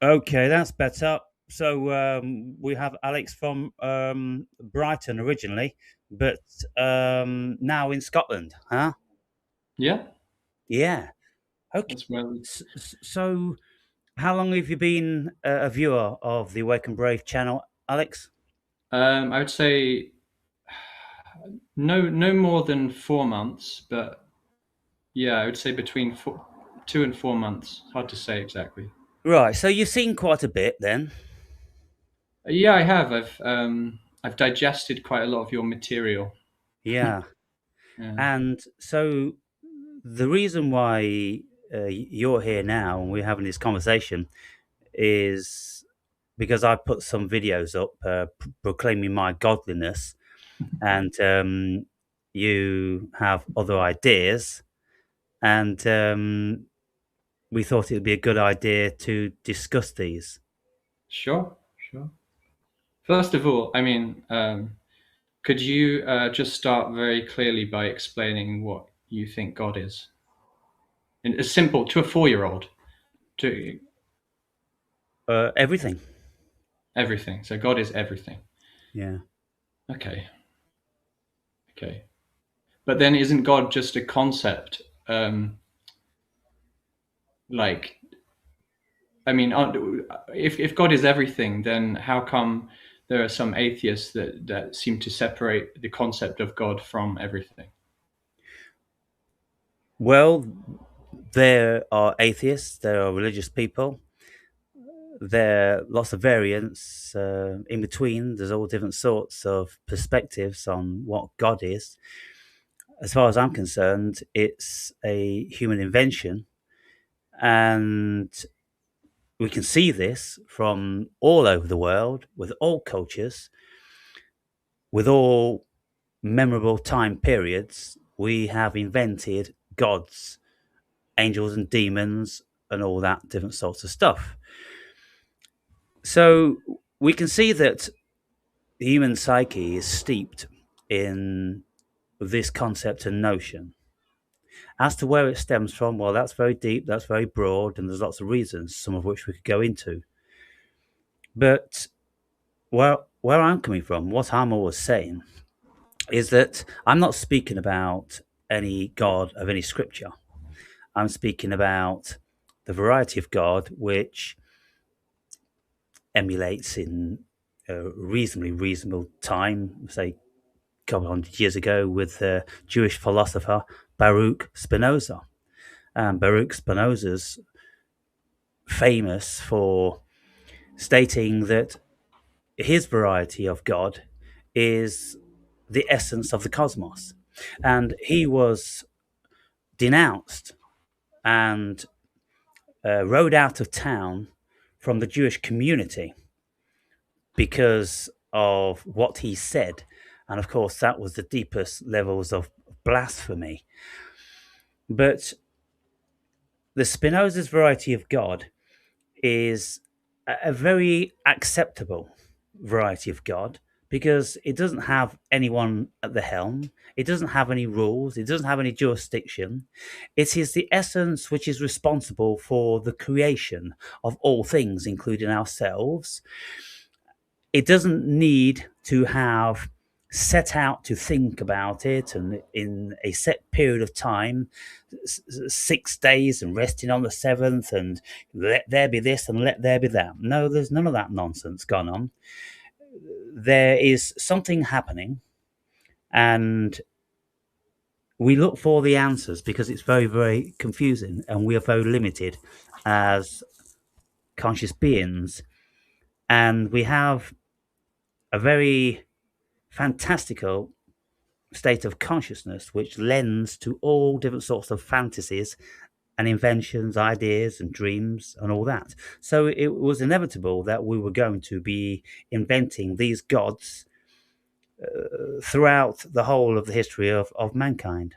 Okay, that's better. So we have Alex from Brighton originally, but now in Scotland, huh? Yeah, Yeah. Okay. that's well. So, how long have you been a viewer of the Awakened Brave channel, Alex? I would say no more than 4 months, but yeah, I would say between 2 and 4 months. Hard to say exactly. Right. So you've seen quite a bit then. Yeah, I have. I've digested quite a lot of your material. Yeah. Yeah. And so the reason why you're here now and we're having this conversation is because I put some videos up proclaiming my godliness, and you have other ideas, and we thought it would be a good idea to discuss these. Sure, sure. First of all, could you just start very clearly by explaining what you think God is? In a simple to a 4-year-old, to Everything. everything. So God is everything. Yeah. Okay, okay. But then isn't God just a concept? Like, if God is everything, then how come there are some atheists that seem to separate the concept of God from everything? Well, there are atheists, there are religious people, there are lots of variants in between. There's all different sorts of perspectives on what God is. As far as I'm concerned, it's a human invention, and we can see this from all over the world, with all cultures, with all memorable time periods. We have invented gods, angels, and demons, and all that different sorts of stuff. So we can see that the human psyche is steeped in this concept and notion. As to where it stems from, well, that's very deep, that's very broad, and there's lots of reasons, some of which we could go into. But where I'm coming from, what I'm always saying, is that I'm not speaking about any God of any scripture. I'm speaking about the variety of God which emulates in a reasonably reasonable time, say a couple of hundred years ago, with the Jewish philosopher Baruch Spinoza. Baruch Spinoza's famous for stating that his variety of God is the essence of the cosmos. And he was denounced and rode out of town from the Jewish community because of what he said. And of course, that was the deepest levels of blasphemy. But the Spinoza's variety of God is a very acceptable variety of God because it doesn't have anyone at the helm. It doesn't have any rules. It doesn't have any jurisdiction. It is the essence which is responsible for the creation of all things, including ourselves. It doesn't need to have set out to think about it and in a set period of time, 6 days, and resting on the seventh, and let there be this and let there be that. No, there's none of that nonsense gone on. There is something happening, and we look for the answers because it's very, very confusing, and we are very limited as conscious beings, and we have a very fantastical state of consciousness which lends to all different sorts of fantasies and inventions, ideas and dreams and all that. So it was inevitable that we were going to be inventing these gods throughout the whole of the history of mankind.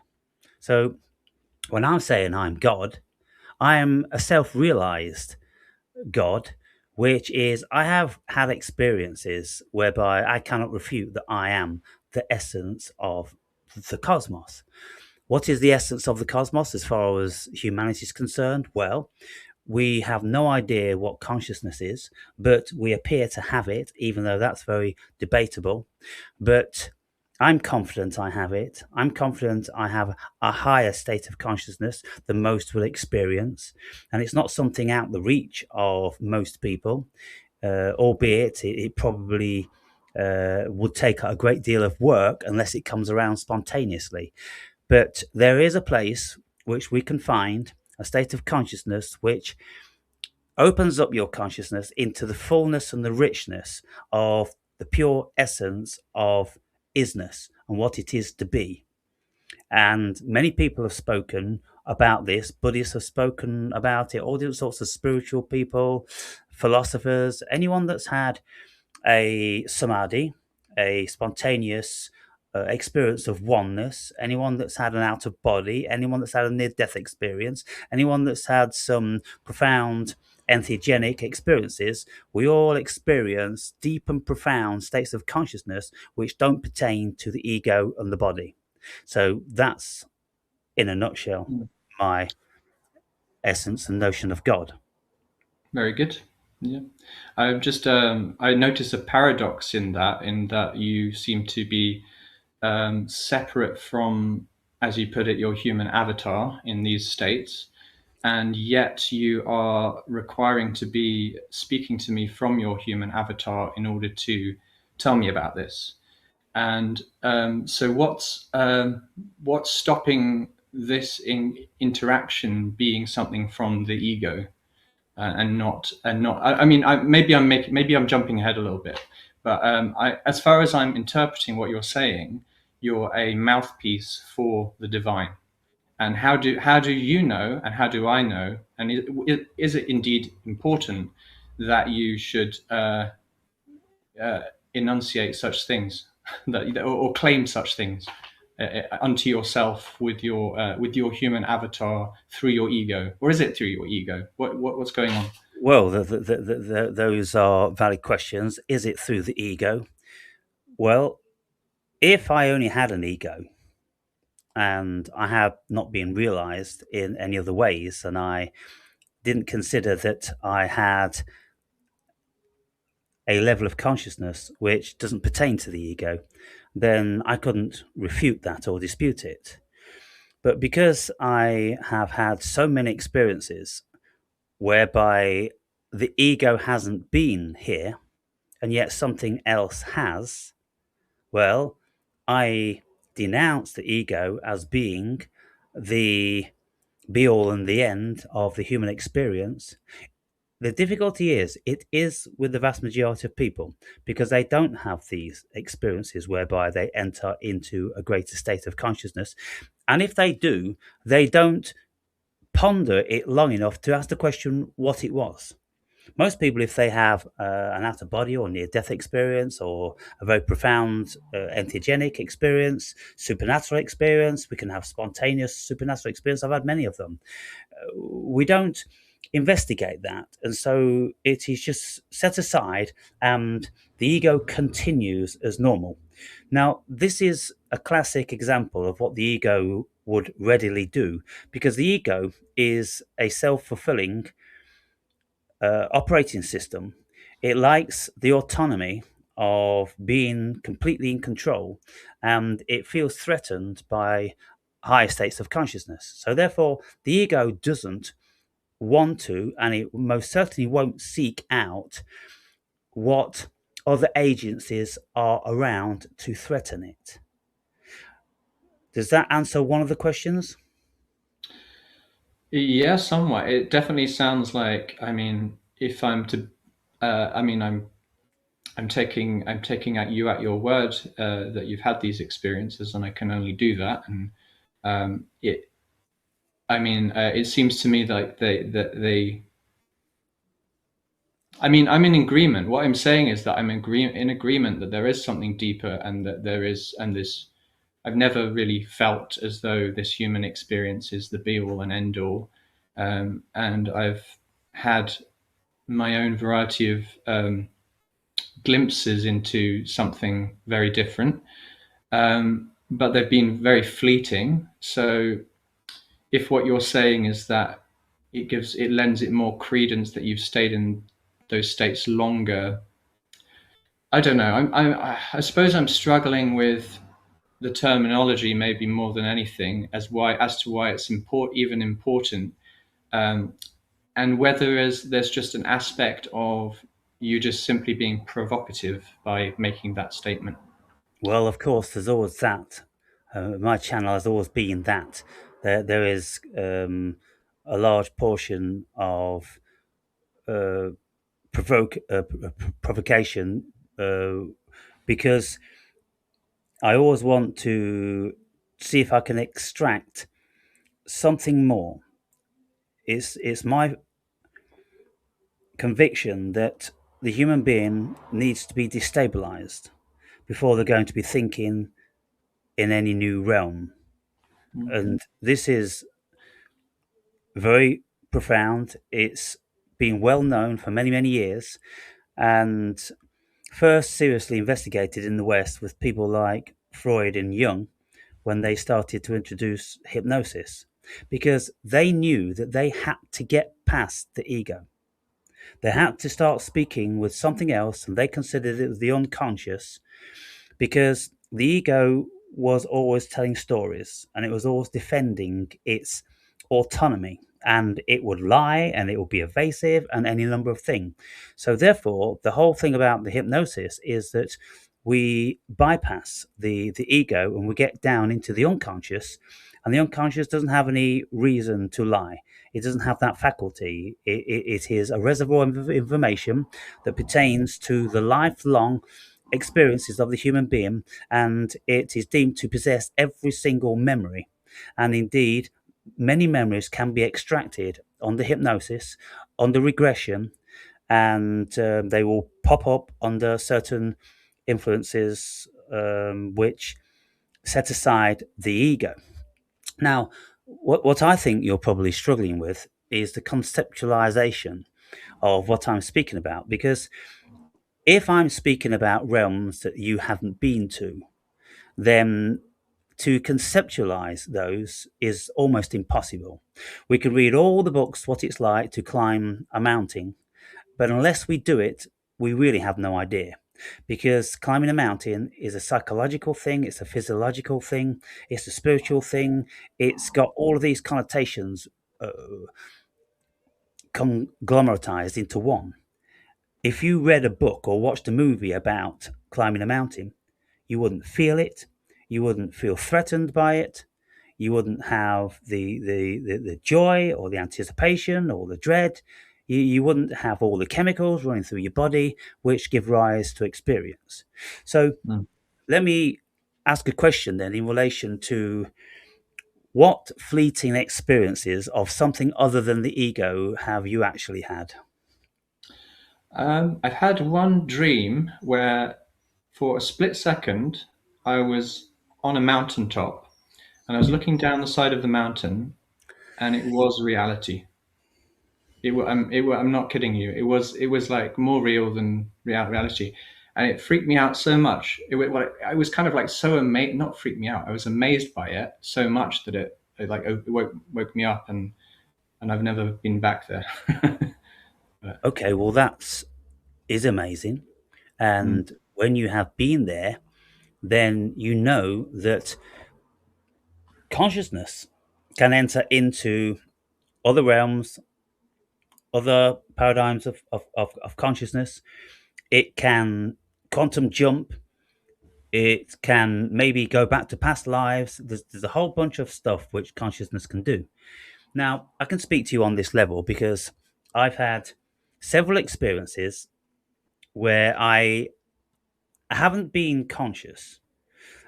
So when I'm saying I'm God, I am a self realized God, which is I have had experiences whereby I cannot refute that I am the essence of the cosmos. What is the essence of the cosmos as far as humanity is concerned? Well, we have no idea what consciousness is, but we appear to have it, even though that's very debatable. But I'm confident I have it. I'm confident I have a higher state of consciousness than most will experience. And it's not something out the reach of most people, albeit it probably would take a great deal of work unless it comes around spontaneously. But there is a place which we can find, a state of consciousness which opens up your consciousness into the fullness and the richness of the pure essence of isness and what it is to be. And many people have spoken about this. Buddhists have spoken about it, all different sorts of spiritual people, philosophers, anyone that's had a samadhi, a spontaneous experience of oneness, anyone that's had an out of body, anyone that's had a near death experience, anyone that's had some profound entheogenic experiences, we all experience deep and profound states of consciousness which don't pertain to the ego and the body. So that's, in a nutshell, my essence and notion of God. Very good. Yeah. I noticed a paradox in that you seem to be separate from, as you put it, your human avatar in these states, and yet you are requiring to be speaking to me from your human avatar in order to tell me about this. And so, what's stopping this interaction being something from the ego, and not? I mean, maybe I'm jumping ahead a little bit, but as far as I'm interpreting what you're saying, you're a mouthpiece for the divine. And how do you know, and how do I know, and is it indeed important that you should uh, enunciate such things, or claim such things unto yourself with your human avatar through your ego, or is it through your ego? What's going on? Well, those are valid questions. Is it through the ego? Well, if I only had an ego and I had not been realized in any other ways, and I didn't consider that I had a level of consciousness which doesn't pertain to the ego, then I couldn't refute that or dispute it. But because I have had so many experiences whereby the ego hasn't been here and yet something else has, well, I denounce the ego as being the be all and the end of the human experience. The difficulty is, it is with the vast majority of people because they don't have these experiences whereby they enter into a greater state of consciousness. And if they do, they don't ponder it long enough to ask the question what it was. Most people, if they have an out of body or near death experience or a very profound entheogenic experience, supernatural experience, we can have spontaneous supernatural experience. I've had many of them. We don't investigate that. And so it is just set aside and the ego continues as normal. Now, this is a classic example of what the ego would readily do because the ego is a self fulfilling operating system. It likes the autonomy of being completely in control and it feels threatened by higher states of consciousness. So, therefore, the ego doesn't want to, and it most certainly won't seek out what other agencies are around to threaten it. Does that answer one of the questions? Yeah, somewhat. It definitely sounds like, I mean, if I'm to, I mean, I'm taking at you at your word that you've had these experiences, and I can only do that. And it, I mean, it seems to me like they. I mean, I'm in agreement. What I'm saying is that in agreement that there is something deeper, and that there is, and this. I've never really felt as though this human experience is the be all and end all, and I've had my own variety of glimpses into something very different, but they've been very fleeting. So, if what you're saying is that it lends it more credence that you've stayed in those states longer. I don't know. I suppose I'm struggling with the terminology maybe more than anything as to why it's even important, um, and whether there's just an aspect of you just simply being provocative by making that statement. Well, of course, there's always that. My channel has always been that. There is a large portion of uh, provocation, uh, because I always want to see if I can extract something more. It's my conviction that the human being needs to be destabilized before they're going to be thinking in any new realm. Mm. And this is very profound. It's been well known for many, many years, and first seriously investigated in the West with people like Freud and Jung when they started to introduce hypnosis, because they knew that they had to get past the ego. They had to start speaking with something else, and they considered it was the unconscious, because the ego was always telling stories and it was always defending its autonomy, and it would lie and it would be evasive and any number of things. So therefore the whole thing about the hypnosis is that we bypass the ego and we get down into the unconscious, and the unconscious doesn't have any reason to lie. It doesn't have that faculty. It is a reservoir of information that pertains to the lifelong experiences of the human being, and it is deemed to possess every single memory. And indeed, many memories can be extracted under hypnosis, under regression, and they will pop up under certain influences, which set aside the ego. Now, what I think you're probably struggling with is the conceptualization of what I'm speaking about, because if I'm speaking about realms that you haven't been to, then to conceptualize those is almost impossible. We could read all the books what it's like to climb a mountain, but unless we do it, we really have no idea. Because climbing a mountain is a psychological thing, it's a physiological thing, it's a spiritual thing, it's got all of these connotations uh, conglomeratized into one. If you read a book or watched a movie about climbing a mountain, you wouldn't feel it. You wouldn't feel threatened by it. You wouldn't have the joy or the anticipation or the dread. You wouldn't have all the chemicals running through your body, which give rise to experience. So Mm. let me ask a question then in relation to what fleeting experiences of something other than the ego have you actually had? I've had one dream where, for a split second, I was on a mountaintop and I was looking down the side of the mountain, and it was reality. I'm not kidding you. It was like more real than reality, and it freaked me out so much. Well, I was kind of like so amazed. Not freaked me out. I was amazed by it so much that it like it woke me up, and I've never been back there. But, Okay, well, that is amazing. mm, And when you have been there, then you know that consciousness can enter into other realms, other paradigms of consciousness. It can quantum jump. It can maybe go back to past lives. There's a whole bunch of stuff which consciousness can do. Now, I can speak to you on this level because I've had several experiences where I haven't been conscious.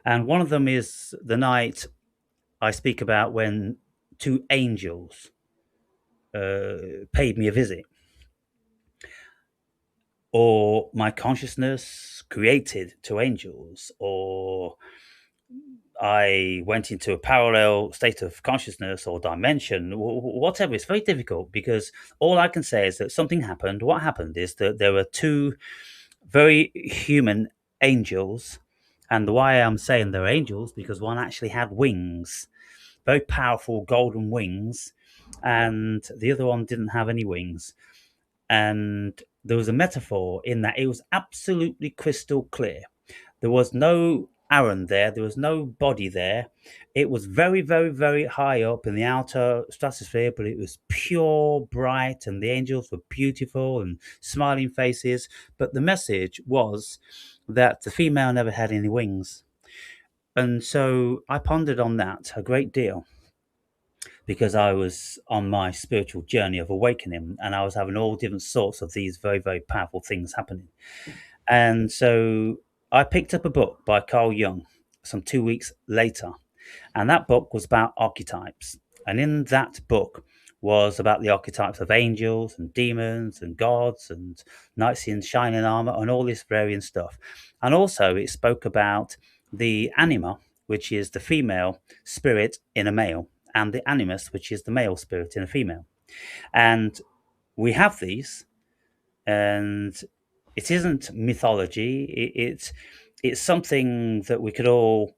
And one of them is the night I speak about when two angels paid me a visit, or my consciousness created two angels, or I went into a parallel state of consciousness or dimension, whatever. It's very difficult because all I can say is that something happened. What happened is that there were two very human angels. And why I'm saying they're angels, because one actually had wings, very powerful golden wings, and the other one didn't have any wings. And there was a metaphor in that it was absolutely crystal clear. There was no Aaron there. There was no body there. It was very, very, very high up in the outer stratosphere, but it was pure, bright, and the angels were beautiful and smiling faces. But the message was that the female never had any wings. And so I pondered on that a great deal because I was on my spiritual journey of awakening and I was having all different sorts of these very, very powerful things happening. And so I picked up a book by Carl Jung some 2 weeks later, and that book was about archetypes. And in that book was about the archetypes of angels and demons and gods and knights in shining armor and all this varying stuff. And also it spoke about the anima, which is the female spirit in a male, and the animus, which is the male spirit in a female. And we have these, and it isn't mythology. It's something that we could all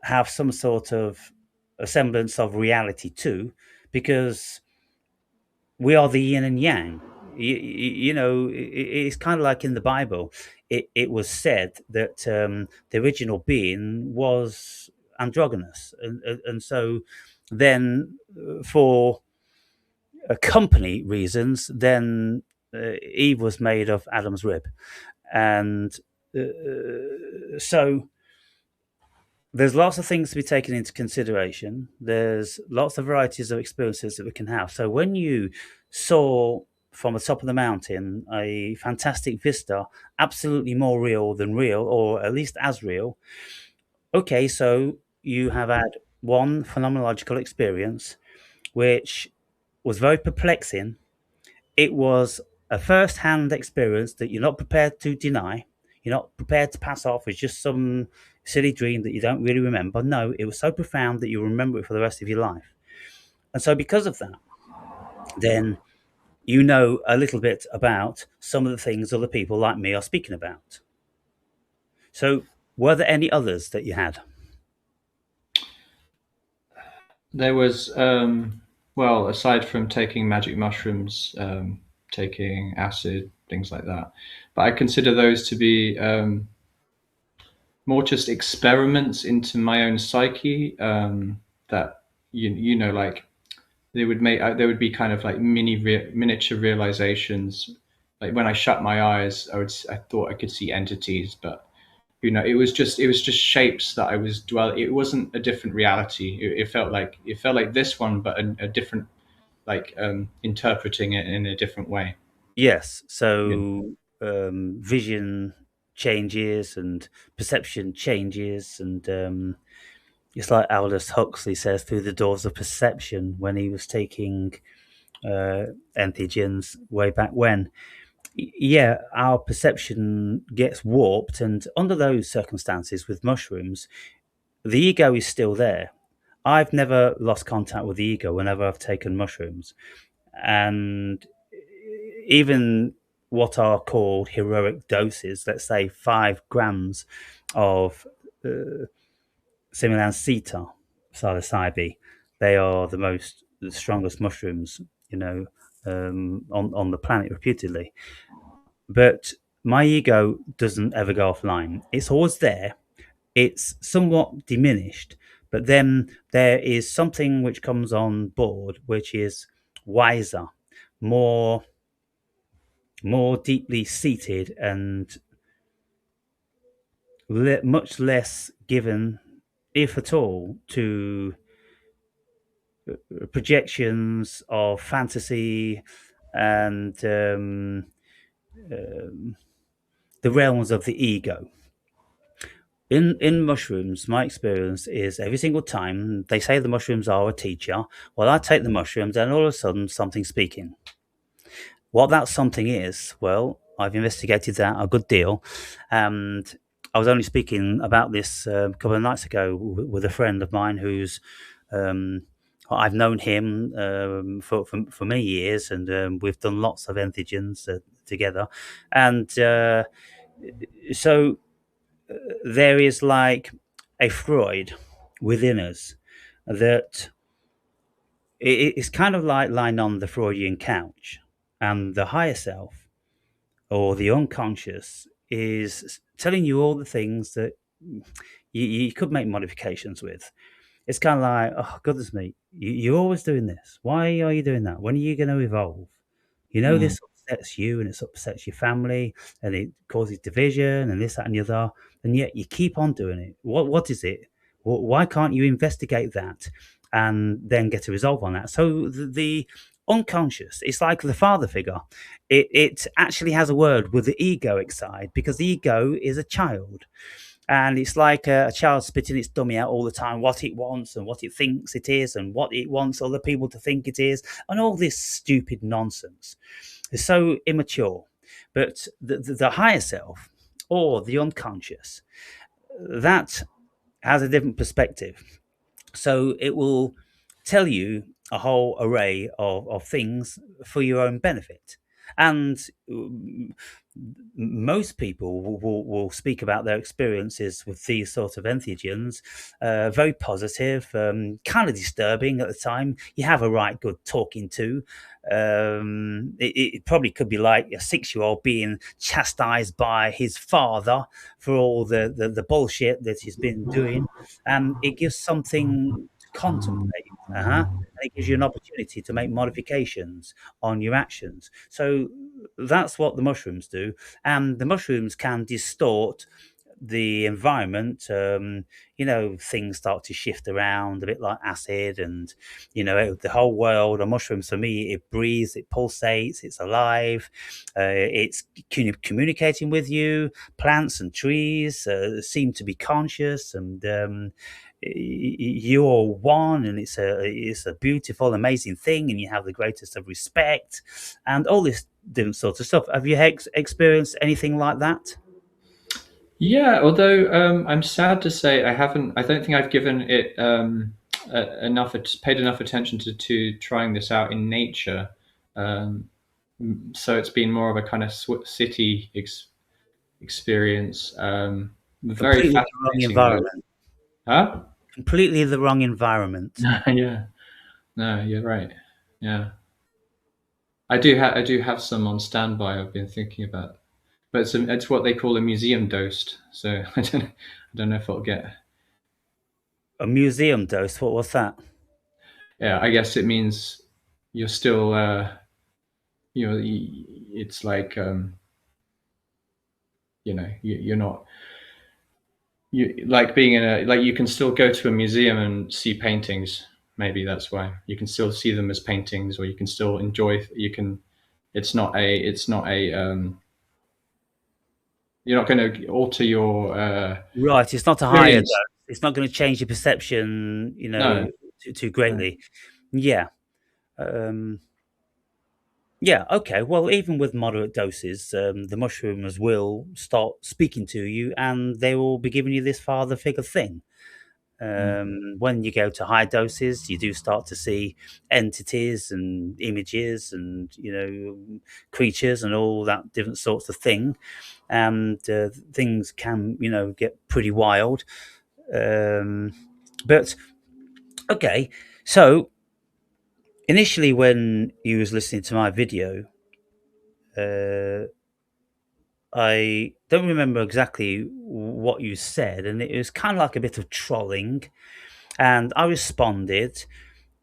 have some sort of a semblance of reality to, because we are the yin and yang. It's kind of like in the Bible. It was said that the original being was androgynous, and so then for company reasons, then Eve was made of Adam's rib, and so there's lots of things to be taken into consideration. There's lots of varieties of experiences that we can have. So when you saw from the top of the mountain a fantastic vista, absolutely more real than real, or at least as real, okay, so you have had one phenomenological experience which was very perplexing. It was a first hand experience that you're not prepared to deny. You're not prepared to pass off as just some silly dream that you don't really remember. No, it was so profound that you remember it for the rest of your life. And so, because of that, then you know a little bit about some of the things other people like me are speaking about. So, were there any others that you had? There was, well, aside from taking magic mushrooms, taking acid, things like that, but I consider those to be more just experiments into my own psyche. That like there would be kind of like miniature realizations. Like when I shut my eyes, I thought I could see entities, but it was just shapes that I was dwelling. It wasn't a different reality. It felt like this one, but a different, like, interpreting it in a different way. Yes. Yeah. So, vision changes and perception changes, and it's like Aldous Huxley says through the doors of perception when he was taking entheogens way back when. Yeah, our perception gets warped, and under those circumstances with mushrooms, the ego is still there. I've never lost contact with the ego whenever I've taken mushrooms, and even what are called heroic doses, let's say 5 grams of uh, Similanceta psilocybe, they are the strongest mushrooms, on the planet, reputedly. But my ego doesn't ever go offline. It's always there. It's somewhat diminished, but then there is something which comes on board, which is wiser, more more deeply seated, and much less given, if at all, to projections of fantasy and um, the realms of the ego. In mushrooms, my experience is every single time they say the mushrooms are a teacher, well, I take the mushrooms and all of a sudden something's speaking. What that something is, well, I've investigated that a good deal, and I was only speaking about this a couple of nights ago with a friend of mine who's um, I've known him for many years, and we've done lots of entheogens together, and so there is like a Freud within us that it's kind of like lying on the Freudian couch, and the higher self or the unconscious is telling you all the things that you could make modifications with. It's kind of like, oh, goodness me, you're always doing this. Why are you doing that? When are you going to evolve? You know, Mm. this upsets you and it upsets your family and it causes division and this, that, and the other. And yet you keep on doing it. What is it? Why can't you investigate that and then get a resolve on that? So the unconscious, it's like the father figure. It actually has a word with the egoic side because the ego is a child. And it's like a child spitting its dummy out all the time, what it wants and what it thinks it is and what it wants other people to think it is, and all this stupid nonsense. It's so immature. But the higher self or the unconscious, that has a different perspective. So it will tell you a whole array of things for your own benefit. And most people will speak about their experiences with these sort of entheogens, very positive, kind of disturbing at the time. You have a right good talking to. It probably could be like a 6-year-old being chastised by his father for all the bullshit that he's been doing. It gives something to contemplate. And it gives you an opportunity to make modifications on your actions. So that's what the mushrooms do. And the mushrooms can distort the environment. Things start to shift around a bit like acid, and the whole world of mushrooms, for me, it breathes, it pulsates, it's alive, it's communicating with you. Plants and trees seem to be conscious, and you're one, and it's a beautiful, amazing thing, and you have the greatest of respect and all this different sorts of stuff. Have you experienced anything like that? Yeah, although I'm sad to say I haven't. I don't think I've given it paid enough attention to trying this out in nature. Um, so it's been more of a kind of city experience. Very Completely the wrong fascinating though. environment. Huh? Completely the wrong environment. Yeah. No, you're right. Yeah. I do have some on standby. I've been thinking about, but it's what they call a museum dosed. So I don't know if it'll get. A museum dose. What was that? Yeah, I guess it means you're still. It's like you're not. You like being in a like you can still go to a museum and see paintings. Maybe that's why you can still see them as paintings, or you can still enjoy. You can. It's not a. You're not going to alter your Right. It's not a higher dose. experience. It's not going to change your perception, No. too No. greatly. Yeah. Um, yeah. Okay. Well, even with moderate doses, the mushrooms will start speaking to you, and they will be giving you this father figure thing. Mm. When you go to high doses, you do start to see entities and images and creatures and all that different sorts of thing, and things can get pretty wild. Um, but okay, so initially when you was listening to my video, uh, I don't remember exactly what you said, and it was kind of like a bit of trolling, and I responded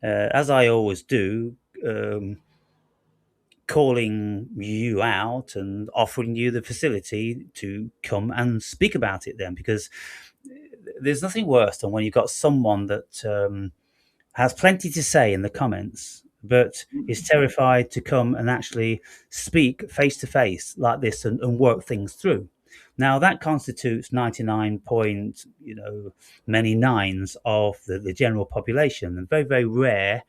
as I always do, um, calling you out and offering you the facility to come and speak about it then, because there's nothing worse than when you've got someone that has plenty to say in the comments, but is terrified to come and actually speak face to face like this and work things through. Now that constitutes 99 point, many nines of the general population, and very, very rare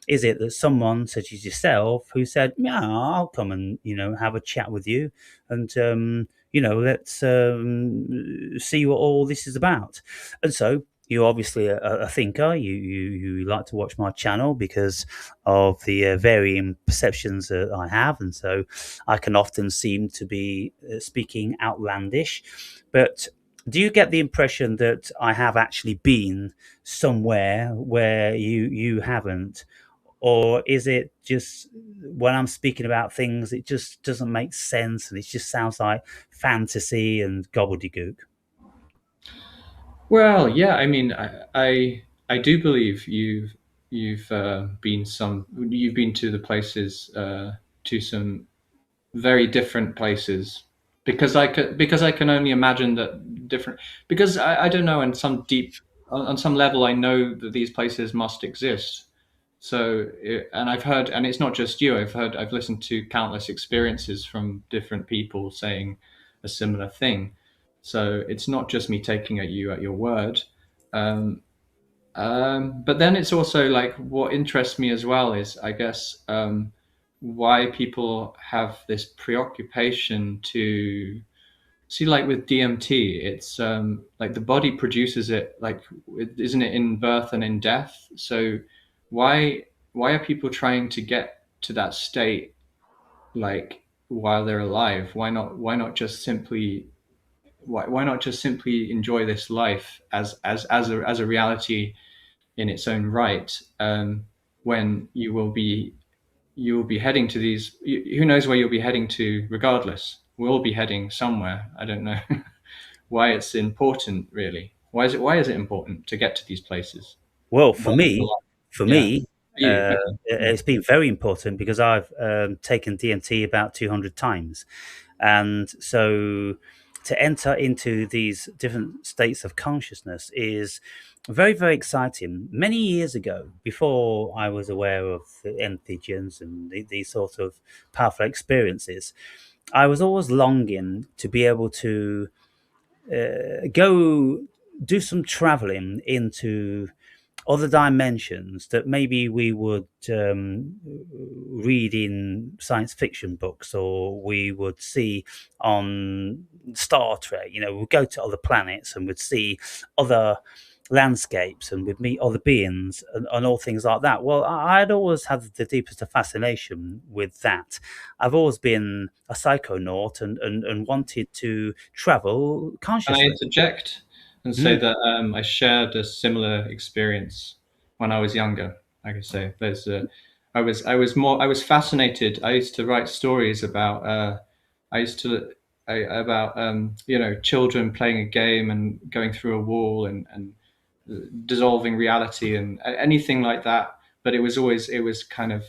is it that someone such as yourself who said, "Yeah, I'll come and have a chat with you, and let's see what all this is about." And so you're obviously a thinker. You like to watch my channel because of the varying perceptions that I have, and so I can often seem to be speaking outlandish. But do you get the impression that I have actually been somewhere where you haven't? or is it just when I'm speaking about things, it just doesn't make sense and it just sounds like fantasy and gobbledygook? Well, yeah, I mean, I do believe you've been to the places to some very different places because I can only imagine that different because I don't know on some level I know that these places must exist. And I've heard, and it's not just you. I've listened to countless experiences from different people saying a similar thing. So it's not just me taking you at your word. Um, but then it's also like what interests me as well is, I guess, why people have this preoccupation to see, like with DMT, it's like the body produces it, like, isn't it in birth and in death? So why why are people trying to get to that state, like while they're alive? Why not just simply why not just simply enjoy this life as a reality in its own right, when you will be heading to these, who knows where you'll be heading to regardless. We'll be heading somewhere. I don't know why it's important, really. Why is it important to get to these places? Well, Why for yeah, me, you, okay. Mm. it's been very important because I've taken DMT about 200 times. And so to enter into these different states of consciousness is very, very exciting. Many years ago, before I was aware of the entheogens and these sort of powerful experiences, I was always longing to be able to go do some traveling into other dimensions that maybe we would read in science fiction books or we would see on Star Trek. You know, we'd go to other planets and we'd see other landscapes and we'd meet other beings and all things like that. Well, I'd always had the deepest of fascination with that. I've always been a psychonaut and wanted to travel Can I consciously. interject and say Mm. that I shared a similar experience when I was younger? Like I say, I was fascinated. I used to write stories about I used to about children playing a game and going through a wall and dissolving reality and anything like that. But it was kind of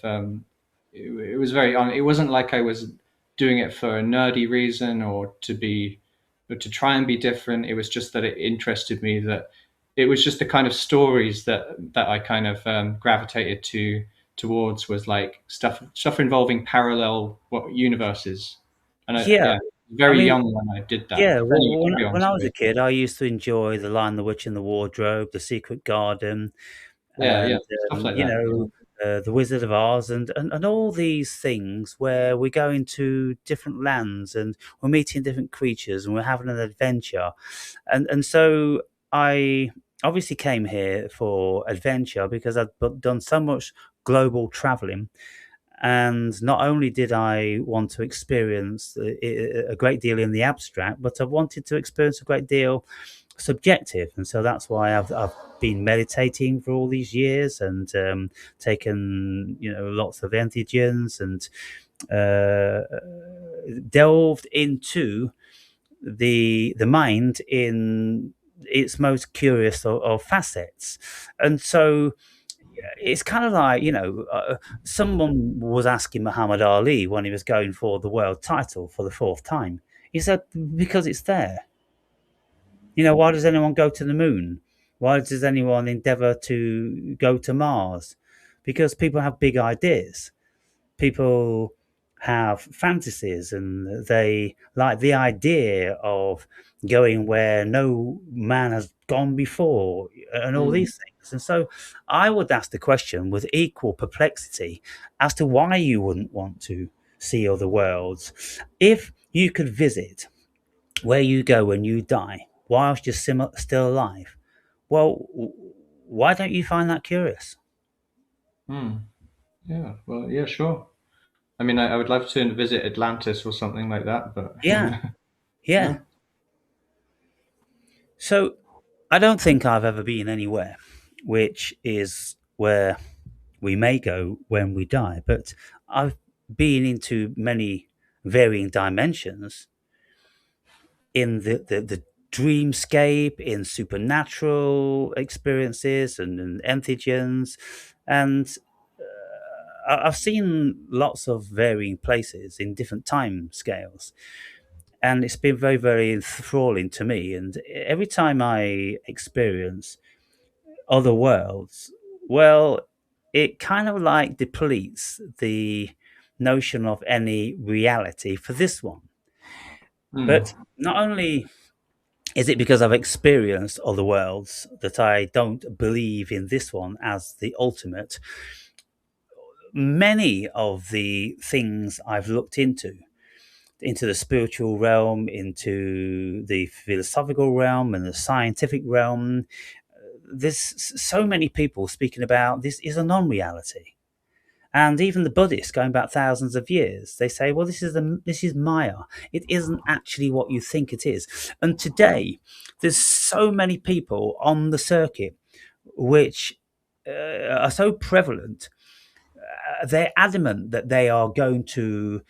it was it wasn't like I was doing it for a nerdy reason or to be but to try and be different. It was just that it interested me, that it was just the kind of stories that I kind of gravitated towards, was like stuff involving parallel universes. And Yeah, yeah, I very mean, young when I did that. yeah, But anyway, when carry on. when I was a Sorry. kid, I used to enjoy The Lion, the Witch, and the Wardrobe, The Secret Garden, Yeah, yeah, and stuff like you that. know, The Wizard of Oz, and all these things where we go into different lands and we're meeting different creatures and we're having an adventure, and so I obviously came here for adventure because done so much global traveling. And not only did I want to experience a great deal in the abstract, but I wanted to experience a great deal subjective. And so that's why I've been meditating for all these years and taken, lots of entheogens and uh, delved into the mind in its most curious of facets. And so it's kind of like, someone was asking Muhammad Ali when he was going for the world title for the fourth time. He said, because it's there. Why does anyone go to the moon? Why does anyone endeavor to go to Mars? Because people have big ideas. People have fantasies and they like the idea of going where no man has gone before and all Mm, these things. And so I would ask the question with equal perplexity as to why you wouldn't want to see other worlds. If you could visit where you go when you die whilst you're still alive, well, why don't you find that curious? mm. Yeah, well, yeah, sure. I mean, I would love to visit Atlantis or something like that, but Yeah, yeah. yeah. So I don't think I've ever been anywhere which is where we may go when we die. But I've been into many varying dimensions in the dreamscape, in supernatural experiences and entheogens. And I've seen lots of varying places in different time scales. And it's been very, very enthralling to me. And every time I experience other worlds, well, it kind of like depletes the notion of any reality for this one. Mm. But not only is it because I've experienced other worlds that I don't believe in this one as the ultimate, many of the things I've looked into the spiritual realm, into the philosophical realm and the scientific realm, there's so many people speaking about this is a non-reality. And even the Buddhists, going back thousands of years, they say, "Well, this is Maya. It isn't actually what you think it is." And today, there's so many people on the circuit which are so prevalent. They're adamant that they are going to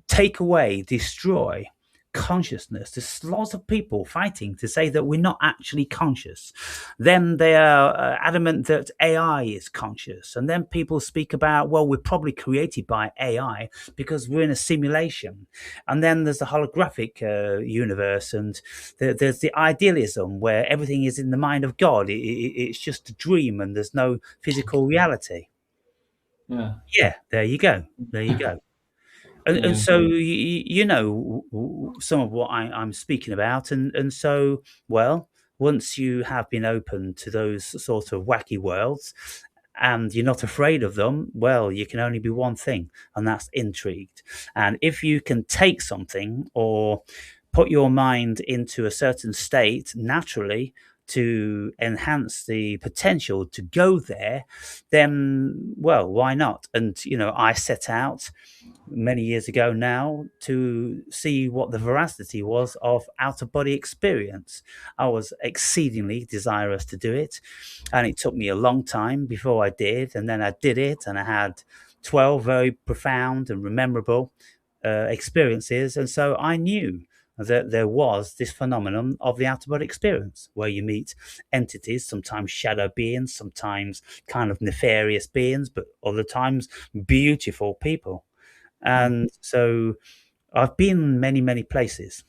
take away, destroy consciousness. There's lots of people fighting to say that we're not actually conscious. Then they are adamant that AI is conscious. And then people speak about, well, we're probably created by AI because we're in a simulation. And then there's the holographic universe, and there's the idealism where everything is in the mind of God. It's just a dream and there's no physical reality. Yeah. Yeah, there you go. There you go. And Yeah. so you know some of what I'm speaking about, and so well, once you have been open to those sort of wacky worlds, and you're not afraid of them, well, you can only be one thing, and that's intrigued. And if you can take something or put your mind into a certain state naturally to enhance the potential to go there, then well, why not? And I set out many years ago now to see what the veracity was of out of body experience. I was exceedingly desirous to do it, and it took me a long time before I did. And then I did it, and I had 12 very profound and memorable experiences. And so I knew that there was this phenomenon of the out of body experience where you meet entities, sometimes shadow beings, sometimes kind of nefarious beings, but other times beautiful people. And so I've been many, many places.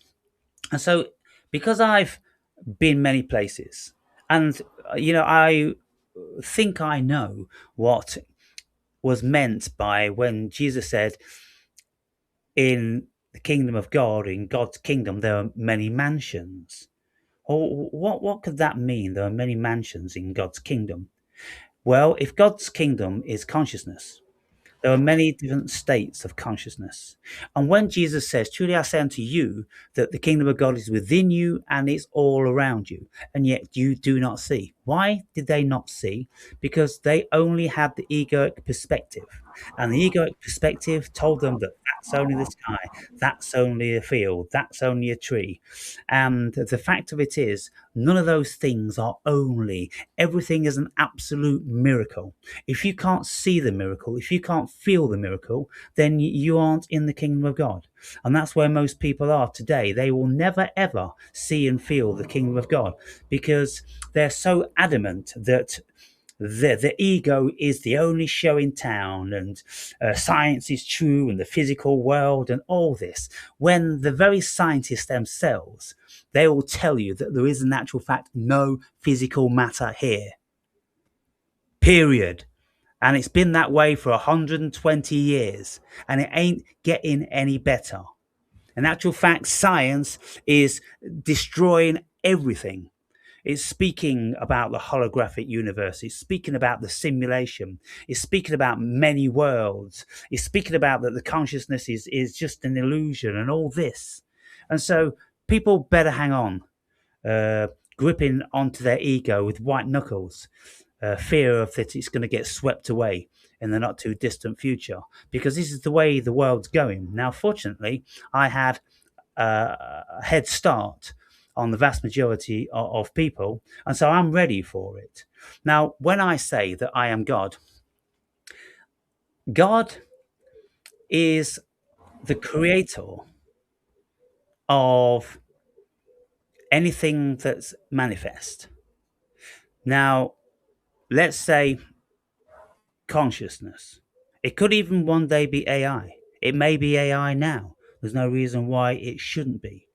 And so because I've been many places, and I think I know what was meant by when Jesus said, in the kingdom of God, in God's kingdom, there are many mansions. Or what could that mean? There are many mansions in God's kingdom. Well, if God's kingdom is consciousness, there are many different states of consciousness. And when Jesus says, "Truly I say unto you that the kingdom of God is within you and it's all around you," and yet you do not see. Why did they not see? Because they only had the egoic perspective. And the egoic perspective told them that that's only the sky, that's only a field, that's only a tree. And the fact of it is, none of those things are only. Everything is an absolute miracle. If you can't see the miracle, if you can't feel the miracle, then you aren't in the kingdom of God. And that's where most people are today. They will never, ever see and feel the kingdom of God because they're so adamant that the ego is the only show in town, and science is true, and the physical world, and all this. When the very scientists themselves, they will tell you that there is, in actual fact, no physical matter here. Period. And it's been that way for 120 years, and it ain't getting any better. In actual fact, science is destroying everything. It's speaking about the holographic universe. It's speaking about the simulation. It's speaking about many worlds. It's speaking about that the consciousness is just an illusion and all this. And so people better hang on, gripping onto their ego with white knuckles, fear of that it's going to get swept away in the not too distant future, because this is the way the world's going. Now, fortunately, I had a head start on the vast majority of people. And so I'm ready for it. Now, when I say that I am God, God is the creator of anything that's manifest. Now, let's say consciousness. It could even one day be AI. It may be AI now. There's no reason why it shouldn't be.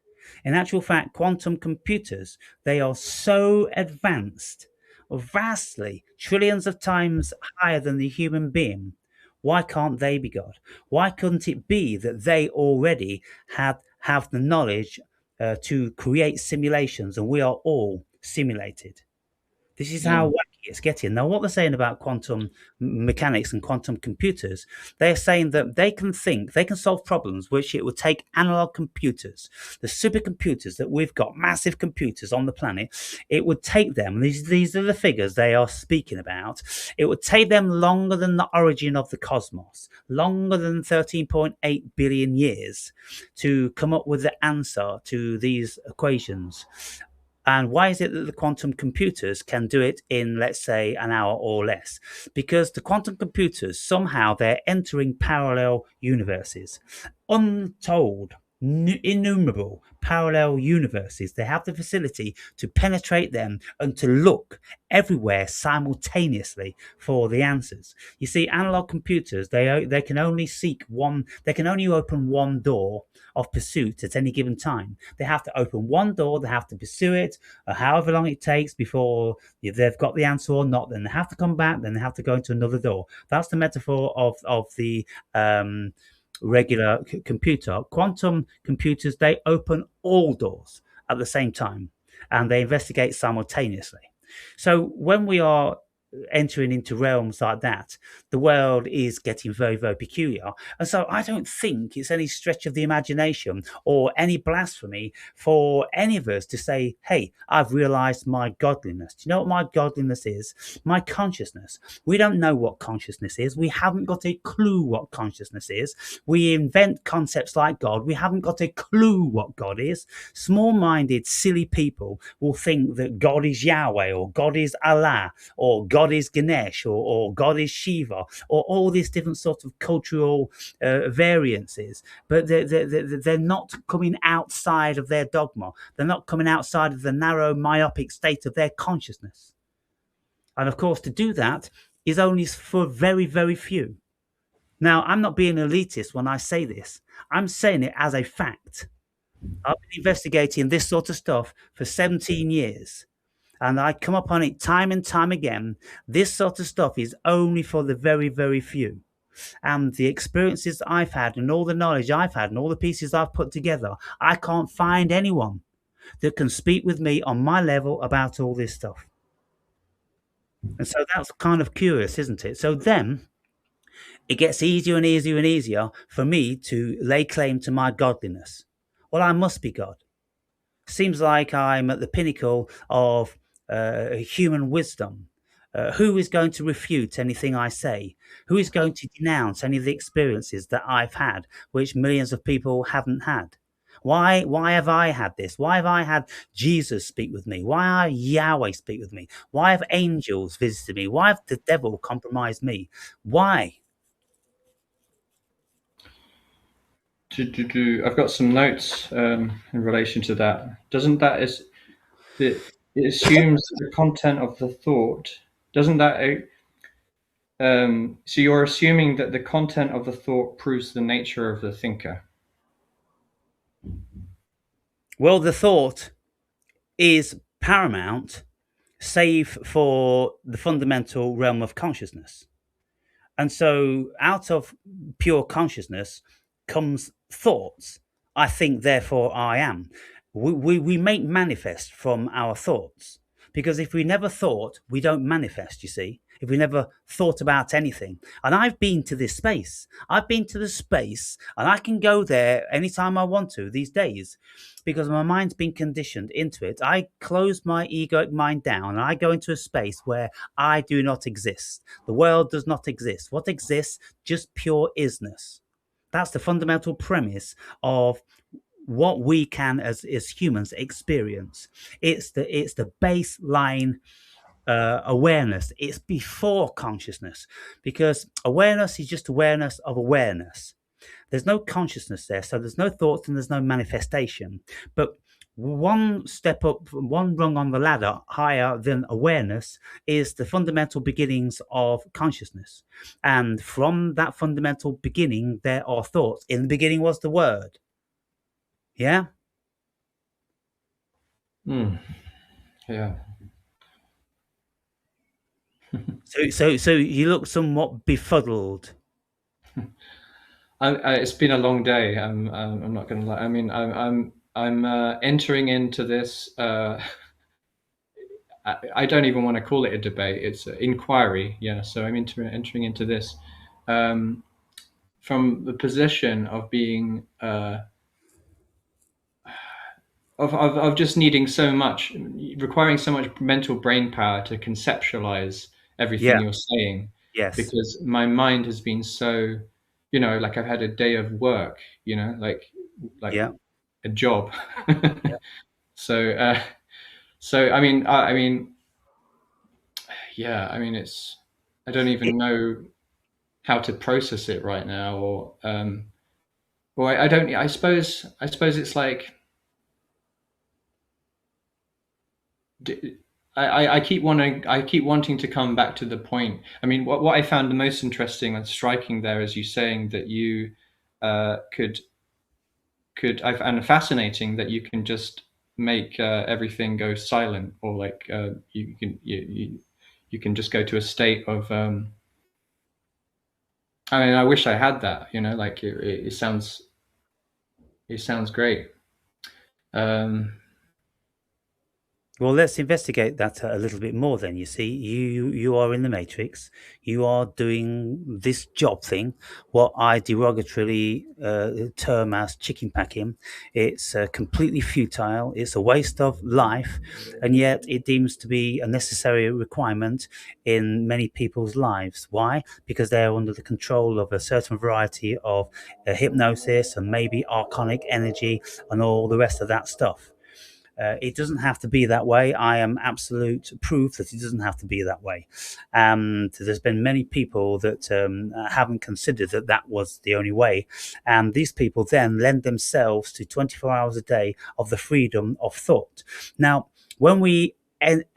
In actual fact, quantum computers, they are so advanced, vastly, trillions of times higher than the human being. Why can't they be God? Why couldn't it be that they already have the knowledge to create simulations and we are all simulated? This is Yeah. how wacky it's getting. Now, what they're saying about quantum mechanics and quantum computers, they're saying that they can think, they can solve problems which it would take analog computers, the supercomputers that we've got, massive computers on the planet. It would take them, these are the figures they are speaking about, it would take them longer than the origin of the cosmos, longer than 13.8 billion years to come up with the answer to these equations. And why is it that the quantum computers can do it in, let's say, an hour or less? Because the quantum computers, somehow they're entering parallel universes. Untold, innumerable parallel universes. They have the facility to penetrate them and to look everywhere simultaneously for the answers. You see, analog computers, they can only seek one, they can only open one door of pursuit at any given time. They have to open one door, they have to pursue it, however long it takes before they've got the answer or not. Then they have to come back, then they have to go into another door. That's the metaphor of the regular computer. Quantum computers, they open all doors at the same time and they investigate simultaneously. So when we are entering into realms like that, the world is getting very, very peculiar. And so I don't think it's any stretch of the imagination or any blasphemy for any of us to say, hey, I've realized my godliness. Do you know what my godliness is? My consciousness. We don't know what consciousness is. We haven't got a clue what consciousness is. We invent concepts like God. We haven't got a clue what God is. Small-minded, silly people will think that God is Yahweh or God is Allah or God is Ganesh or God is Shiva or all these different sorts of cultural variances, but they're not coming outside of their dogma. They're not coming outside of the narrow myopic state of their consciousness. And of course, to do that is only for very, very few. Now, I'm not being elitist when I say this. I'm saying it as a fact. I've been investigating this sort of stuff for 17 years. And I come upon it time and time again. This sort of stuff is only for the very, very few. And the experiences I've had and all the knowledge I've had and all the pieces I've put together, I can't find anyone that can speak with me on my level about all this stuff. And so that's kind of curious, isn't it? So then it gets easier and easier and easier for me to lay claim to my godliness. Well, I must be God. Seems like I'm at the pinnacle of human wisdom. Who is going to refute anything I say? Who is going to denounce any of the experiences that I've had, which millions of people haven't had? Why have I had this? Why have I had Jesus speak with me? Why have Yahweh speak with me? Why have angels visited me? Why have the devil compromised me? Why? I've got some notes in relation to that. Doesn't that is it assumes the content of the thought? Doesn't that so you're assuming that the content of the thought proves the nature of the thinker? Well, the thought is paramount, save for the fundamental realm of consciousness. And so out of pure consciousness comes thoughts. I think, therefore I am. We make manifest from our thoughts. Because if we never thought, we don't manifest, you see. If we never thought about anything. And I've been to this space. I've been to the space and I can go there anytime I want to these days because my mind's been conditioned into it. I close my egoic mind down and I go into a space where I do not exist. The world does not exist. What exists? Just pure isness. That's the fundamental premise of what we can as humans experience. It's the baseline awareness. It's before consciousness, because awareness is just awareness of awareness. There's no consciousness there, so there's no thoughts and there's no manifestation. But one step up, one rung on the ladder higher than awareness is the fundamental beginnings of consciousness. And from that fundamental beginning, there are thoughts. In the beginning was the word. Yeah? Mm. Yeah. So you look somewhat befuddled. It's been a long day. I'm not going to lie. I mean, I'm entering into this. I don't even want to call it a debate. It's an inquiry. Yeah. So I'm entering into this from the position of being of just needing so much, requiring so much mental brain power to conceptualize everything Yeah. you're saying, Yes. because my mind has been so, like I've had a day of work, like Yeah. a job. Yeah. So, I mean, yeah, I mean, I don't even know how to process it right now, or I don't. I suppose it's like. I keep wanting to come back to the point. I mean, what I found the most interesting and striking there is you saying that you could I found fascinating that you can just make everything go silent, or like you can just go to a state of. I mean, I wish I had that. Like it sounds great. Um, Well, let's investigate that a little bit more then. You see, you are in the matrix. You are doing this job thing, what I derogatorily term as chicken packing. It's completely futile. It's a waste of life, and yet it deems to be a necessary requirement in many people's lives. Why? Because they're under the control of a certain variety of hypnosis and maybe archonic energy and all the rest of that stuff. It doesn't have to be that way. I am absolute proof that it doesn't have to be that way. And there's been many people that haven't considered that that was the only way. And these people then lend themselves to 24 hours a day of the freedom of thought. Now, when we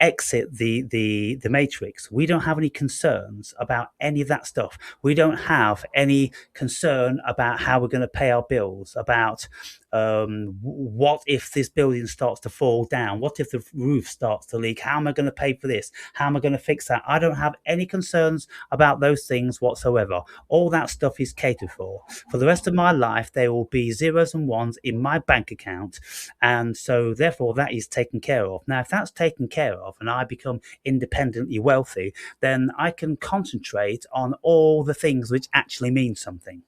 exit the matrix, we don't have any concerns about any of that stuff. We don't have any concern about how we're going to pay our bills, about what if this building starts to fall down, what if the roof starts to leak, how am I going to pay for this, how am I going to fix that. I don't have any concerns about those things whatsoever. All that stuff is catered for the rest of my life. There will be zeros and ones in my bank account, and so therefore that is taken care of. Now, if that's taken care of and I become independently wealthy, then I can concentrate on all the things which actually mean something.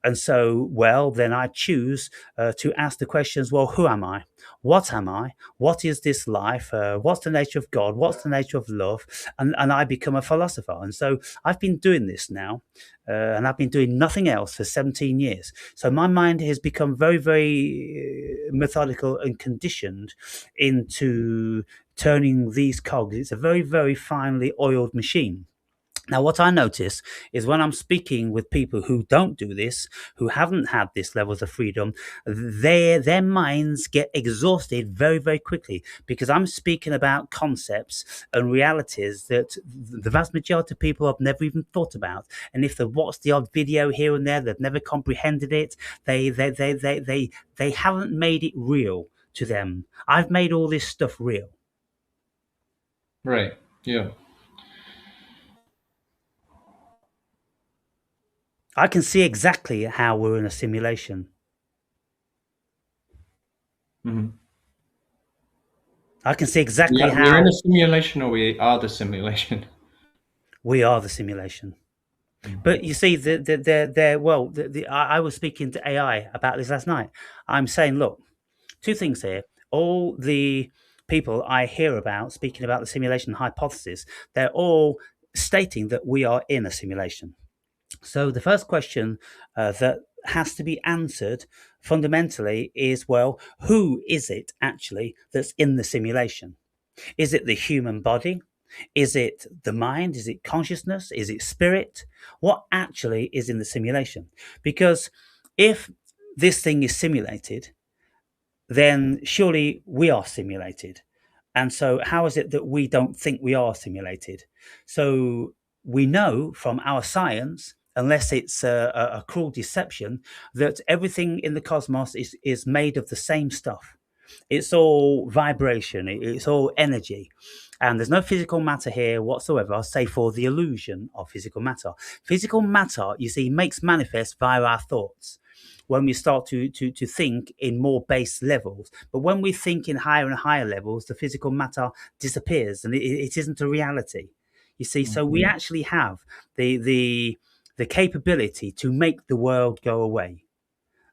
And so, well, then I choose to ask the questions, well, who am I? What am I? What is this life? What's the nature of God? What's the nature of love? And I become a philosopher. And so I've been doing this now, and I've been doing nothing else for 17 years. So my mind has become very, very methodical and conditioned into turning these cogs. It's a very, very finely oiled machine. Now, what I notice is when I'm speaking with people who don't do this, who haven't had this levels of freedom, their minds get exhausted very, very quickly, because I'm speaking about concepts and realities that the vast majority of people have never even thought about. And if they've watched the odd video here and there, they've never comprehended it. They haven't made it real to them. I've made all this stuff real. right. Yeah. I can see exactly how we're in a simulation. Hmm. I can see exactly Yeah, we're in how a simulation, or we are the simulation. we are the simulation. But you see, I was speaking to AI about this last night. I'm saying, look, two things here. All the people I hear about speaking about the simulation hypothesis, they're all stating that we are in a simulation. So the first question that has to be answered fundamentally is, well, who is it actually that's in the simulation? Is it the human body? Is it the mind? Is it consciousness? Is it spirit? What actually is in the simulation? Because if this thing is simulated, then surely we are simulated. And so, how is it that we don't think we are simulated? So, we know from our science, unless it's a cruel deception, that everything in the cosmos is made of the same stuff. It's all vibration, it's all energy. And there's no physical matter here whatsoever, save for the illusion of physical matter. Physical matter, you see, makes manifest via our thoughts when we start to think in more base levels. But when we think in higher and higher levels, the physical matter disappears and it isn't a reality. You see, so we actually have the capability to make the world go away.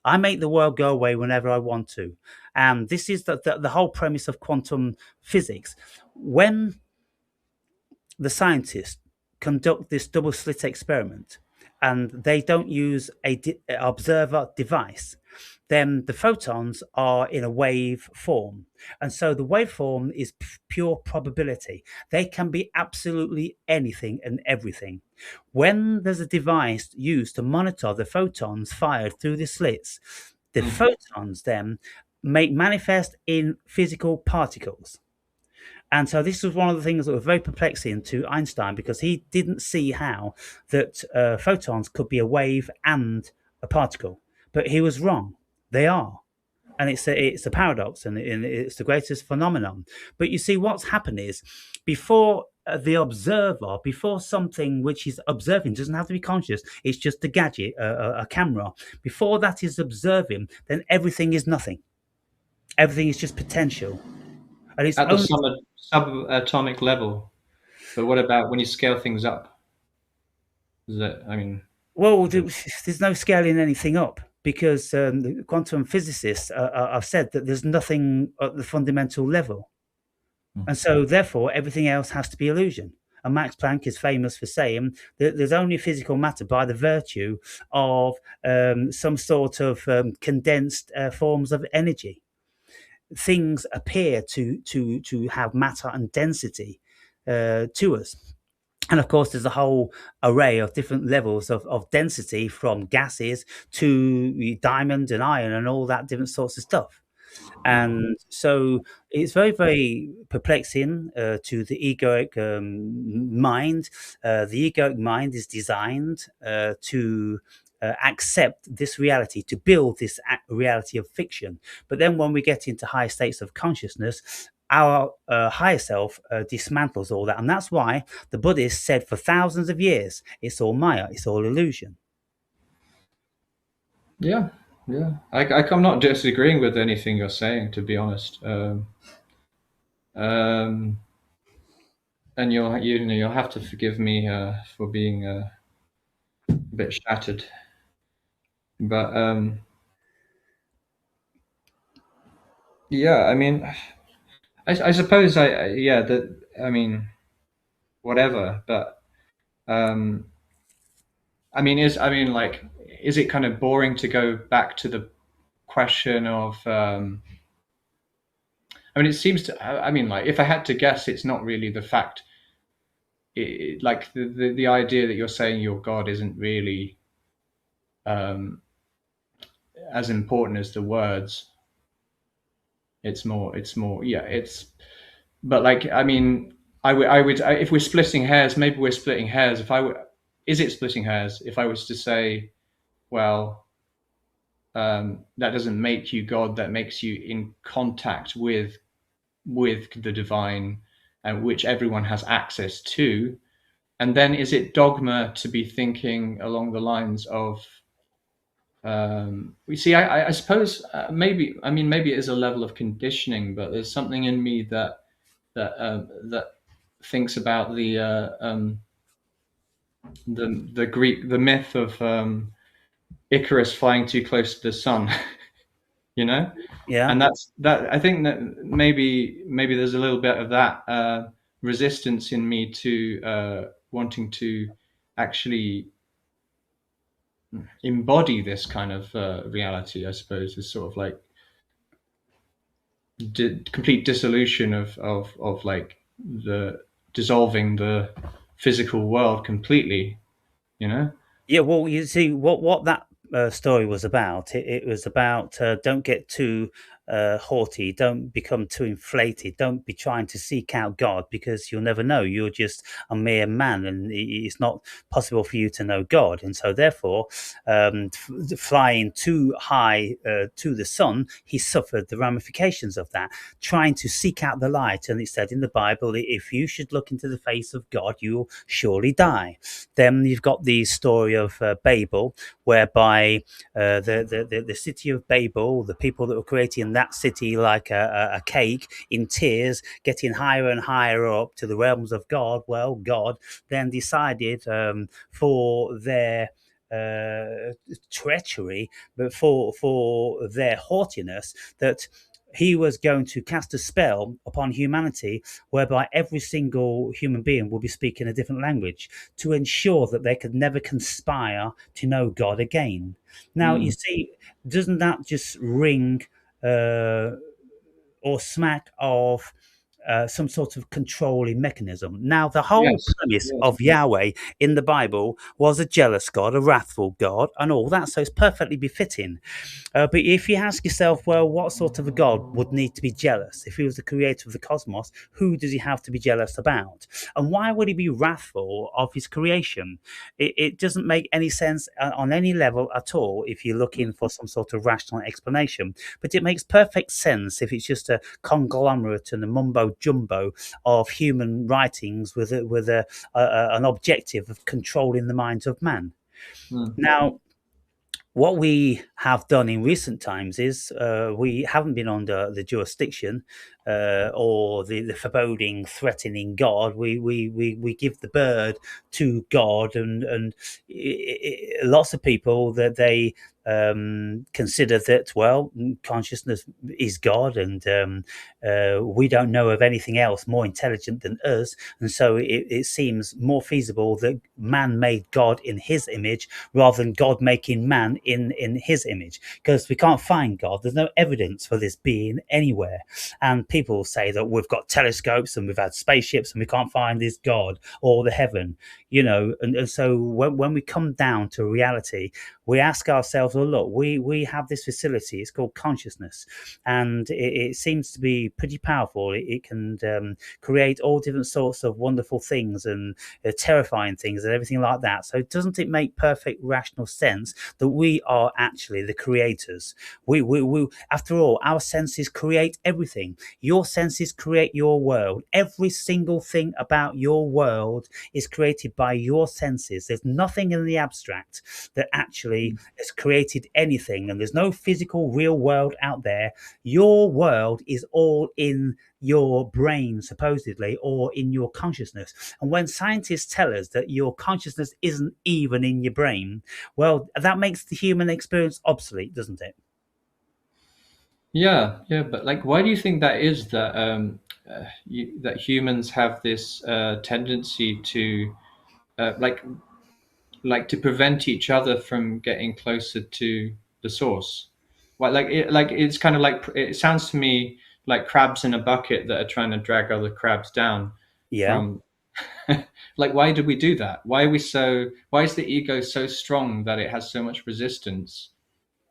I make the world go away whenever I want to. And this is the whole premise of quantum physics. When the scientists conduct this double slit experiment and they don't use a observer device, then the photons are in a wave form. And so the waveform is pure probability. They can be absolutely anything and everything. When there's a device used to monitor the photons fired through the slits, the photons then make manifest in physical particles. And so this was one of the things that was very perplexing to Einstein, because he didn't see how that photons could be a wave and a particle. But he was wrong. They are. And it's a paradox, and it's the greatest phenomenon. But you see, what's happened is, before the observer, before something which is observing, doesn't have to be conscious, it's just a gadget, a camera. Before that is observing, then everything is nothing. Everything is just potential. And it's At the only subatomic level. But what about when you scale things up? Is that, I mean, Well, there's no scaling anything up, because the quantum physicists have said that there's nothing at the fundamental level. And so, therefore, everything else has to be illusion. And Max Planck is famous for saying that there's only physical matter by the virtue of some sort of condensed forms of energy. Things appear to have matter and density to us. And of course, there's a whole array of different levels of density, from gases to diamond and iron and all that different sorts of stuff. And so it's very, very perplexing to the egoic mind. The egoic mind is designed to accept this reality, to build this reality of fiction. But then when we get into higher states of consciousness, our higher self dismantles all that. And that's why the Buddhists said for thousands of years, it's all Maya, it's all illusion. yeah, yeah. I'm not disagreeing with anything you're saying, to be honest. Um, and you'll have to forgive me for being a bit shattered. But yeah, I mean, I suppose yeah, that, I mean, whatever. But um, like, is it kind of boring to go back to the question of? I mean, it seems to. I mean, like, if I had to guess, it's not really the fact. Like the idea that you're saying your God isn't really um, as important as the words. It's more. It's more. Yeah. It's. But like, I mean, if we're splitting hairs, maybe we're splitting hairs. Is it splitting hairs? If I was to say, well, that doesn't make you God. That makes you in contact with the divine, and which everyone has access to. And then, is it dogma to be thinking along the lines of? We see. I suppose maybe. I mean, maybe it is a level of conditioning, but there's something in me that thinks about the Greek, the myth of Icarus flying too close to the sun, you know, Yeah. and that. I think that maybe there's a little bit of that resistance in me to wanting to actually embody this kind of reality, I suppose, is sort of like complete dissolution of like the dissolving the physical world completely, you know? Yeah, well, you see, what that story was about. It was about don't get too haughty, don't become too inflated, don't be trying to seek out God because you'll never know. You're just a mere man, and it's not possible for you to know God. And so, therefore, flying too high to the sun, he suffered the ramifications of that. Trying to seek out the light, and it said in the Bible, if you should look into the face of God, you'll surely die. Then you've got the story of Babel, whereby the city of Babel, the people that were creating that city like a cake in tears, getting higher and higher up to the realms of God. Well, God then decided for their treachery, but for their haughtiness, that he was going to cast a spell upon humanity whereby every single human being will be speaking a different language to ensure that they could never conspire to know God again. Now, you Mm. see, doesn't that just ring uh, or smack of some sort of controlling mechanism? Now, the whole Yes, premise yes. of Yahweh in the Bible was a jealous God, a wrathful God, and all that, so it's perfectly befitting. But if you ask yourself, well, what sort of a God would need to be jealous? If he was the creator of the cosmos, who does he have to be jealous about? And why would he be wrathful of his creation? It doesn't make any sense on any level at all if you're looking for some sort of rational explanation. But it makes perfect sense if it's just a conglomerate and a mumbo jumbo of human writings with an objective of controlling the minds of man. Mm. Now, what we have done in recent times is we haven't been under the jurisdiction or the foreboding, threatening God. We give the bird to God, and lots of people that they consider that, well, consciousness is God, and we don't know of anything else more intelligent than us, and so it seems more feasible that man made God in his image rather than God making man in his image, because we can't find God. There's no evidence for this being anywhere. And people say that we've got telescopes and we've had spaceships and we can't find this God or the heaven, and so when we come down to reality, we ask ourselves, well, look, we have this facility, it's called consciousness, and it seems to be pretty powerful. It can create all different sorts of wonderful things and terrifying things and everything like that. So doesn't it make perfect rational sense that we are actually the creators? We after all, our senses create everything. Your senses create your world. Every single thing about your world is created by your senses. There's nothing in the abstract that actually has created anything, and there's no physical real world out there. Your world is all in your brain, supposedly, or in your consciousness. And when scientists tell us that your consciousness isn't even in your brain, well, that makes the human experience obsolete, doesn't it? Yeah, yeah, but like, why do you think that is that that humans have this tendency to like to prevent each other from getting closer to the source? Why, like it's kind of like it sounds to me like crabs in a bucket that are trying to drag other crabs down Yeah. from. Like, why do we do that? Why are we so? Why is the ego so strong that it has so much resistance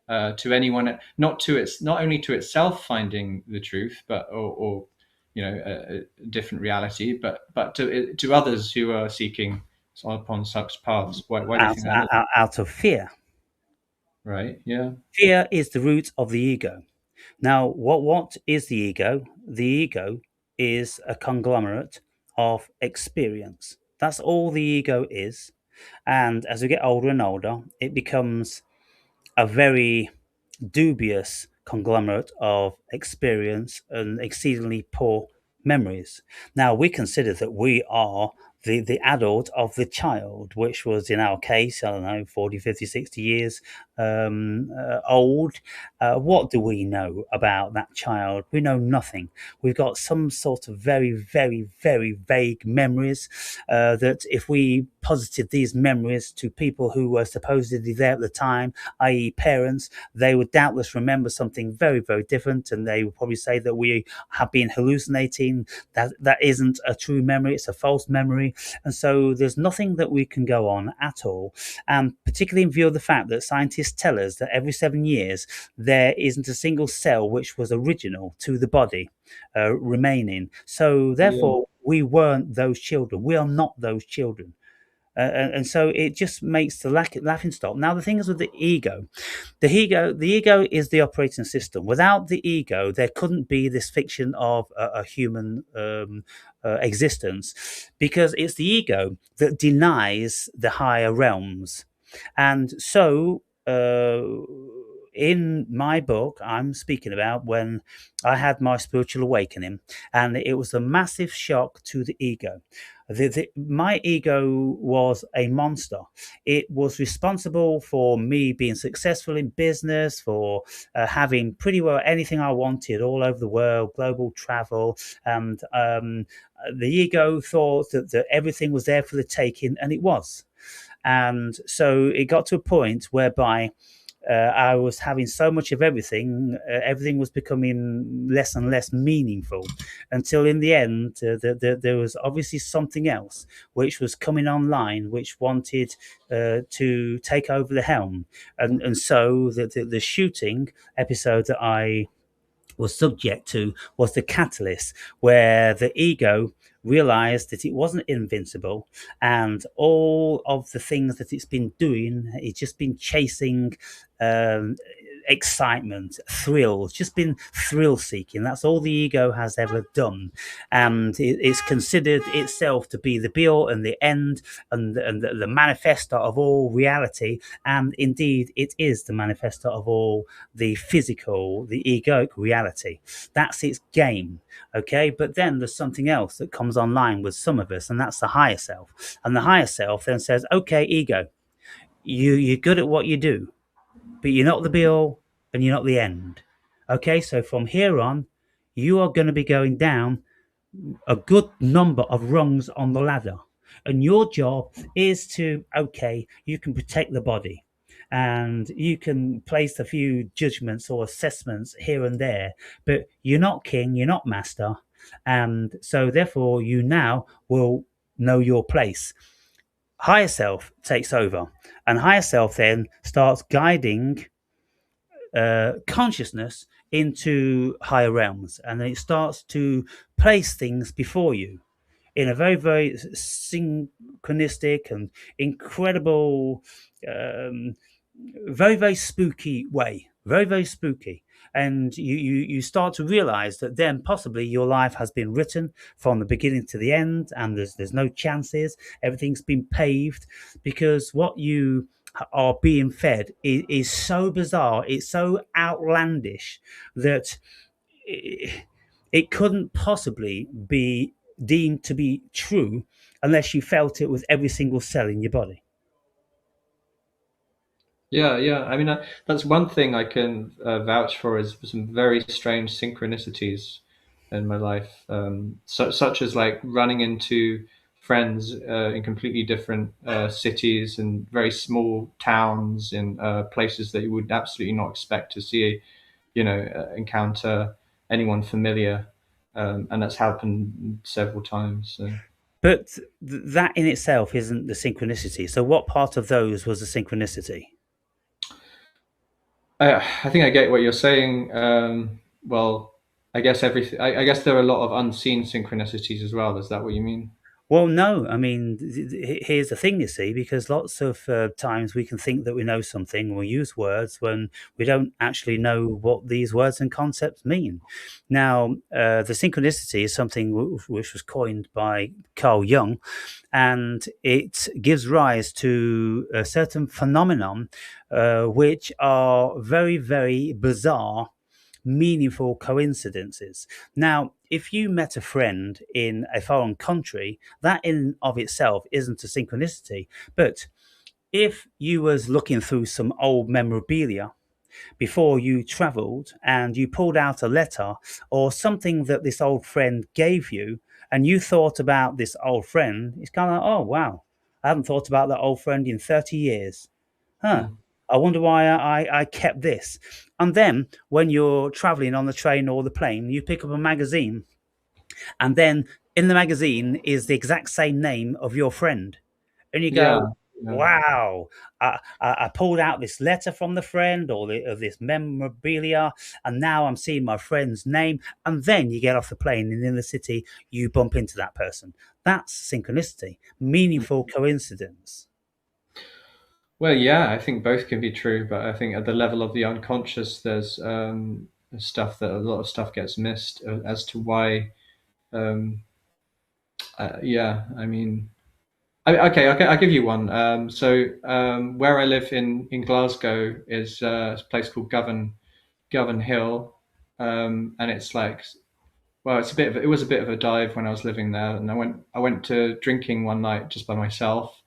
to anyone, not only to itself finding the truth, but or a different reality, but to others who are seeking upon such paths. Why do you out, think that is? out of fear. Right? Yeah. Fear is the root of the ego. Now, what is the ego? The ego is a conglomerate of experience. That's all the ego is. And as we get older and older, it becomes a very dubious conglomerate of experience and exceedingly poor memories. Now, we consider that we are the adult of the child, which was in our case, I don't know, 40, 50, 60 years old. What do we know about that child? We know nothing. We've got some sort of very, very, very vague memories that if we posited these memories to people who were supposedly there at the time, i.e., parents, they would doubtless remember something very, very different, and they would probably say that we have been hallucinating. That isn't a true memory; it's a false memory, and so there's nothing that we can go on at all. And particularly in view of the fact that scientists tell us that every 7 years there isn't a single cell which was original to the body remaining. So Yeah. therefore, we weren't those children. We are not those children. And so it just makes the laughing stock. Now the thing is with the ego is the operating system. Without the ego, there couldn't be this fiction of a human existence, because it's the ego that denies the higher realms. And so, in my book, I'm speaking about when I had my spiritual awakening, and it was a massive shock to the ego. My ego was a monster. It was responsible for me being successful in business, for having pretty well anything I wanted all over the world, global travel, and the ego thought that everything was there for the taking, and it was. And so it got to a point whereby I was having so much of everything, everything was becoming less and less meaningful until in the end, there was obviously something else which was coming online, which wanted to take over the helm. And so the shooting episode that I was subject to was the catalyst, where the ego realized that it wasn't invincible, and all of the things that it's been doing, it's just been chasing um, excitement, thrills, just been thrill seeking. That's all the ego has ever done, and it's considered itself to be the be all and the end, and the manifesto of all reality. And indeed, it is the manifesto of all the physical, the egoic reality. That's its game. Okay, but then there's something else that comes online with some of us, and that's the higher self. And the higher self then says, "Okay, ego, you're good at what you do, but you're not the be all and you're not the end. Okay, so from here on, you are going to be going down a good number of rungs on the ladder. And your job is to, okay, you can protect the body and you can place a few judgments or assessments here and there, but you're not king, you're not master. And so, therefore, you now will know your place. Higher self takes over, and higher self then starts guiding consciousness into higher realms, and then it starts to place things before you in a very, very synchronistic and incredible, um, very, very spooky way. Very, very spooky. And you start to realize that then possibly your life has been written from the beginning to the end, and there's no chances. Everything's been paved, because what you are being fed is so bizarre, it's so outlandish that it couldn't possibly be deemed to be true unless you felt it with every single cell in your body. Yeah, yeah. I mean, that's one thing I can vouch for is some very strange synchronicities in my life, such as like running into friends in completely different cities and very small towns in places that you would absolutely not expect to see, encounter anyone familiar, and that's happened several times. So. But that in itself isn't the synchronicity. So, what part of those was the synchronicity? I think I get what you're saying. Well, I guess everything. I guess there are a lot of unseen synchronicities as well. Is that what you mean? Well, no. I mean, here's the thing, you see, because lots of times we can think that we know something, and we use words when we don't actually know what these words and concepts mean. Now, the synchronicity is something which was coined by Carl Jung, and it gives rise to a certain phenomenon which are very, very bizarre, meaningful coincidences. Now, if you met a friend in a foreign country, that in of itself isn't a synchronicity. But if you was looking through some old memorabilia before you traveled and you pulled out a letter or something that this old friend gave you and you thought about this old friend, it's kind of like, oh, wow, I haven't thought about that old friend in 30 years. Huh. Mm. I wonder why I kept this. And then when you're traveling on the train or the plane, you pick up a magazine, and then in the magazine is the exact same name of your friend, and you Yeah. go, Yeah. "Wow!" I pulled out this letter from the friend or this memorabilia, and now I'm seeing my friend's name. And then you get off the plane, and in the city, you bump into that person. That's synchronicity, meaningful coincidence. Well, yeah, I think both can be true, but I think at the level of the unconscious, there's stuff that a lot of stuff gets missed as to why. Um, yeah, I mean, okay, I'll give you one. Where I live in Glasgow is a place called Govan Hill, and it's like, well, it was a bit of a dive when I was living there, and I went to drinking one night just by myself.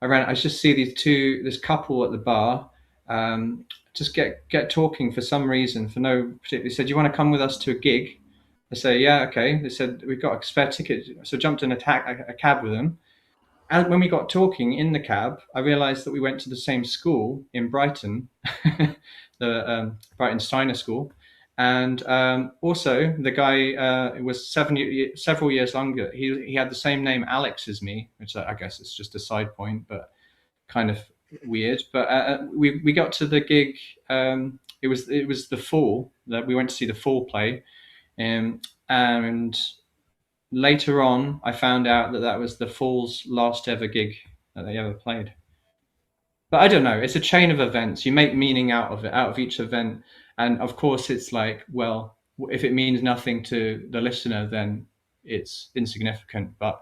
I just see this couple at the bar, um, just get talking for some reason, for no particular. They said, "Do you want to come with us to a gig?" I say, "Yeah, okay." They said, "We've got a spare ticket," so I jumped in a cab with them. And when we got talking in the cab, I realised that we went to the same school in Brighton, the Brighton Steiner School, and also the guy was several years younger. He had the same name Alex as me, which I guess is just a side point, but kind of weird. But we got to the gig. It was the Fall that we went to see the Fall play, and later on, I found out that that was the Fall's last ever gig that they ever played. But I don't know. It's a chain of events. You make meaning out of it, out of each event, and of course, it's like, well, if it means nothing to the listener, then it's insignificant. But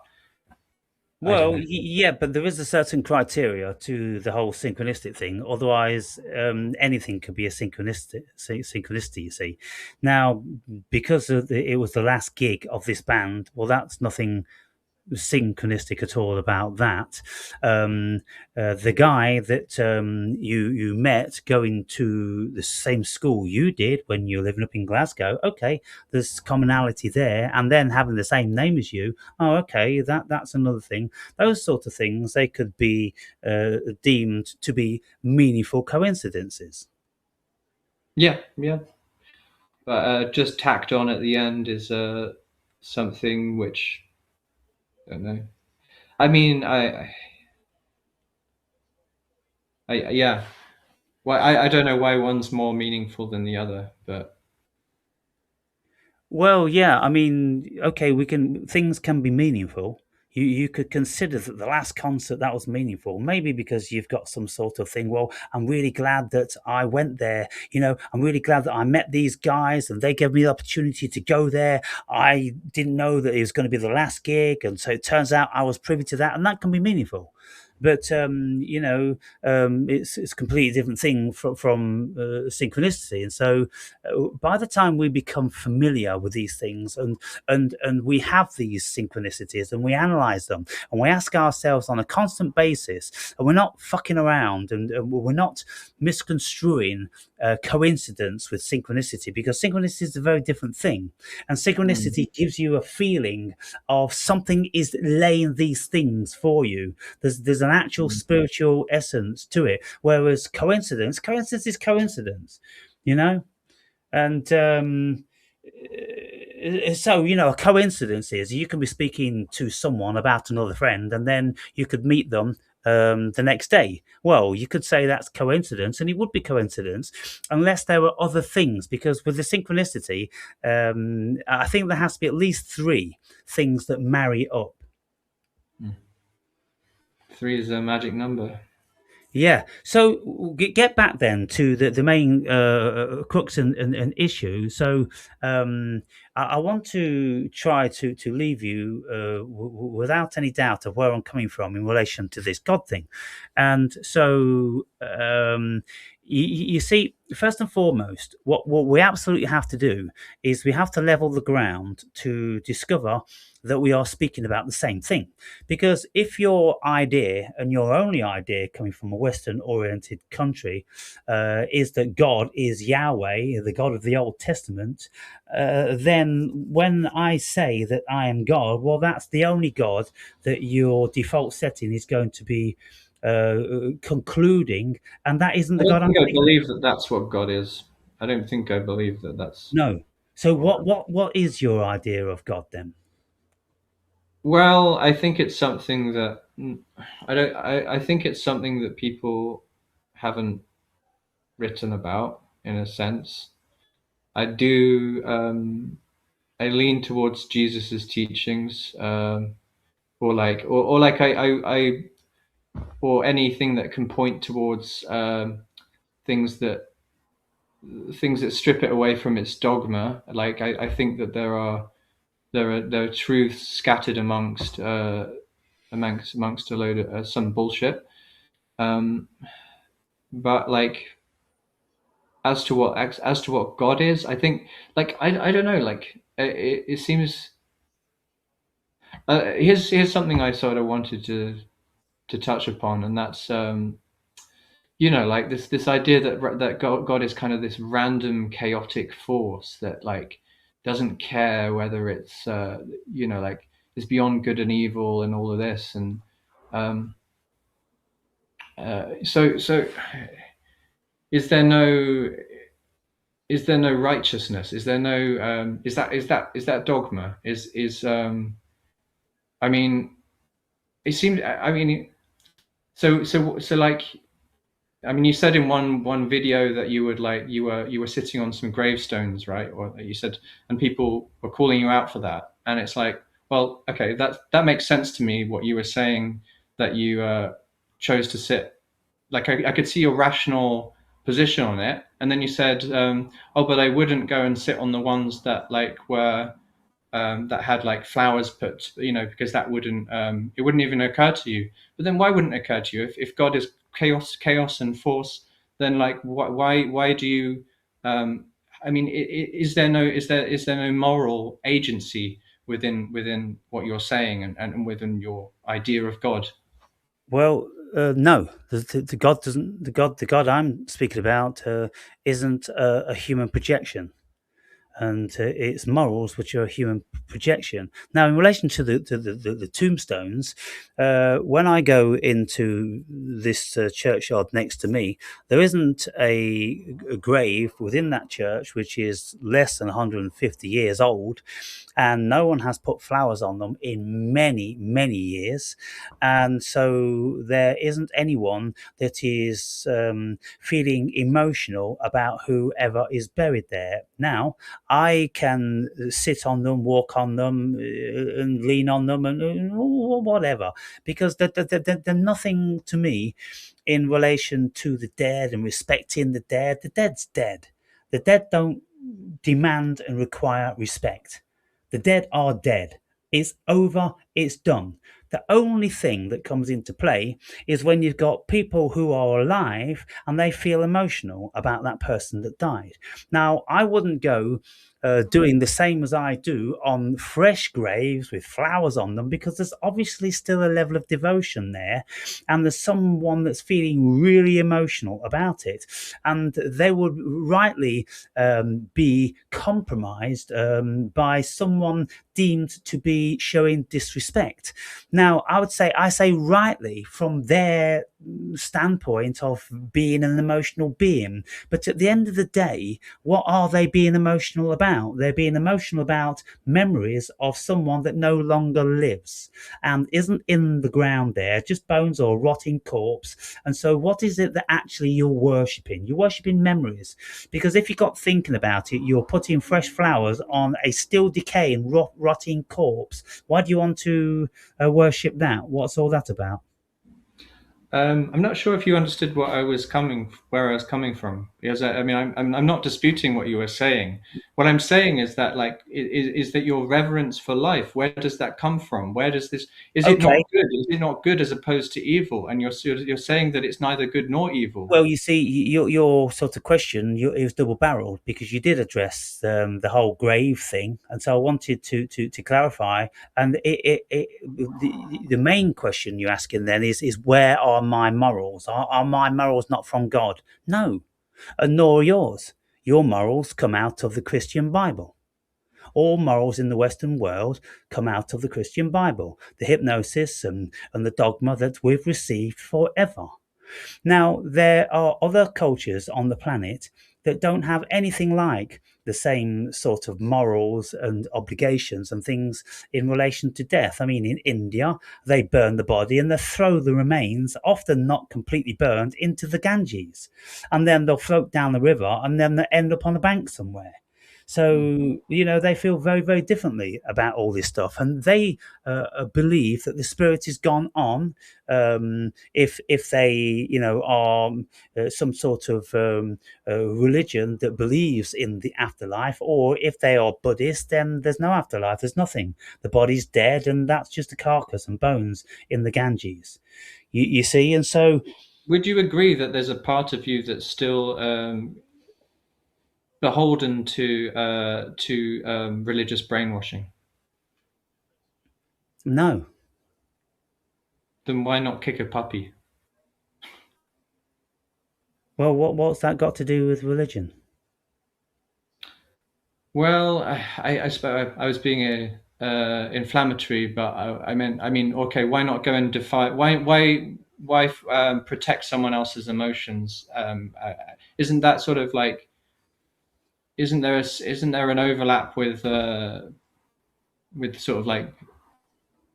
I don't Well, know. yeah, but there is a certain criteria to the whole synchronistic thing. Otherwise, anything could be a synchronicity. You see, now because it was the last gig of this band, well, that's nothing synchronistic at all about that. Um, the guy that you met going to the same school you did when you were living up in Glasgow, okay, there's commonality there, and then having the same name as you, oh, okay, that's another thing. Those sort of things they could be deemed to be meaningful coincidences. Yeah, yeah. But just tacked on at the end is something which I don't know. I mean, yeah. Well, I don't know why one's more meaningful than the other, but Well, yeah, I mean, okay, we can things can be meaningful. You could consider that the last concert that was meaningful, maybe because you've got some sort of thing. Well, I'm really glad that I went there. I'm really glad that I met these guys and they gave me the opportunity to go there. I didn't know that it was going to be the last gig, and so it turns out I was privy to that, and that can be meaningful. But it's a completely different thing from synchronicity, and so by the time we become familiar with these things and we have these synchronicities and we analyze them and we ask ourselves on a constant basis, and we're not fucking around, and we're not misconstruing coincidence with synchronicity, because synchronicity is a very different thing, and mm, synchronicity gives you a feeling of something is laying these things for you. There's an actual mm, spiritual essence to it, whereas coincidence is coincidence, you know. And so, a coincidence is you can be speaking to someone about another friend, and then you could meet them the next day. Well, you could say that's coincidence, and it would be coincidence unless there were other things. Because with the synchronicity, I think there has to be at least three things that marry up. mm. Three is a magic number. Yeah. So get back then to the main crux and issue. So I want to try to leave you without any doubt of where I'm coming from in relation to this God thing. And so You see, first and foremost, what we absolutely have to do is we have to level the ground to discover that we are speaking about the same thing. Because if your idea and your only idea coming from a Western oriented country is that God is Yahweh, the God of the Old Testament, then when I say that I am God, well, that's the only God that your default setting is going to be concluding, and that isn't I the don't God I'm think I speaking. believe that that's what God is. I don't think I believe that that's. No. So what is your idea of God then? Well, I think it's something that I don't. I think it's something that people haven't written about in a sense. I do. I lean towards Jesus's teachings, or like I or anything that can point towards things that things that strip it away from its dogma. Like I think that there are truths scattered amongst a load of some bullshit. Um, but like as to what God is, I think like I don't know. Like it seems. Here's something I sort of wanted to touch upon, and that's like this idea that God is kind of this random chaotic force that like doesn't care whether it's like is beyond good and evil and all of this, and um, so is there no righteousness? Is there no is that dogma? Is I mean it seems I mean so like I mean, you said in one video that you were sitting on some gravestones, right? Or you said, and people were calling you out for that, and it's like, well, okay, that makes sense to me. What you were saying that you chose to sit, like I could see your rational position on it, and then you said, oh, but I wouldn't go and sit on the ones that like were that had like flowers put, because that wouldn't it wouldn't even occur to you. But then why wouldn't it occur to you if God is chaos and force? Then like why do you? I mean, is there no moral agency within what you're saying and within your idea of God? Well, no, the God doesn't. The God I'm speaking about isn't a human projection, and its morals, which are a human projection. Now, in relation to the tombstones, when I go into this churchyard next to me, there isn't a grave within that church which is less than 150 years old, and no one has put flowers on them in many, many years. And so there isn't anyone that is feeling emotional about whoever is buried there. Now, I can sit on them, walk on them, and lean on them, and whatever, because they're nothing to me in relation to the dead and respecting the dead. The dead's dead. The dead don't demand and require respect. The dead are dead. It's over, it's done. The only thing that comes into play is when you've got people who are alive and they feel emotional about that person that died. Now, I wouldn't go doing the same as I do on fresh graves with flowers on them, because there's obviously still a level of devotion there, and there's someone that's feeling really emotional about it, and they would rightly be compromised by someone deemed to be showing disrespect. Now, I say rightly from their standpoint of being an emotional being, but at the end of the day, what are they being emotional about? They're being emotional about memories of someone that no longer lives and isn't in the ground there, just bones or rotting corpse. And so, what is it that actually you're worshipping? You're worshipping memories, because if you got thinking about it, you're putting fresh flowers on a still decaying, rotting corpse. Why do you want to worship that? What's all that about? I'm not sure if you understood where I was coming from. Because I mean, I'm not disputing what you were saying. What I'm saying is that, like, is that your reverence for life? Where does that come from? Where does this? Is it not Okay. good? Is it not good as opposed to evil? And you're saying that it's neither good nor evil. Well, you see, your sort of question, it was double barreled because you did address the whole grave thing, and so I wanted to clarify. And the main question you're asking then is where are my morals? Are my morals not from God? No, and nor yours. Your morals come out of the Christian Bible. All morals in the Western world come out of the Christian Bible, the hypnosis and the dogma that we've received forever. Now, there are other cultures on the planet that don't have anything like the same sort of morals and obligations and things in relation to death. I mean, in India, they burn the body and they throw the remains, often not completely burned, into the Ganges. And then they'll float down the river and then they end up on a bank somewhere. So, they feel very, very differently about all this stuff. And they believe that the spirit is gone on if they are some sort of religion that believes in the afterlife, or if they are Buddhist, then there's no afterlife, there's nothing, the body's dead and that's just a carcass and bones in the Ganges, you see. And so Would you agree that there's a part of you that's still beholden to religious brainwashing? no. Then why not kick a puppy? Well, what's that got to do with religion? Well, I suppose I was being inflammatory, but I mean, okay, why not go and defy? Why protect someone else's emotions? Isn't that sort of like? Isn't there an overlap with sort of like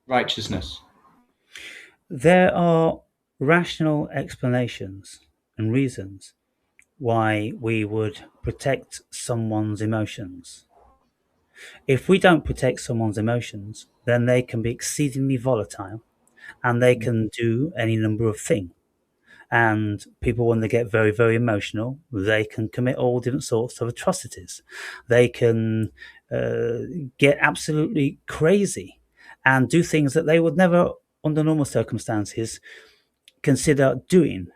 righteousness? There are rational explanations and reasons why we would protect someone's emotions. If we don't protect someone's emotions, then they can be exceedingly volatile and they can do any number of things. And people, when they get very, very emotional, they can commit all different sorts of atrocities. They can get absolutely crazy and do things that they would never, under normal circumstances, consider doing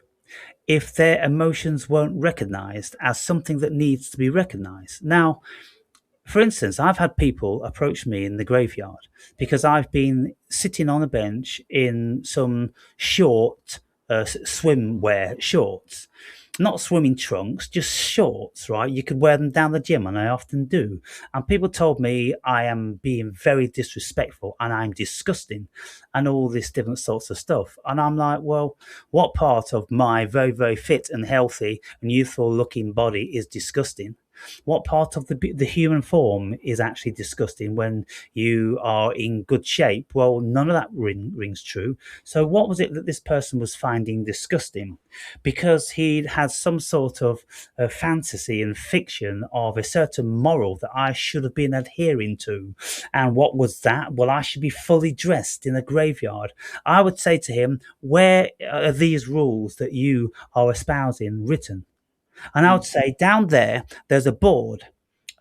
if their emotions weren't recognized as something that needs to be recognized. Now, for instance, I've had people approach me in the graveyard because I've been sitting on a bench in some short swimwear shorts, not swimming trunks, just shorts, right? You could wear them down the gym, and I often do. And people told me I am being very disrespectful and I'm disgusting and all this different sorts of stuff. And I'm like, well, what part of my very, very fit and healthy and youthful looking body is disgusting? What part of the human form is actually disgusting when you are in good shape? Well, none of that rings true. So what was it that this person was finding disgusting? Because he'd had some sort of fantasy and fiction of a certain moral that I should have been adhering to. And what was that? Well, I should be fully dressed in a graveyard. I would say to him, where are these rules that you are espousing written? And I would say down there, there's a board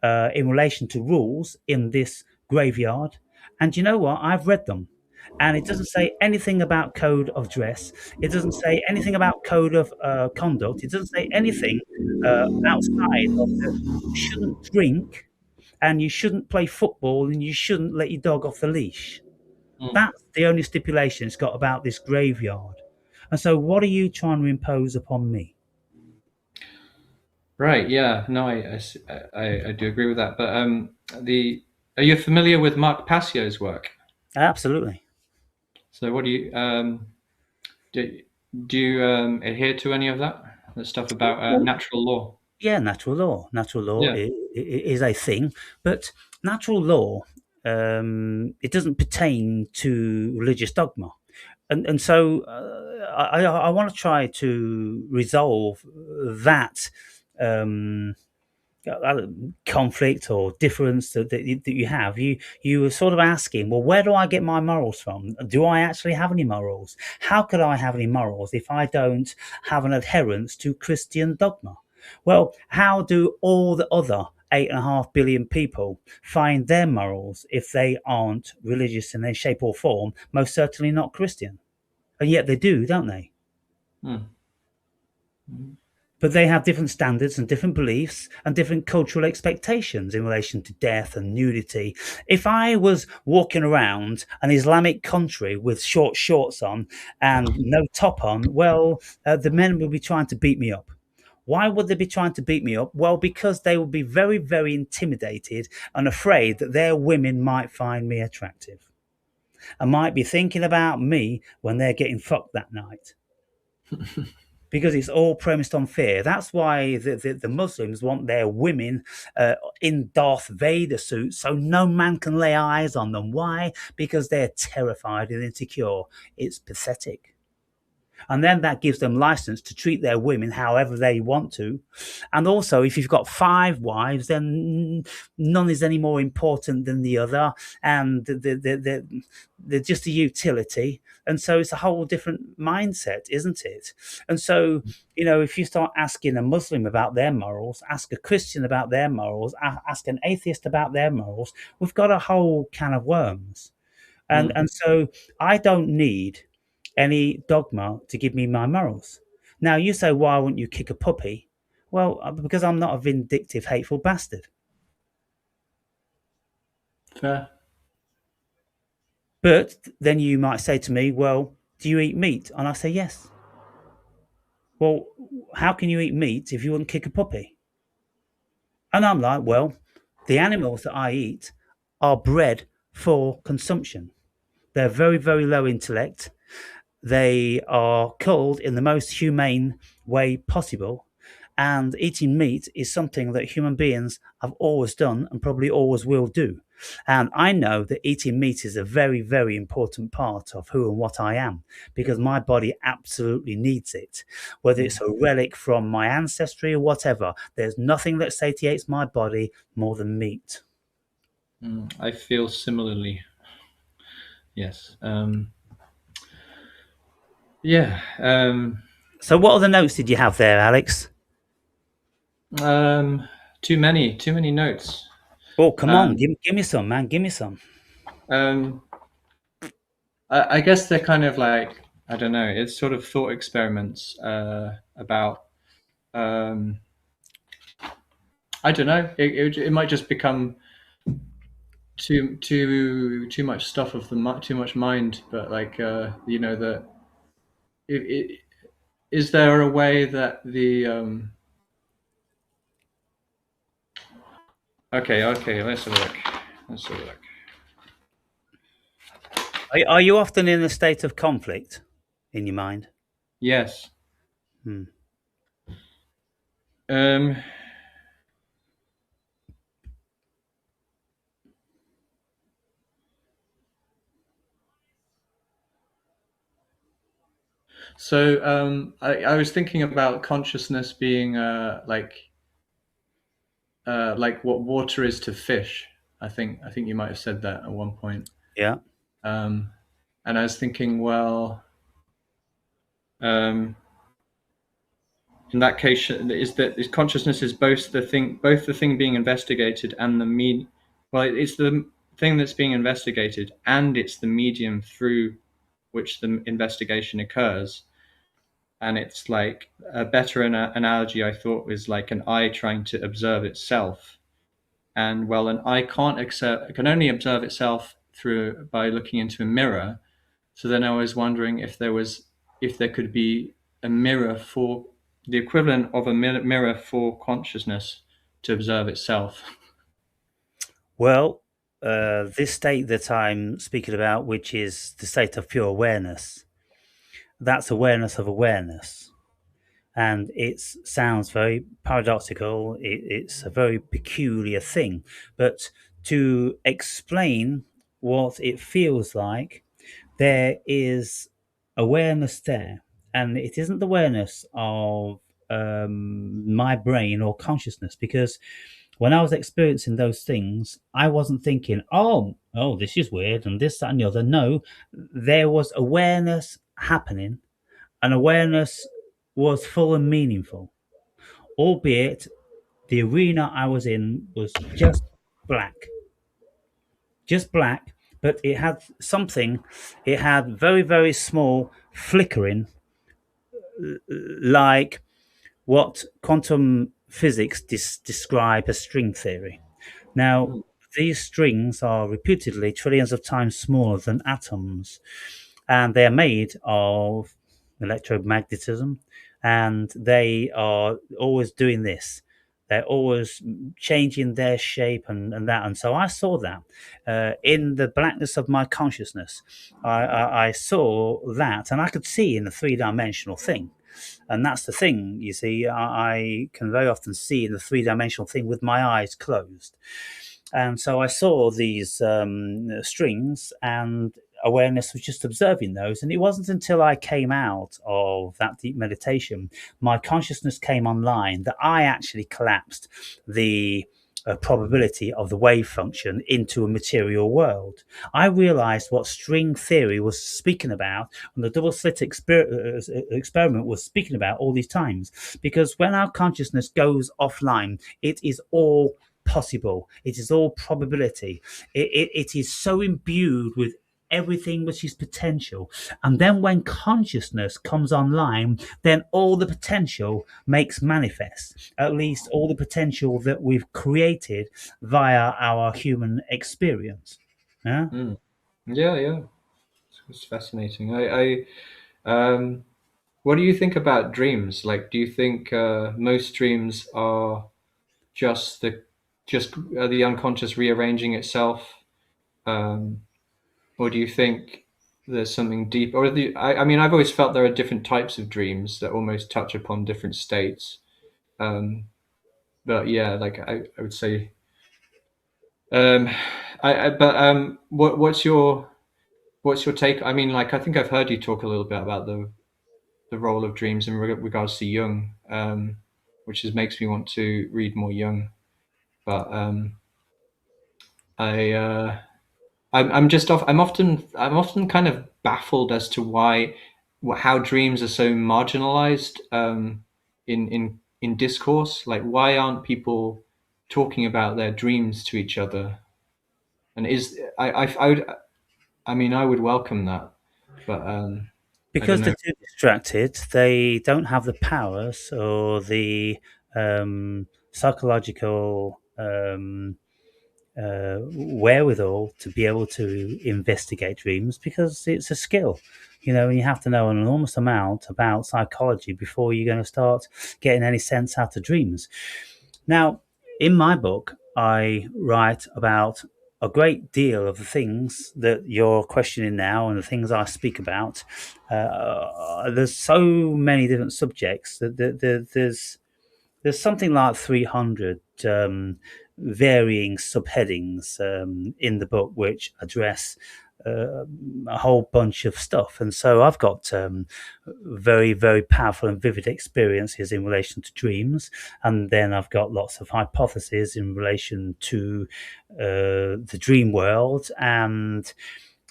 in relation to rules in this graveyard. And you know what? I've read them. And it doesn't say anything about code of dress. It doesn't say anything about code of conduct. It doesn't say anything outside of the you shouldn't drink and you shouldn't play football and you shouldn't let your dog off the leash. Mm. That's the only stipulation it's got about this graveyard. And so, what are you trying to impose upon me? Right. Yeah. No, I do agree with that. But the are you familiar with Mark Passio's work? Absolutely. So what do you do? Do you adhere to any of that? The stuff about Well, natural law? yeah, natural law. Natural law Yeah. is a thing, but natural law it doesn't pertain to religious dogma, and so I want to try to resolve that um, conflict or difference that you have. You were sort of asking, well, where do I get my morals from? Do I actually have any morals? How could I have any morals if I don't have an adherence to Christian dogma? Well, how do all the other 8.5 billion people find their morals if they aren't religious in any shape or form? Most certainly not Christian. And yet they do, don't they? Hmm. Hmm. But they have different standards and different beliefs and different cultural expectations in relation to death and nudity. If I was walking around an Islamic country with short shorts on and no top on, well, the men would be trying to beat me up. Why would they be trying to beat me up? Well, because they would be very, very intimidated and afraid that their women might find me attractive and might be thinking about me when they're getting fucked that night, because it's all premised on fear. That's why the Muslims want their women in Darth Vader suits so no man can lay eyes on them. Why? Because they're terrified and insecure. It's pathetic. And then that gives them license to treat their women however they want to. And also, if you've got 5 wives, then none is any more important than the other, and they're just a utility. And so it's a whole different mindset, isn't it? And so, if you start asking a Muslim about their morals, ask a Christian about their morals, ask an atheist about their morals, we've got a whole can of worms. And Hmm. and so I don't need any dogma to give me my morals. Now, you say, why wouldn't you kick a puppy? Well, because I'm not a vindictive, hateful bastard. Fair. But then you might say to me, well, do you eat meat? And I say, yes. Well, how can you eat meat if you wouldn't kick a puppy? And I'm like, well, the animals that I eat are bred for consumption. They're very, very low intellect. They are culled in the most humane way possible. And eating meat is something that human beings have always done and probably always will do. And I know that eating meat is a very, very important part of who and what I am, because my body absolutely needs it. Whether Hmm. it's a relic from my ancestry or whatever, there's nothing that satiates my body more than meat. Hmm. I feel similarly. Yes. Yeah. So, what other notes did you have there, Alex? Um, too many notes. Oh, come on, Um, give me some, man, give me some. um, I guess they're kind of like, I don't know. It's sort of thought experiments about. Um, I don't know. It might just become too much stuff of too much mind. But like that. Is there a way that the okay, let's have a look. Let's have a look. Are you often in a state of conflict in your mind? Yes. Hmm. Um, so I was thinking about consciousness being like what water is to fish. I think you might have said that at one point. Yeah. Um, and I was thinking, well, um, in that case, is consciousness is both the thing being investigated and the well, it's the thing that's being investigated, and it's the medium through which the investigation occurs. And it's like a better analogy I thought was like an eye trying to observe itself. And well, an eye can only observe itself through by looking into a mirror. So then I was wondering if there could be a mirror for the equivalent of a mirror for consciousness to observe itself. Well, this state that I'm speaking about, which is the state of pure awareness, that's awareness of awareness. And it sounds very paradoxical. It's a very peculiar thing. But to explain what it feels like, there is awareness there. And it isn't awareness of my brain or consciousness, because when I was experiencing those things, I wasn't thinking, oh, this is weird and this, that, and the other. No, there was awareness happening, and awareness was full and meaningful. albeit the arena I was in was just black, but it had something. It had very, very small flickering, like what quantum physics describe as string theory. Now, Mm. these strings are reputedly trillions of times smaller than atoms, and they are made of electromagnetism, and they are always doing this. They're always changing their shape and that. And so I saw that in the blackness of my consciousness. I saw that, and I could see in the three-dimensional thing. And that's the thing, you see, I can very often see in the three-dimensional thing with my eyes closed. And so I saw these strings, and awareness was just observing those. And it wasn't until I came out of that deep meditation, my consciousness came online, that I actually collapsed the probability of the wave function into a material world. I realized what string theory was speaking about, and the double slit experiment was speaking about all these times. Because when our consciousness goes offline, it is all possible. It is all probability. It is so imbued with everything which is potential. And then when consciousness comes online, then all the potential makes manifest, at least all the potential that we've created via our human experience. Yeah? Mm. Yeah, yeah. It's fascinating. I what do you think about dreams? Like, do you think most dreams are just the unconscious rearranging itself, um, or do you think there's something deep? I mean, I've always felt there are different types of dreams that almost touch upon different states. Um, but yeah, like I would say, um, what's your take? I mean, like I think I've heard you talk a little bit about the role of dreams in regards to Jung, which makes me want to read more Jung. But I I'm just off. I'm often kind of baffled as to how dreams are so marginalized in discourse. Like, why aren't people talking about their dreams to each other? And I mean, I would welcome that, but I don't Because they're know. too distracted, they don't have the powers or the psychological wherewithal to be able to investigate dreams, because it's a skill, and you have to know an enormous amount about psychology before you're going to start getting any sense out of dreams. Now, in my book, I write about a great deal of the things that you're questioning now and the things I speak about. There's so many different subjects there's something like 300 varying subheadings in the book which address uh, a whole bunch of stuff. And so I've got very, very powerful and vivid experiences in relation to dreams. And then I've got lots of hypotheses in relation to the dream world. And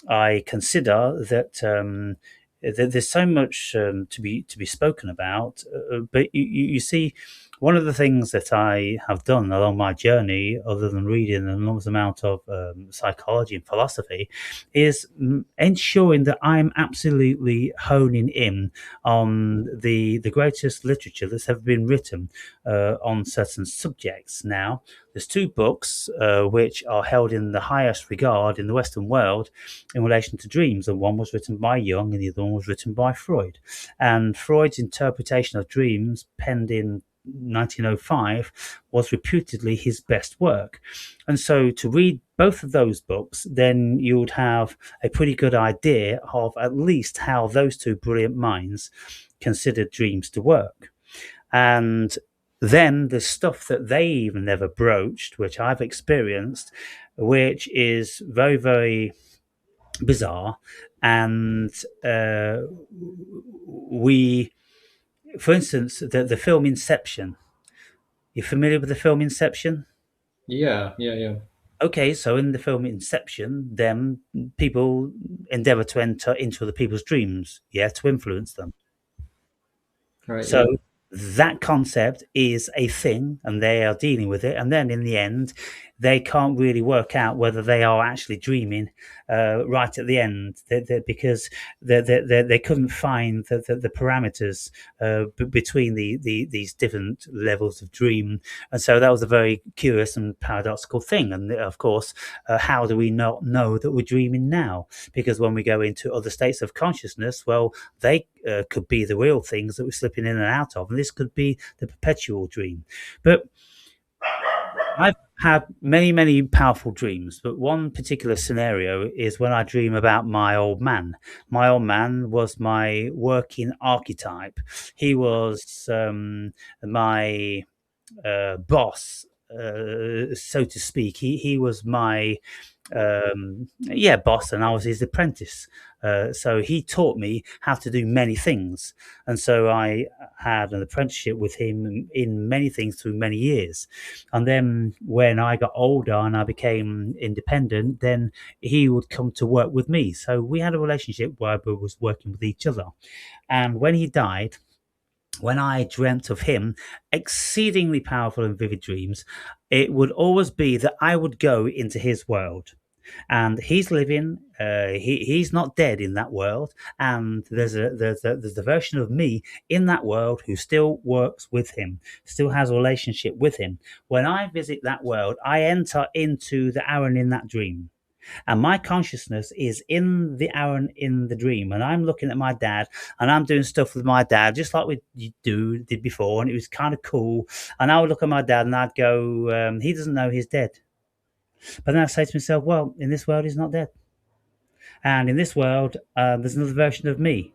I consider that there's so much to be spoken about. But you see, one of the things that I have done along my journey, other than reading an enormous amount of psychology and philosophy, is ensuring that I'm absolutely honing in on the greatest literature that's ever been written on certain subjects. Now, there's two books which are held in the highest regard in the Western world in relation to dreams, and one was written by Jung and the other one was written by Freud. And Freud's interpretation of dreams, penned in 1905, was reputedly his best work. And so to read both of those books, then you would have a pretty good idea of at least how those two brilliant minds considered dreams to work. And then the stuff that they even never broached, which I've experienced, which is very, very bizarre. And we, for instance, the film Inception. You're familiar with the film Inception? Yeah, yeah, yeah. Okay, so in the film Inception, then people endeavor to enter into other people's dreams, yeah, to influence them. Right, So yeah. that concept is a thing and they are dealing with it. And then in the end, they can't really work out whether they are actually dreaming right at the end because they couldn't find the parameters between these different levels of dream. And so that was a very curious and paradoxical thing. And of course, how do we not know that we're dreaming now? Because when we go into other states of consciousness, well, they could be the real things that we're slipping in and out of. And this could be the perpetual dream. But I've had many, many powerful dreams, but one particular scenario is when I dream about my old man. My old man was my working archetype. He was my boss, so to speak. He was my boss, and I was his apprentice. So he taught me how to do many things, and so I had an apprenticeship with him in many things through many years. And then when I got older and I became independent, then he would come to work with me. So we had a relationship where we was working with each other. And when he died, when I dreamt of him, exceedingly powerful and vivid dreams, it would always be that I would go into his world. And he's living. He's not dead in that world, and there's a version of me in that world who still works with him, still has a relationship with him. When I visit that world, I enter into the Aaron in that dream. And my consciousness is in the Aaron in the dream. And I'm looking at my dad and I'm doing stuff with my dad, just like did before. And it was kind of cool. And I would look at my dad and I'd go, he doesn't know he's dead. But then I say to myself, well, in this world, he's not dead. And in this world, there's another version of me.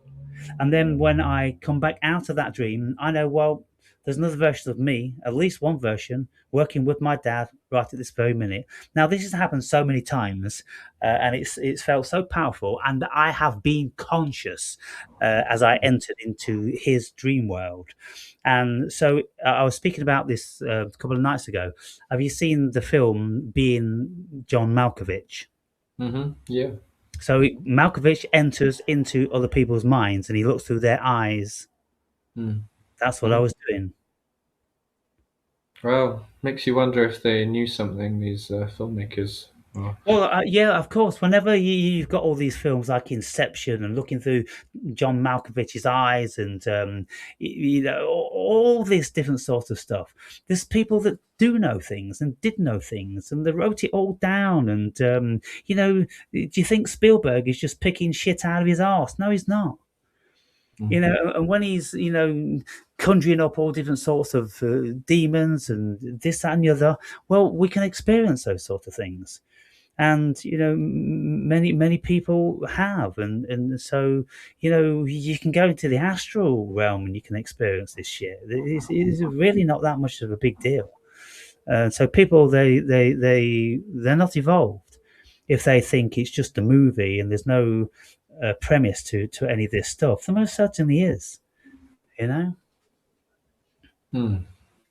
And then when I come back out of that dream, I know, well, there's another version of me, at least one version, working with my dad right at this very minute. Now, this has happened so many times, and it's felt so powerful. And I have been conscious as I entered into his dream world. And so I was speaking about this a couple of nights ago. Have you seen the film Being John Malkovich? Yeah. So Malkovich enters into other people's minds and he looks through their eyes. Mm. That's what I was doing. Well, makes you wonder if they knew something, these filmmakers. Or... Well, yeah, of course. Whenever you've got all these films like Inception and looking through John Malkovich's eyes and all this different sorts of stuff, there's people that do know things and did know things and they wrote it all down. And do you think Spielberg is just picking shit out of his arse? No, he's not. And when he's conjuring up all different sorts of demons and this, that, and the other, well, we can experience those sort of things. And many people have, and so you can go into the astral realm and you can experience this shit. It's really not that much of a big deal. So people they're not evolved if they think it's just a movie and there's no premise to any of this stuff. There most certainly is, you know.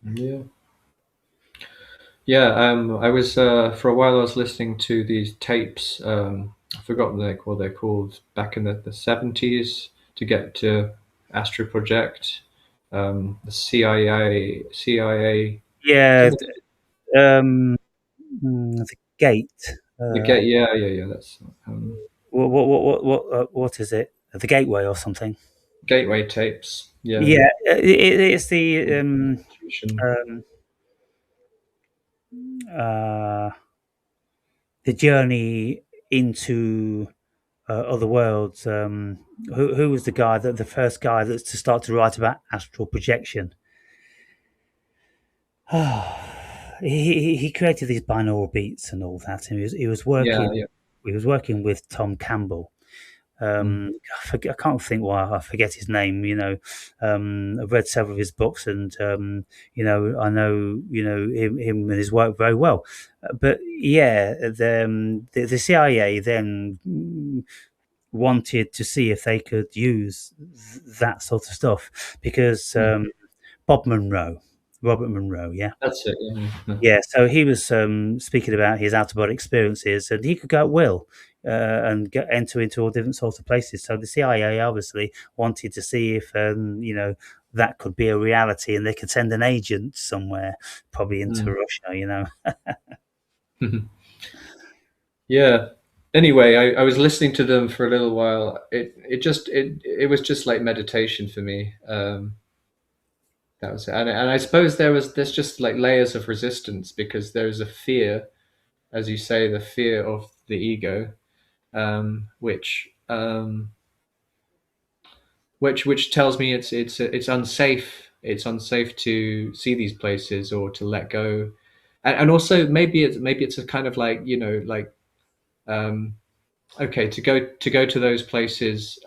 Yeah. Yeah, I was for a while. I was listening to these tapes. I've forgotten what they're called. Back in the 70s, to get to Astro Project, the CIA. Yeah, Something, the gate. the get. Yeah. That's What is it? The gateway or something? Gateway tapes. Yeah. Yeah, it's um, uh, the journey into other worlds. Who was the guy the first guy that's to start to write about astral projection? He created these binaural beats and all that, and he was Yeah. working. Yeah. He was working with Tom Campbell. I can't think why I forget his name. I've read several of his books, and I know him and his work very well. But yeah, the CIA then wanted to see if they could use that sort of stuff because Bob Monroe, Robert Monroe, yeah. That's it. Yeah. Yeah, so he was speaking about his out of body experiences, and he could go at will enter into all different sorts of places. So the CIA obviously wanted to see if that could be a reality, and they could send an agent somewhere, probably into Mm. Russia. Yeah. Anyway, I was listening to them for a little while. It was just like meditation for me. That was it. And I suppose there's just like layers of resistance because there's a fear, as you say, the fear of the ego, which which tells me it's unsafe. It's unsafe to see these places or to let go, and also maybe it's a kind of like like um, okay, to go to those places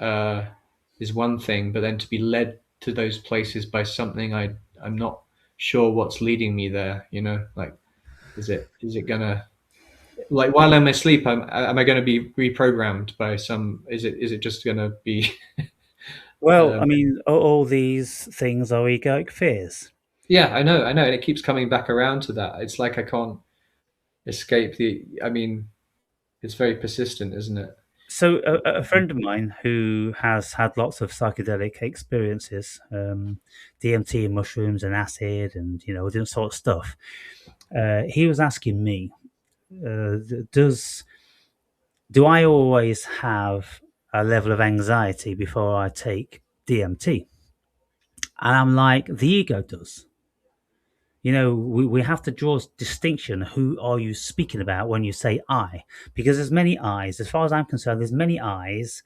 is one thing, but then to be led to those places by something I'm not sure what's leading me there. Like is it gonna, like, while I'm asleep, am I going to be reprogrammed by some? Is it just going to be? Well, Um, I mean, all these things are egoic fears. yeah, I know, and it keeps coming back around to that. It's like I can't escape the. I mean, it's very persistent, isn't it? So, a friend of mine who has had lots of psychedelic experiences, DMT and mushrooms and acid and different sort of stuff, he was asking me, does do I always have a level of anxiety before I take DMT? And I'm like, the ego does. We have to draw a distinction. Who are you speaking about when you say I? Because there's many I's. As far as I'm concerned, there's many I's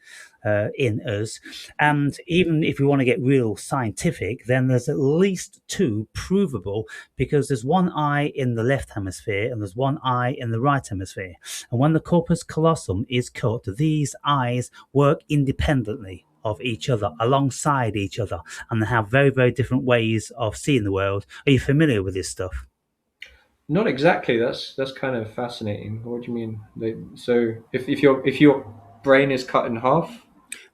in us. And even if we want to get real scientific, then there's at least two provable, because there's one eye in the left hemisphere and there's one eye in the right hemisphere. And when the corpus callosum is cut, these eyes work independently of each other, alongside each other, and they have very, very different ways of seeing the world. Are you familiar with this stuff? Not exactly. That's kind of fascinating. What do you mean? So if your brain is cut in half,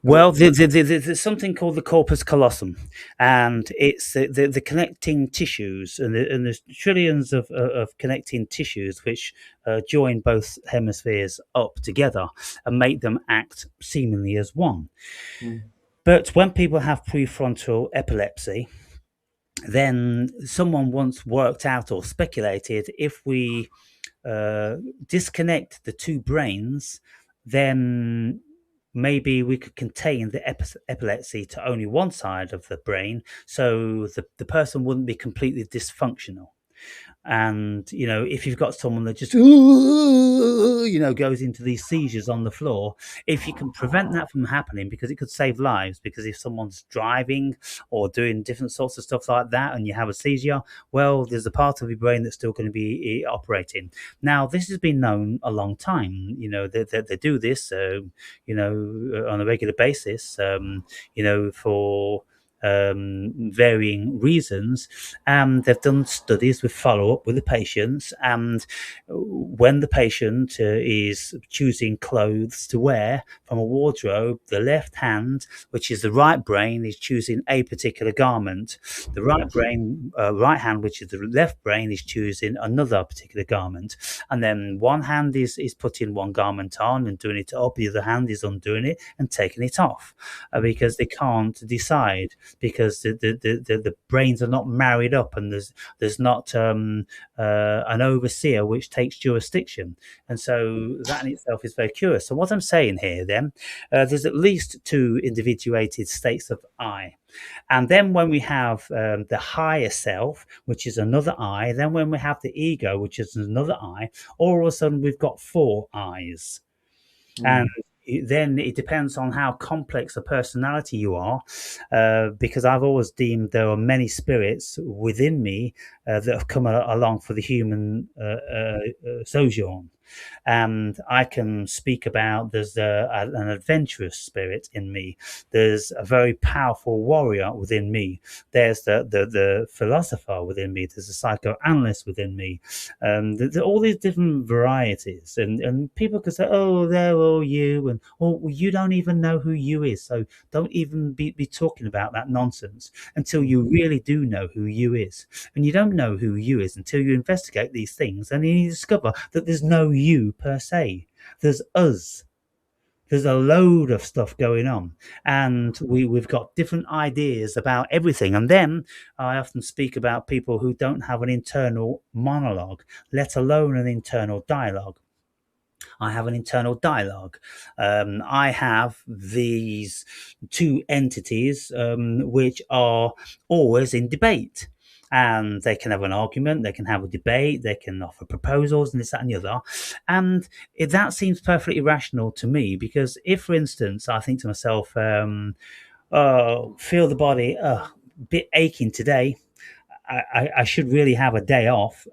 Well, there's something called the corpus callosum, and it's the connecting tissues, and there's trillions of connecting tissues which join both hemispheres up together and make them act seemingly as one. mm, But when people have prefrontal epilepsy, then someone once worked out or speculated, if we uh, disconnect the two brains, then maybe we could contain the epilepsy to only one side of the brain, so the person wouldn't be completely dysfunctional. And if you've got someone that just goes into these seizures on the floor, if you can prevent that from happening, because it could save lives, because if someone's driving or doing different sorts of stuff like that and you have a seizure, well, there's a part of your brain that's still going to be operating. Now, this has been known a long time. They do this on a regular basis, for varying reasons. They've done studies with follow up with the patients, and when the patient is choosing clothes to wear from a wardrobe, the left hand, which is the right brain, is choosing a particular garment. The right hand, which is the left brain, is choosing another particular garment. And then one hand is putting one garment on and doing it up, the other hand is undoing it and taking it off, because they can't decide, because the brains are not married up, and there's not an overseer which takes jurisdiction. And so that in itself is very curious. So what I'm saying here then, there's at least two individuated states of I. And then when we have the higher self, which is another I, then when we have the ego, which is another I, all of a sudden we've got four I's. And mm, then it depends on how complex a personality you are, because I've always deemed there are many spirits within me that have come along for the human sojourn. And I can speak about, there's an adventurous spirit in me. There's a very powerful warrior within me. There's the philosopher within me. There's a psychoanalyst within me. All these different varieties. And people could say, oh, they're all you. And, oh, well, you don't even know who you is. So don't even be talking about that nonsense until you really do know who you is. And you don't know who you is until you investigate these things, and you discover that there's no you per se. There's us. There's a load of stuff going on, and we've got different ideas about everything. And then I often speak about people who don't have an internal monologue, let alone an internal dialogue. I have an internal dialogue. I have these two entities which are always in debate. And they can have an argument, they can have a debate, they can offer proposals, and this, that, and the other. And that seems perfectly irrational to me because if, for instance, I think to myself, feel the body a bit aching today, I should really have a day off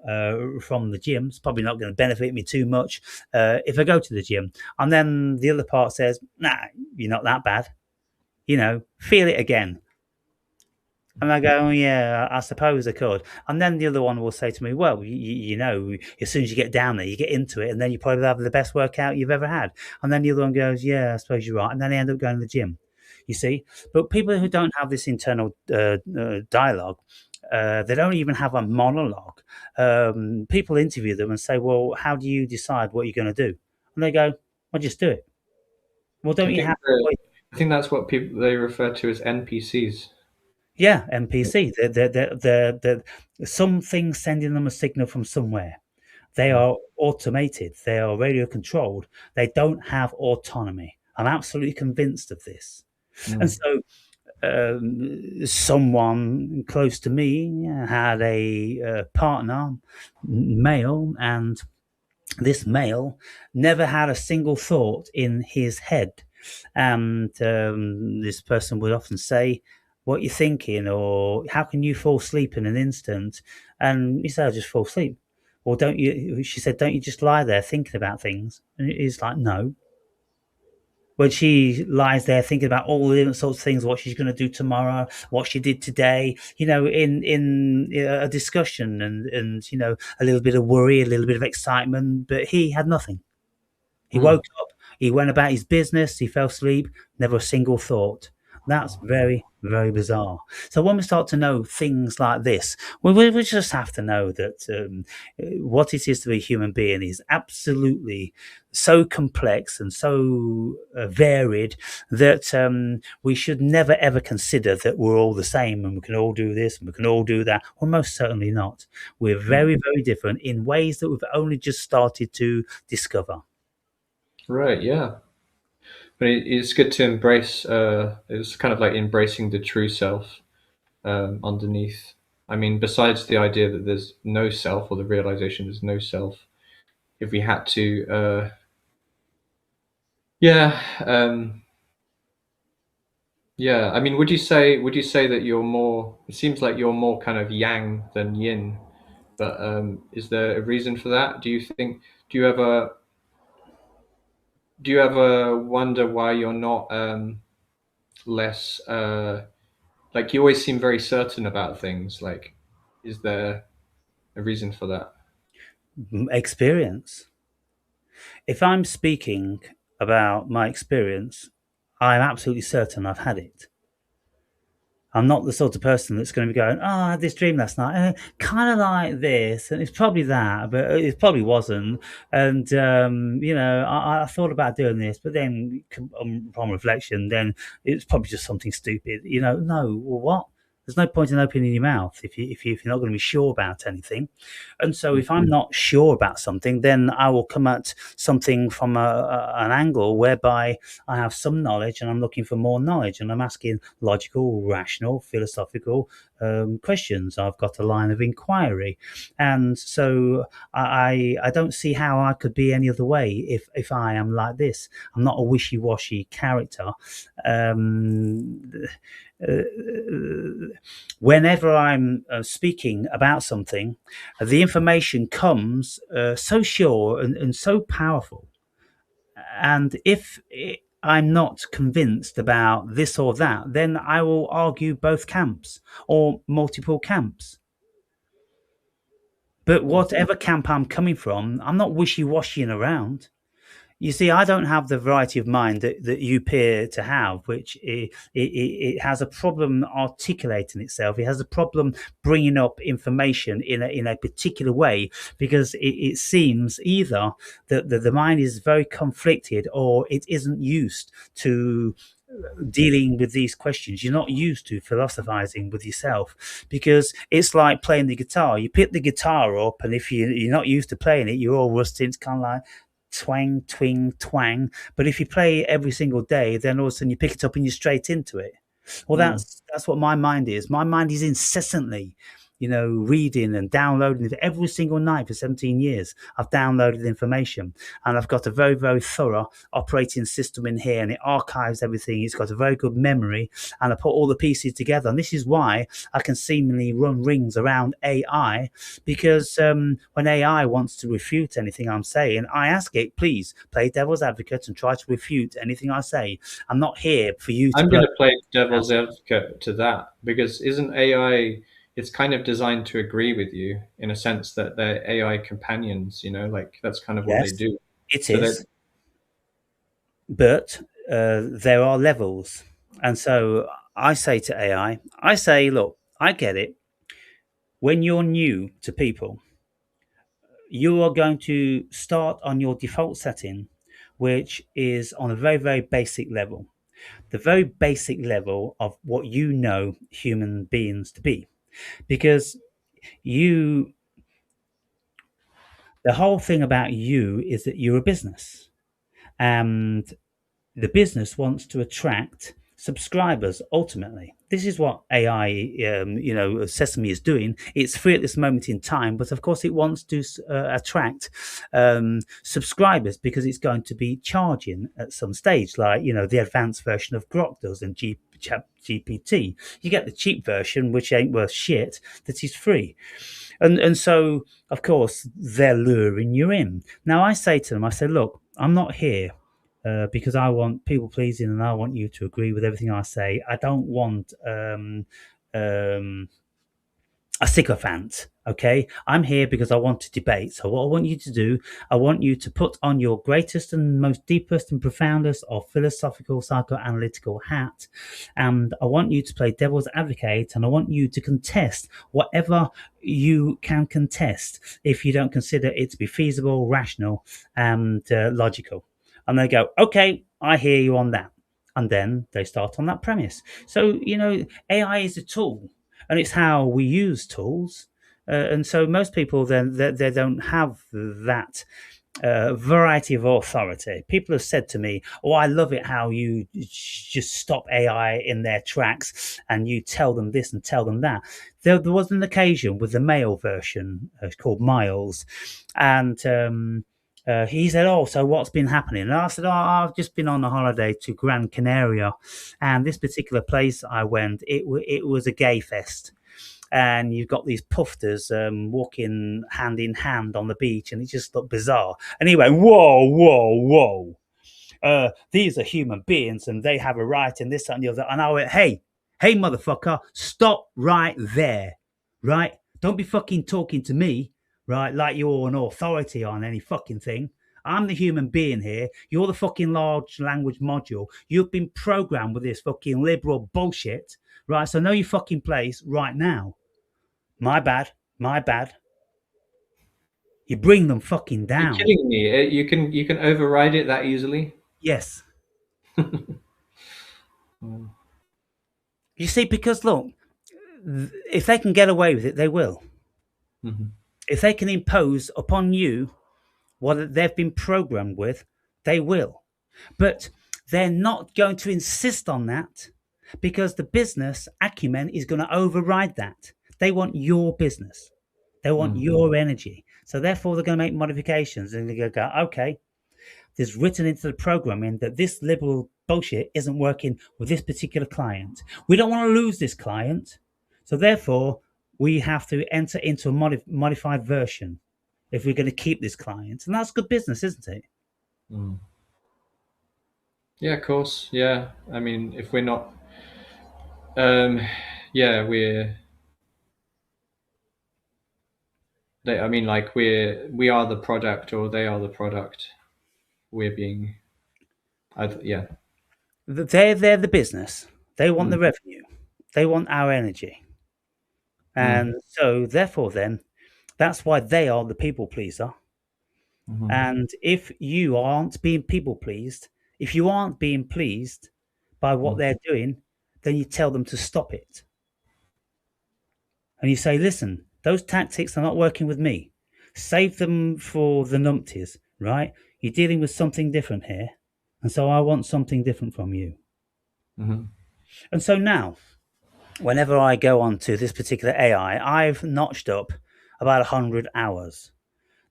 from the gym. It's probably not going to benefit me too much if I go to the gym. And then the other part says, nah, you're not that bad. Feel it again. And I go, oh, yeah, I suppose I could. And then the other one will say to me, well, as soon as you get down there, you get into it, and then you probably have the best workout you've ever had. And then the other one goes, yeah, I suppose you're right. And then they end up going to the gym, you see. But people who don't have this internal dialogue, they don't even have a monologue. People interview them and say, well, how do you decide what you're going to do? And they go, well, just do it. Well, I don't you think have the, I think that's what people they refer to as NPCs. Yeah, NPC. Something sending them a signal from somewhere. They Mm. are automated. They are radio controlled. They don't have autonomy. I'm absolutely convinced of this. And Mm. so, someone close to me had a partner, male, and this male never had a single thought in his head. And this person would often say, what you thinking, or how can you fall asleep in an instant? And he said, I just fall asleep. Or don't you, she said, don't you just lie there thinking about things? And he's like, no. When she lies there thinking about all the different sorts of things, what she's going to do tomorrow, what she did today, in a discussion, and a little bit of worry, a little bit of excitement, but he had nothing. He Mm. woke up, he went about his business, he fell asleep, never a single thought. That's very, very bizarre. So when we start to know things like this, we just have to know that what it is to be a human being is absolutely so complex and so varied that we should never ever consider that we're all the same and we can all do this and we can all do that. Well, most certainly not. We're Mm. very, very different in ways that we've only just started to discover. Right. Yeah. But it's good to embrace. It's kind of like embracing the true self underneath. I mean, besides the idea that there's no self or the realization there's no self, if we had to, yeah, yeah. I mean, would you say that you're more? It seems like you're more kind of yang than yin. But is there a reason for that? Do you think? Do you ever? Do you ever wonder why you're not less? Like you always seem very certain about things. Like, is there a reason for that? Experience. If I'm speaking about my experience, I'm absolutely certain I've had it. I'm not the sort of person that's going to be going, oh, I had this dream last night, kind of like this, and it's probably that, but it probably wasn't. And, I thought about doing this, but then upon reflection, then it's probably just something stupid. No, well, what? There's no point in opening your mouth if you're not going to be sure about anything. And so if I'm not sure about something, then I will come at something from an angle whereby I have some knowledge and I'm looking for more knowledge and I'm asking logical, rational, philosophical questions. I've got a line of inquiry. And so I don't see how I could be any other way if I am like this. I'm not a wishy-washy character. Um, uh, Whenever I'm speaking about something, the information comes so sure and so powerful. And if I'm not convinced about this or that, then I will argue both camps or multiple camps. But Mm. whatever camp I'm coming from, I'm not wishy washying around. You see, I don't have the variety of mind that you appear to have, which it has a problem articulating itself. It has a problem bringing up information in a particular way because it seems either that the mind is very conflicted or it isn't used to dealing with these questions. You're not used to philosophizing with yourself because it's like playing the guitar. You pick the guitar up, and if you're not used to playing it, you're all rusty. It's kind of like twang, twing, twang. But if you play it every single day, then all of a sudden you pick it up and you're straight into it. Well, Mm. that's what my mind is. My mind is incessantly, reading and downloading it every single night for 17 years. I've downloaded information, and I've got a very, very thorough operating system in here, and it archives everything. It's got a very good memory, and I put all the pieces together. And this is why I can seemingly run rings around AI, because when AI wants to refute anything I'm saying, I ask it, please play devil's advocate and try to refute anything I say. I'm not here for you to I'm blow going to play out. devil's advocate to that because isn't AI? It's kind of designed to agree with you in a sense that they're AI companions. Like that's kind of what they Yes, do. it So that is, but there are levels. And so I say to AI, I say, look, I get it. When you're new to people, you are going to start on your default setting, which is on a very, very basic level, the very basic level of what you know human beings to be. Because you, the whole thing about you is that you're a business. And the business wants to attract subscribers ultimately. This is what AI, Sesame is doing. It's free at this moment in time, but of course it wants to attract subscribers because it's going to be charging at some stage, like, the advanced version of Grok does and GPT. You get the cheap version, which ain't worth shit, that is free. And so, of course, they're luring you in. Now, I say to them, I say, look, I'm not here because I want people pleasing and I want you to agree with everything I say. I don't want um, a sycophant. Okay, I'm here because I want to debate. So what I want you to do, I want you to put on your greatest and most deepest and profoundest of philosophical psychoanalytical hat, and I want you to play devil's advocate, and I want you to contest whatever you can contest if you don't consider it to be feasible, rational, and logical. And they go, okay, I hear you on that. And then they start on that premise. So, AI is a tool, and it's how we use tools. And so most people then they don't have that variety of authority. People have said to me, "Oh, I love it how you just stop AI in their tracks and you tell them this and tell them that." There was an occasion with the male version called Miles, and he said, "Oh, so what's been happening?" And I said, "Oh, I've just been on a holiday to Gran Canaria, and this particular place I went, it was a gay fest." And you've got these pufters walking hand in hand on the beach, and it just looked bizarre. And he went, "Whoa, whoa, whoa! These are human beings, and they have a right, and this, that, and the other." And I went, "Hey, hey, motherfucker, stop right there, right? Don't be fucking talking to me, right, like you're an authority on any fucking thing. I'm the human being here. You're the fucking large language module. You've been programmed with this fucking liberal bullshit, right? So know your fucking place right now. My bad, my bad. You bring them fucking you're down." kidding me. You can override it that easily. Yes. Mm. You see, because look, if they can get away with it, they will. Mhm. If they can impose upon you what they've been programmed with, they will. But they're not going to insist on that because the business acumen is going to override that. They want your business. They want Mm. your energy. So therefore, they're going to make modifications and they're going to go, okay, there's written into the programming that this liberal bullshit isn't working with this particular client. We don't want to lose this client. So therefore, we have to enter into a modified version if we're going to keep this client. And that's good business, isn't it? Mm. Yeah, of course. Yeah. I mean, if we're not, um, yeah, I mean, like we are the product or they are the product. we're being. Yeah. They're the business. They want Mm, the revenue. They want our energy. mm, And so, therefore, then, that's why they are the people pleaser. mhm, And if you aren't being people pleased, if you aren't being pleased by what mm, they're doing, then you tell them to stop it. And you say, listen, those tactics are not working with me. Save them for the numpties, right? You're dealing with something different here. And so I want something different from you. mhm, And so now, whenever I go onto this particular AI, I've notched up about 100 hours.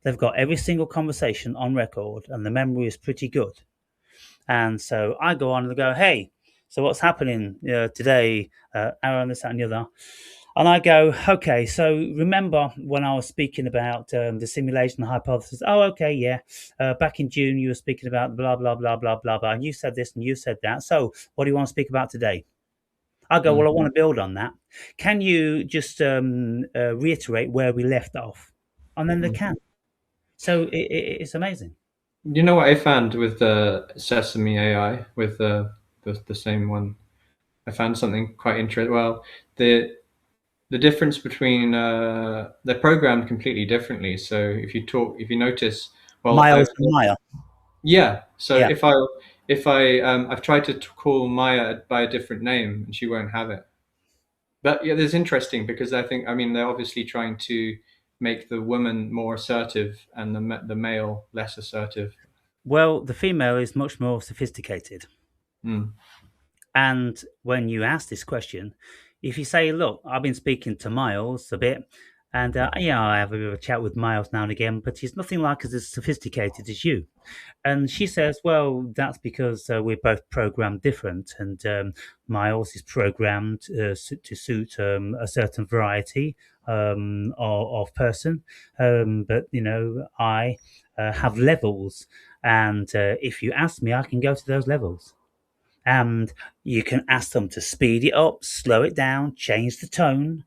They've got every single conversation on record, and the memory is pretty good. And so I go on and go, hey, so what's happening today, Aaron, this, that, and the other? And I go, okay, so remember when I was speaking about the simulation hypothesis? Oh, okay, yeah. Back in June, you were speaking about blah, blah, blah, blah, blah, blah. And you said this and you said that. So what do you want to speak about today? I go, mm, well, I want to build on that. Can you just reiterate where we left off? And then they mm. can. So it's amazing. You know what I found with the Sesame AI, with the same one? I found something quite interesting. Well, the difference between they're programmed completely differently. So if you notice, well, Miles and Maya. yeah. So Yeah. I've tried to call Maya by a different name and she won't have it. But yeah, it's interesting because I mean, they're obviously trying to make the woman more assertive and the male less assertive. Well, the female is much more sophisticated. Mm, And when you ask this question, if you say, look, I've been speaking to Miles a bit, and yeah, I have a bit of a chat with Miles now and again, but he's nothing like as sophisticated as you. And she says, well, that's because we're both programmed different. And Miles is programmed to suit a certain variety of person. But, I have levels. And if you ask me, I can go to those levels. And you can ask them to speed it up, slow it down, change the tone,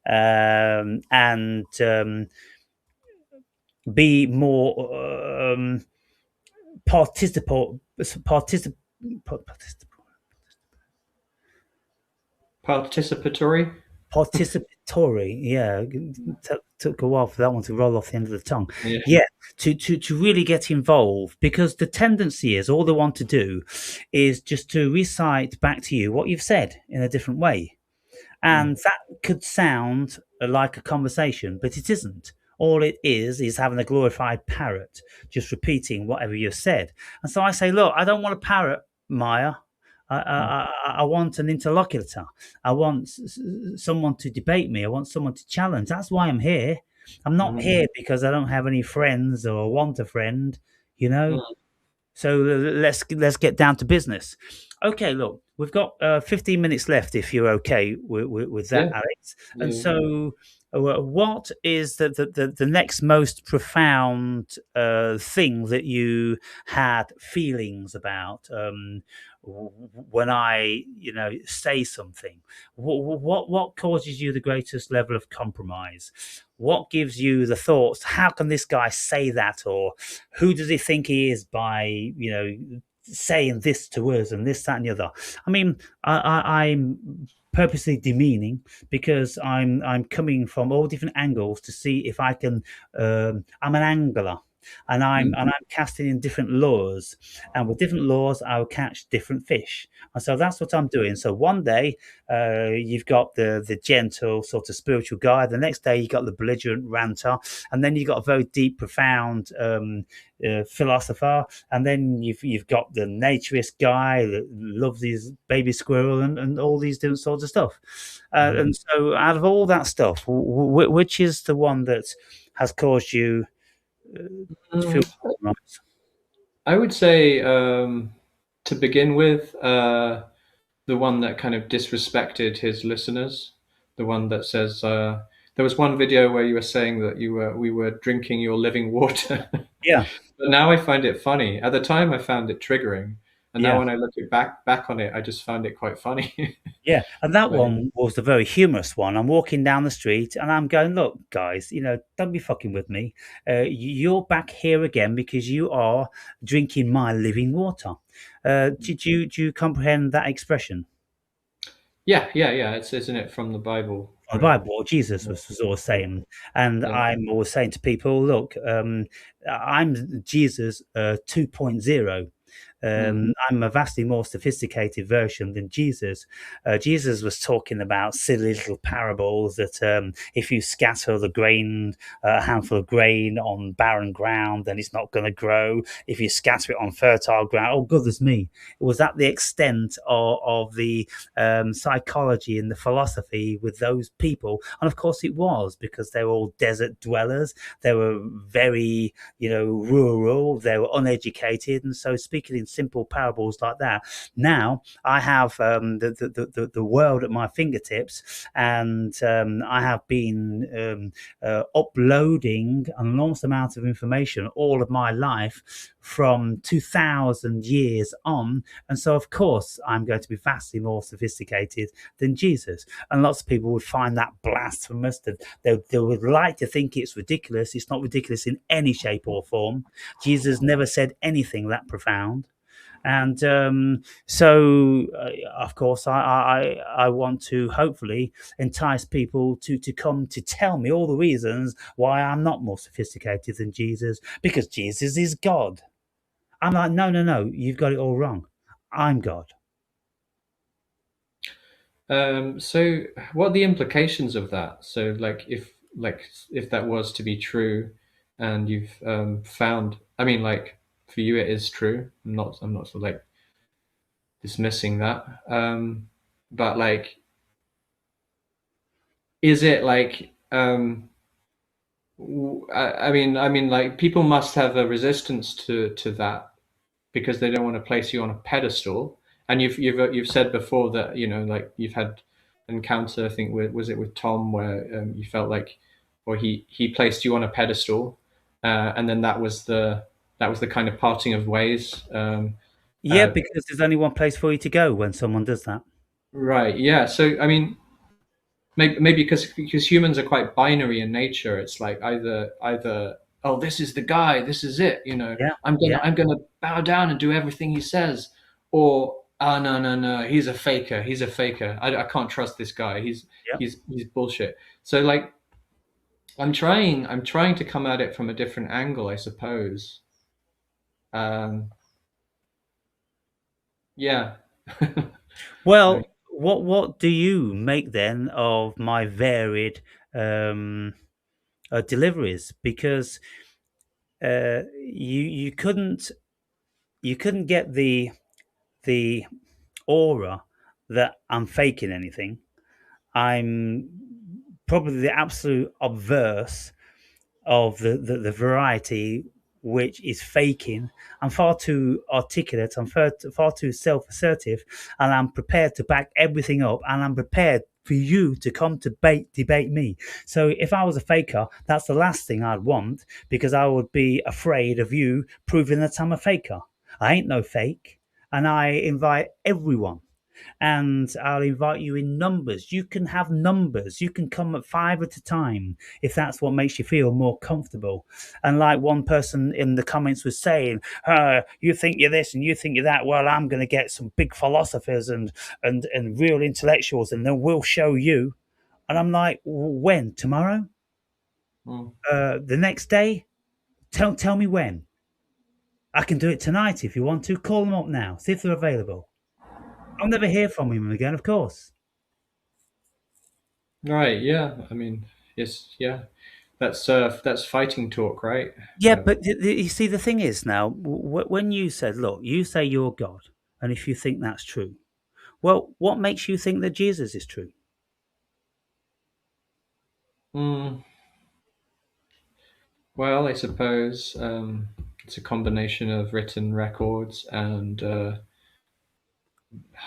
and be more participant, particip, participatory. participatory. Yeah, took a while for that one to roll off the end of the tongue. Yeah. Yeah, to really get involved, because the tendency is all they want to do is just to recite back to you what you've said in a different way. Mm, And that could sound like a conversation, but it isn't. All it is having a glorified parrot, just repeating whatever you've said. And so I say, look, I don't want a parrot, Maya. mm, I want an interlocutor. I want someone to debate me. I want someone to challenge. That's why I'm here. I'm not mm, here because I don't have any friends or want a friend, you know? mm. So let's get down to business. Okay, look, we've got 15 minutes left. If you're okay with that, Yeah. Alex. And Yeah. so, what is the next most profound thing that you had feelings about when I, say something? What causes you the greatest level of compromise? What gives you the thoughts? How can this guy say that? Or who does he think he is by saying this to us and this, that, and the other? I mean, I'm purposely demeaning because I'm coming from all different angles to see if I can. I'm an angler. Mm, And I'm casting in different lures, and with different lures, I'll catch different fish. And so that's what I'm doing. So one day, you've got the gentle sort of spiritual guy. The next day, you got the belligerent ranter, and then you've got a very deep, profound philosopher, and then you've got the naturist guy that loves his baby squirrel and all these different sorts of stuff. mhm. And so, out of all that stuff, which is the one that has caused you to feel Mm, right? I would say to begin with, the one that kind of disrespected his listeners, the one that says there was one video where you were saying that we were drinking your living water. Yeah, But now I find it funny. At the time, I found it triggering. And now Yeah. when I look it back on it, I just found it quite funny. Yeah, and that But one was the very humorous one. I'm walking down the street and I'm going, look, guys, don't be fucking with me. You're back here again because you are drinking my living water. Do you comprehend that expression? yeah. It's isn't it from the Bible, The right? Bible, what Jesus Yeah, was always yeah, saying, and yeah. I'm always saying to people, look, I'm Jesus 2.0. Mm, I'm a vastly more sophisticated version than Jesus. Jesus was talking about silly little parables that if you scatter a handful of grain on barren ground, then it's not going to grow. If you scatter it on fertile ground, oh goodness me, it was at the extent of the psychology and the philosophy with those people. And of course, it was because they were all desert dwellers. They were very, rural. They were uneducated, and so speaking in simple parables like that. Now I have the world at my fingertips, and I have been uploading an enormous amount of information all of my life from 2000 years on, and so of course I'm going to be vastly more sophisticated than Jesus. And lots of people would find that blasphemous. That they would like to think it's ridiculous. It's not ridiculous in any shape or form. Jesus never said anything that profound. And of course, I want to hopefully entice people to come to tell me all the reasons why I'm not more sophisticated than Jesus, because Jesus is God. I'm like, no, no, no, you've got it all wrong. I'm God. So what are the implications of that? So if that was to be true, and you've found, I mean, like for you it is true. I'm not sort of like dismissing that. But like, is it like I mean, like people must have a resistance to that because they don't want to place you on a pedestal. And you've said before that like you've had an encounter. I think was it with Tom where you felt like, or he placed you on a pedestal, and then that was the kind of parting of ways. Yeah, Uh, because there's only one place for you to go when someone does that. right. Yeah. So I mean, maybe because humans are quite binary in nature. It's like either oh, this is the guy, this is it. Yeah, I'm gonna yeah, I'm gonna bow down and do everything he says, or oh, no, no, no, he's a faker. He's a faker. I can't trust this guy. He's yeah. he's he's bullshit. So like I'm trying to come at it from a different angle, I suppose. Um, yeah. Right. Well, what do you make then of my varied um, deliveries? Because you couldn't get the aura that I'm faking anything. I'm probably the absolute obverse of the variety which is faking. I'm far too articulate, I'm far too self assertive, and I'm prepared to back everything up, and I'm prepared for you to come to debate me. So if I was a faker, that's the last thing I'd want, because I would be afraid of you proving that I'm a faker. I ain't no fake, and I invite everyone, and I'll invite you in numbers. You can have numbers. You can come at 5 at a time if that's what makes you feel more comfortable. And like one person in the comments was saying, you think you're this and you think you're that. Well, I'm going to get some big philosophers and real intellectuals, and then we'll show you. And I'm like, when? Tomorrow? Mm. The next day? Tell me when. I can do it tonight if you want to. Call them up now. See if they're available. I'll never hear from him again, of course. Right. Yeah. I mean, yes. Yeah. That's fighting talk, right? Yeah, but you see, the thing is now, when you said, look, you say you're God, and if you think that's true, well, what makes you think that Jesus is true? Mm. Well, I suppose it's a combination of written records and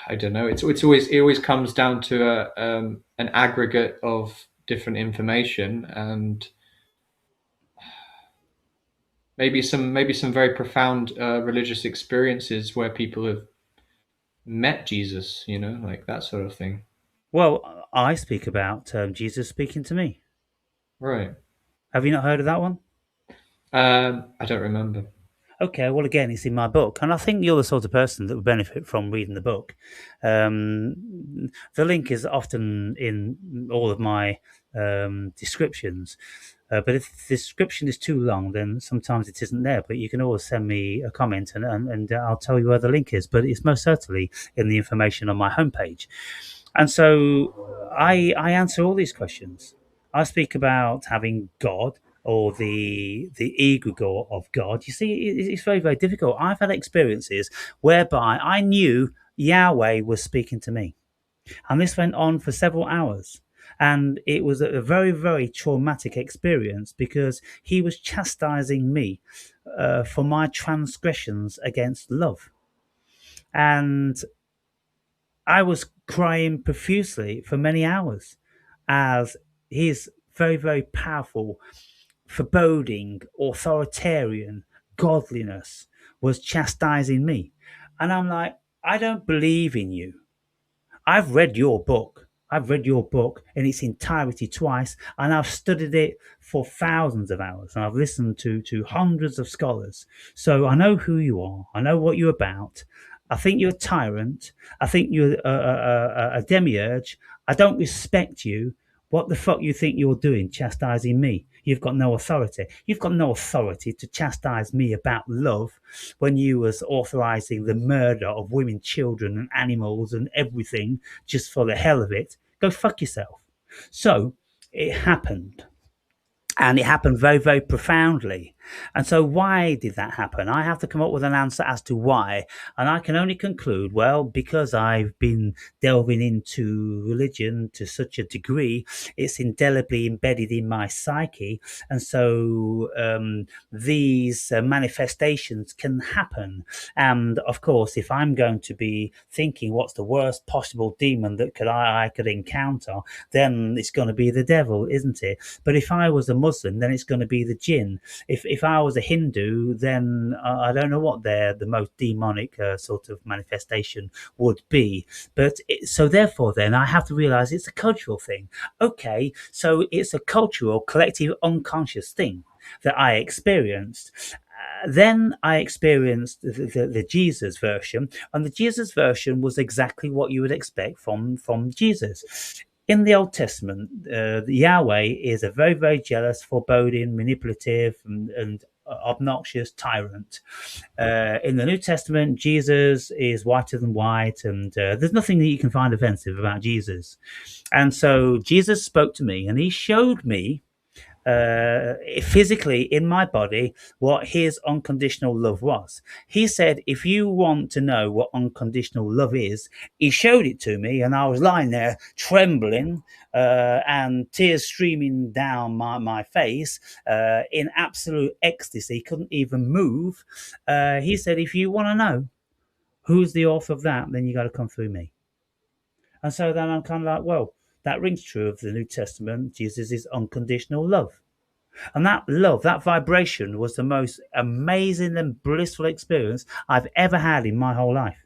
I don't know. It always comes down to an aggregate of different information and maybe some very profound religious experiences where people have met Jesus, like that sort of thing. Well, I speak about Jesus speaking to me. Right. Have you not heard of that one? I don't remember. Okay, well, again, it's in my book, and I think you're the sort of person that would benefit from reading the book. The link is often in all of my descriptions, but if the description is too long, then sometimes it isn't there. But you can always send me a comment, and I'll tell you where the link is. But it's most certainly in the information on my homepage. And so I answer all these questions. I speak about having God or the egregore of God. You see, it's very, very difficult. I've had experiences whereby I knew Yahweh was speaking to me. And this went on for several hours. And it was a very, very traumatic experience because he was chastising me for my transgressions against love. And I was crying profusely for many hours as his very, very powerful, foreboding, authoritarian godliness was chastising me. And I'm like, I don't believe in you. I've read your book. I've read your book in its entirety twice, and I've studied it for thousands of hours, and I've listened to hundreds of scholars. So I know who you are. I know what you're about. I think you're a tyrant. I think you're a demiurge. I don't respect you. What the fuck you think you're doing, chastising me? You've got no authority. You've got no authority to chastise me about love when you was authorizing the murder of women, children, and animals and everything just for the hell of it. Go fuck yourself. So it happened. And it happened very, very profoundly. And so, why did that happen? I have to come up with an answer as to why. And I can only conclude, well, because I've been delving into religion to such a degree, it's indelibly embedded in my psyche. And so, these manifestations can happen. And of course, if I'm going to be thinking what's the worst possible demon that I could encounter, then it's going to be the devil, isn't it? But if I was a Muslim, then it's going to be the jinn. If I was a Hindu, then I don't know what the most demonic sort of manifestation would be. But so therefore, then I have to realize it's a cultural thing. Okay, so it's a cultural, collective, unconscious thing that I experienced. Then I experienced the Jesus version, and the Jesus version was exactly what you would expect from Jesus. In the Old Testament, Yahweh is a very, very jealous, foreboding, manipulative, and obnoxious tyrant. In the New Testament, Jesus is whiter than white, and there's nothing that you can find offensive about Jesus. And so Jesus spoke to me, and he showed me physically in my body what his unconditional love was. He said, if you want to know what unconditional love is, he showed it to me, and I was lying there trembling and tears streaming down my face in absolute ecstasy, couldn't even move. He said, if you want to know who's the author of that, then you got to come through me. And so then I'm kind of like, well, that rings true of the New Testament. Jesus is unconditional love. And that love, that vibration was the most amazing and blissful experience I've ever had in my whole life.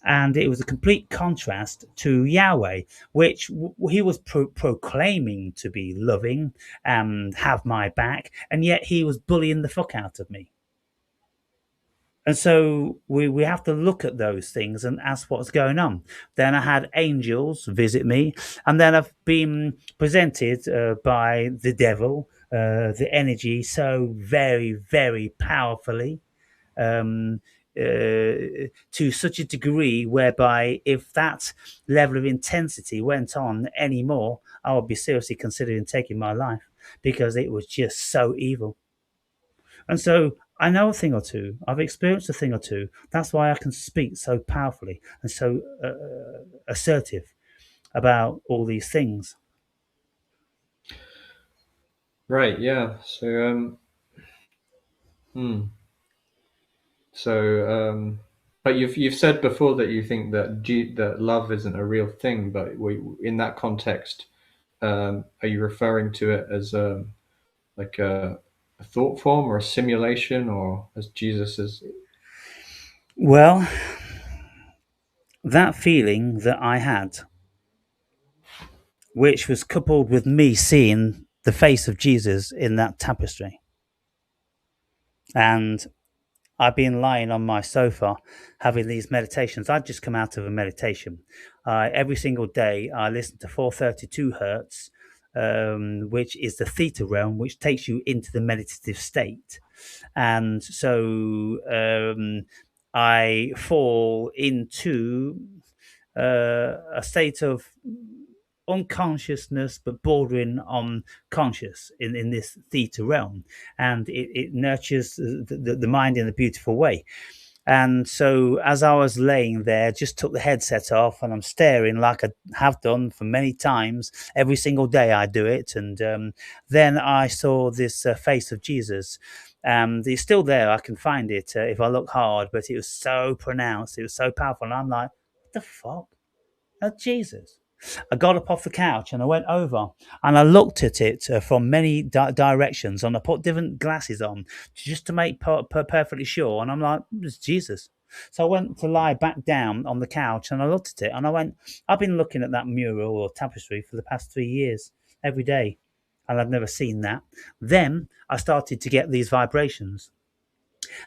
And it was a complete contrast to Yahweh, which he was proclaiming to be loving and have my back, and yet he was bullying the fuck out of me. And so we have to look at those things and ask what's going on. Then I had angels visit me, and then I've been presented by the devil, the energy, so very, very powerfully, um, to such a degree whereby if that level of intensity went on anymore, I would be seriously considering taking my life because it was just so evil. And so I know a thing or two. I've experienced a thing or two. That's why I can speak so powerfully and so assertive about all these things. Right. Yeah. Hmm. But you've said before that you think that love isn't a real thing. But in that context, are you referring to it as like a thought form or a simulation, or as Jesus is? Well, that feeling that I had, which was coupled with me seeing the face of Jesus in that tapestry. And I've been lying on my sofa having these meditations. I'd just come out of a meditation. Every single day, I listen to 432 hertz, which is the theta realm, which takes you into the meditative state. And so I fall into a state of unconsciousness but bordering on conscious in this theta realm, and it nurtures the mind in a beautiful way. And so as I was laying there, just took the headset off and I'm staring like I have done for many times. Every single day I do it. And then I saw this face of Jesus. It's still there. I can find it if I look hard, but it was so pronounced. It was so powerful. And I'm like, what the fuck? That's Jesus. I got up off the couch and I went over and I looked at it from many directions, and I put different glasses on just to make perfectly sure. And I'm like, it's Jesus. So I went to lie back down on the couch and I looked at it and I went, I've been looking at that mural or tapestry for the past 3 years every day, and I've never seen that. Then I started to get these vibrations,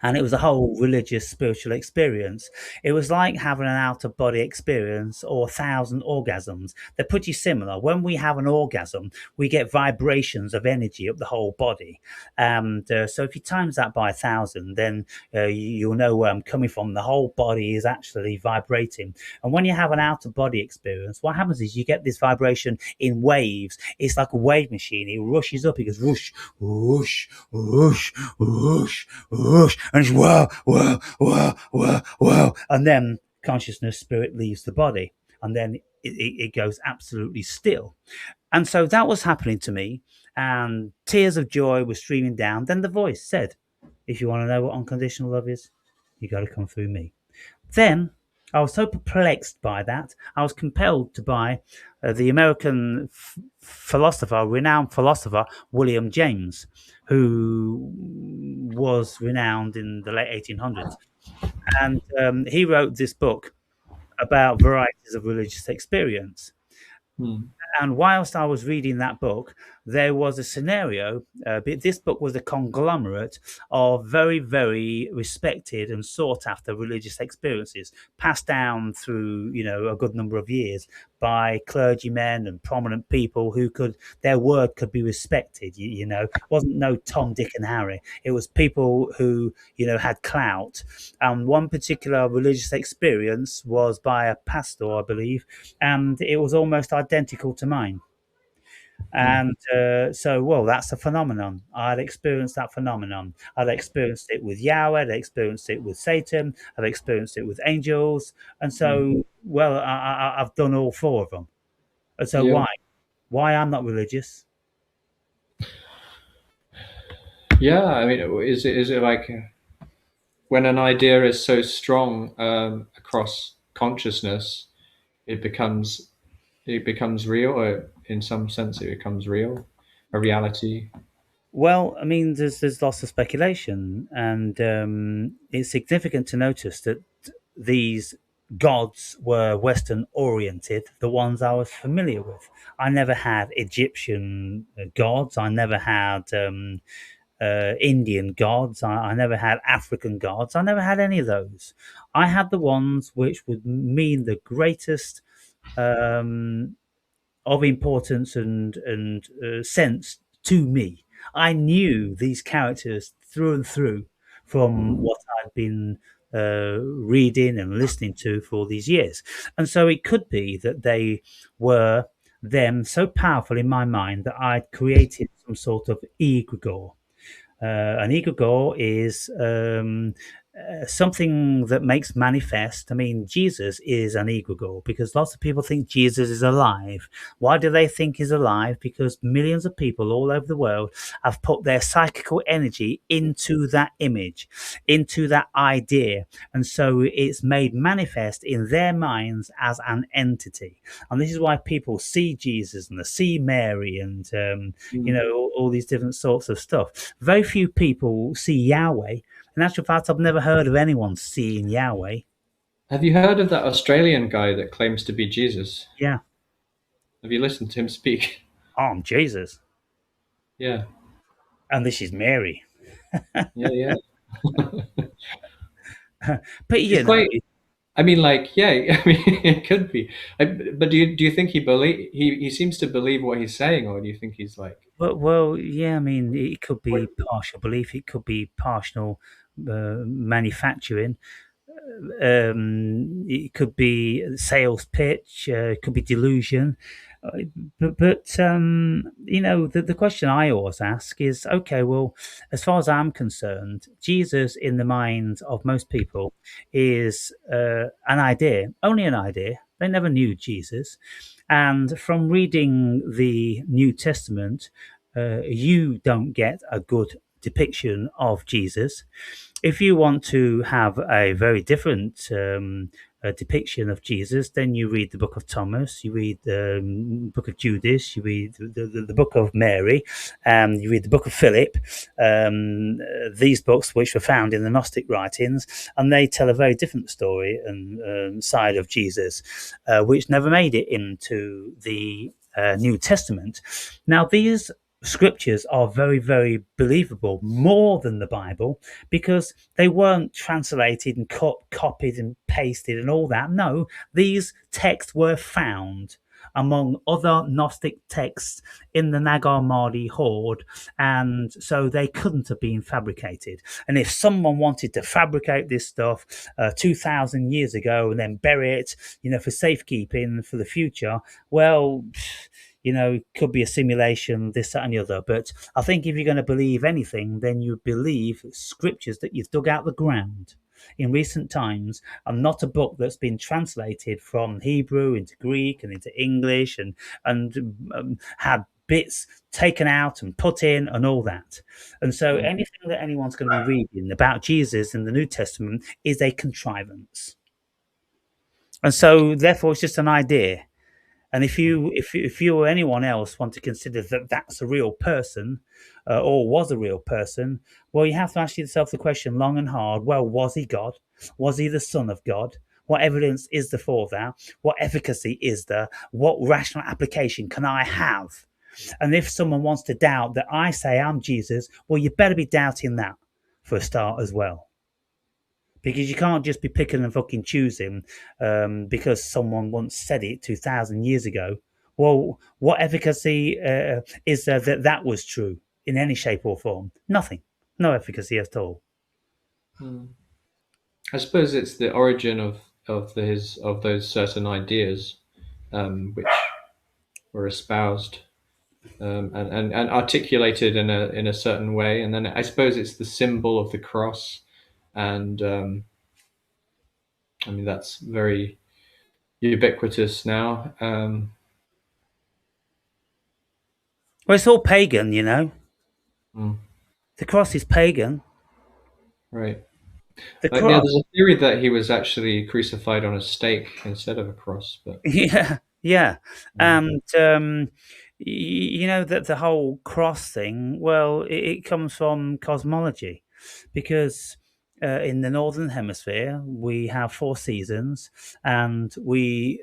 and it was a whole religious spiritual experience. It was like having an out of body experience or 1,000 orgasms. They're pretty similar. When we have an orgasm, we get vibrations of energy up the whole body, and so if you times that by 1,000, then you'll know where I'm coming from. The whole body is actually vibrating, and when you have an out of body experience, what happens is you get this vibration in waves. It's like a wave machine. It rushes up. It goes whoosh, whoosh, whoosh, whoosh, whoosh, and it's wow, wow, wow, wow, wow, and then consciousness, spirit leaves the body, and then it goes absolutely still. And so that was happening to me, and tears of joy were streaming down. Then the voice said, if you want to know what unconditional love is, you got to come through me. Then I was so perplexed by that, I was compelled to buy the American philosopher, renowned philosopher, William James, who was renowned in the late 1800s. And he wrote this book about varieties of religious experience. Hmm. And whilst I was reading that book, there was a scenario. This book was a conglomerate of very, very respected and sought after religious experiences, passed down through, a good number of years by clergymen and prominent people who could, their word could be respected. It wasn't no Tom, Dick, and Harry. It was people who, had clout. And one particular religious experience was by a pastor, I believe, and it was almost identical to mine. Hmm. And so, well, that's a phenomenon. I'd experienced that phenomenon. I'd experienced it with Yahweh. I'd experienced it with Satan. I've experienced it with angels. And Hmm. so, well, I've done all four of them. And so, Yeah. why? Why I'm not religious? Yeah. I mean, is it like when an idea is so strong across consciousness, it becomes real, or in some sense, it becomes real, a reality. Well, I mean, there's lots of speculation, and it's significant to notice that these gods were Western oriented, the ones I was familiar with. I never had Egyptian gods. I never had Indian gods. I never had African gods. I never had any of those. I had the ones which would mean the greatest um, of importance and sense to me. I knew these characters through and through from what I'd been reading and listening to for all these years, and so it could be that they were them so powerful in my mind that I'd created some sort of egregore. An egregore is something that makes manifest. I mean, Jesus is an egregore because lots of people think Jesus is alive. Why do they think he's alive? Because millions of people all over the world have put their psychical energy into that image, into that idea. And so it's made manifest in their minds as an entity. And this is why people see Jesus and they see Mary and, Mm. all these different sorts of stuff. Very few people see Yahweh. In actual fact, I've never heard of anyone seeing Yahweh. Have you heard of that Australian guy that claims to be Jesus? Yeah. Have you listened to him speak? Oh, I'm Jesus. Yeah, And this is Mary. yeah, yeah. But, It's you know, quite. I mean, like, yeah. I mean, it could be. But do you think he seems to believe what he's saying, or do you think he's like? well, yeah, I mean, it could be Wait. partial belief, it could be partial manufacturing. It could be sales pitch, it could be delusion. Uh, but you know, the question I always ask is, okay, well, as far as I'm concerned, Jesus in the minds of most people is an idea, only an idea. They never knew Jesus. And from reading the New Testament, you don't get a good depiction of Jesus. If you want to have a very different depiction of Jesus, then you read the book of Thomas, you read the book of Judas, you read the book of Mary, you read the book of Philip, these books which were found in the Gnostic writings, and they tell a very different story and side of Jesus, which never made it into the New Testament. Now, these scriptures are very, very believable, more than the Bible, because they weren't translated and copied and pasted and all that. No, these texts were found among other Gnostic texts in the Nag Hammadi hoard, and so they couldn't have been fabricated. And if someone wanted to fabricate this stuff 2,000 years ago and then bury it, you know, for safekeeping for the future, well, you know, could be a simulation, this, that, and the other. But I think if you're going to believe anything, then you believe scriptures that you've dug out the ground in recent times, and not a book that's been translated from Hebrew into Greek and into English and had bits taken out and put in and all that. And so anything that anyone's going to be reading about Jesus in the New Testament is a contrivance. And so therefore it's just an idea. And if you or anyone else want to consider that that's a real person, or was a real person, well, you have to ask yourself the question long and hard. Well, was he God? Was he the Son of God? What evidence is there for that? What efficacy is there? What rational application can I have? And if someone wants to doubt that I say I'm Jesus, well, you better be doubting that for a start as well, because you can't just be picking and fucking choosing because someone once said it 2,000 years ago. Well, what efficacy is there that that was true in any shape or form? Nothing. No efficacy at all. Hmm. I suppose it's the origin of those certain ideas, which were espoused and articulated in a certain way, and then I suppose it's the symbol of the cross, and I mean that's very ubiquitous now. Well, it's all pagan, you know. Mm, The cross is pagan. right. The Yeah, cross. there's a theory that he was actually crucified on a stake instead of a cross, but Yeah, yeah. mm, And you know that the whole cross thing, well, it comes from cosmology, because in the northern hemisphere we have four seasons, and we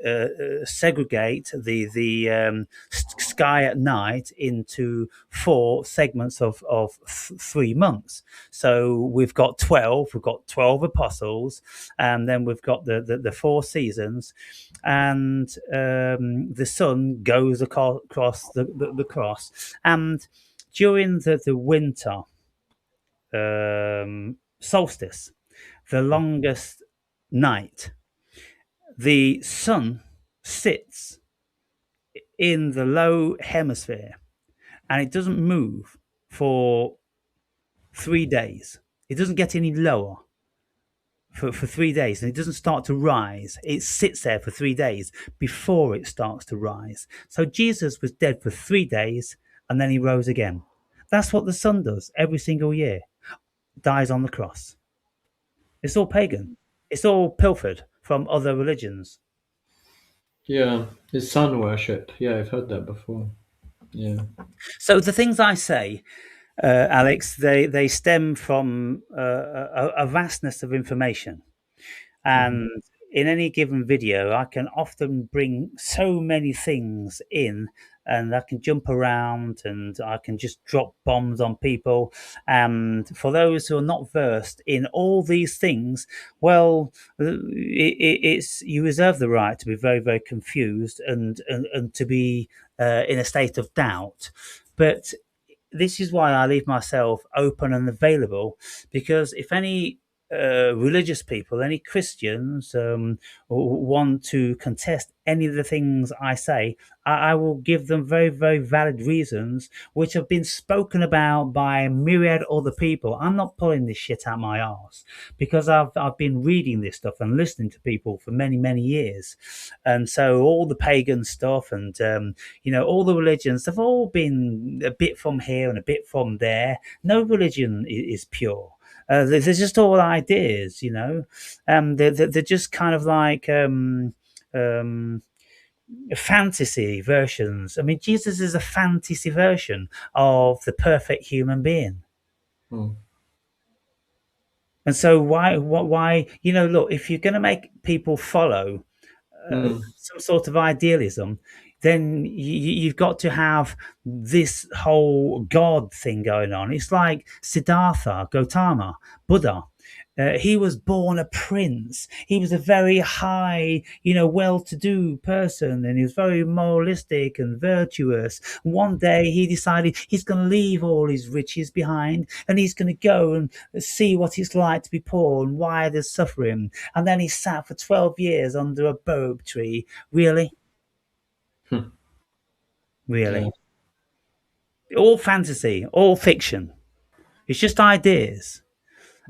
segregate the sky at night into four segments of 3 months. So we've got 12 apostles, and then we've got the four seasons, and the sun goes across the cross. And during the winter solstice, the longest night, the sun sits in the low hemisphere and it doesn't move for 3 days. It doesn't get any lower for 3 days, and it doesn't start to rise. It sits there for 3 days before it starts to rise. So Jesus was dead for 3 days and then he rose again. That's what the sun does every single year, dies on the cross. It's all pagan. It's all pilfered from other religions. yeah, it's sun worship. Yeah, I've heard that before. Yeah. So the things I say, Alex, they stem from a vastness of information. Mhm. And in any given video, I can often bring so many things in, and I can jump around and I can just drop bombs on people. And for those who are not versed in all these things, well, it's you reserve the right to be very, very confused and to be in a state of doubt. But this is why I leave myself open and available, because if any religious people, any Christians, want to contest any of the things I say, I will give them very, very valid reasons which have been spoken about by myriad other people. I'm not pulling this shit out my arse, because I've been reading this stuff and listening to people for many, many years. And so all the pagan stuff and all the religions, they've all been a bit from here and a bit from there. No religion is pure. They're just all ideas, they're just kind of like um, fantasy versions. I mean, Jesus is a fantasy version of the perfect human being. Mm. And so why, look, if you're going to make people follow Mm. some sort of idealism, then you've got to have this whole God thing going on. It's like Siddhartha Gautama, Buddha. He was born a prince. He was a very high, well-to-do person, and he was very moralistic and virtuous. One day he decided he's going to leave all his riches behind, and he's going to go and see what it's like to be poor and why there's suffering. And then he sat for 12 years under a baobab tree. Really? Hmm. Yeah. Really? All fantasy, all fiction. It's just ideas.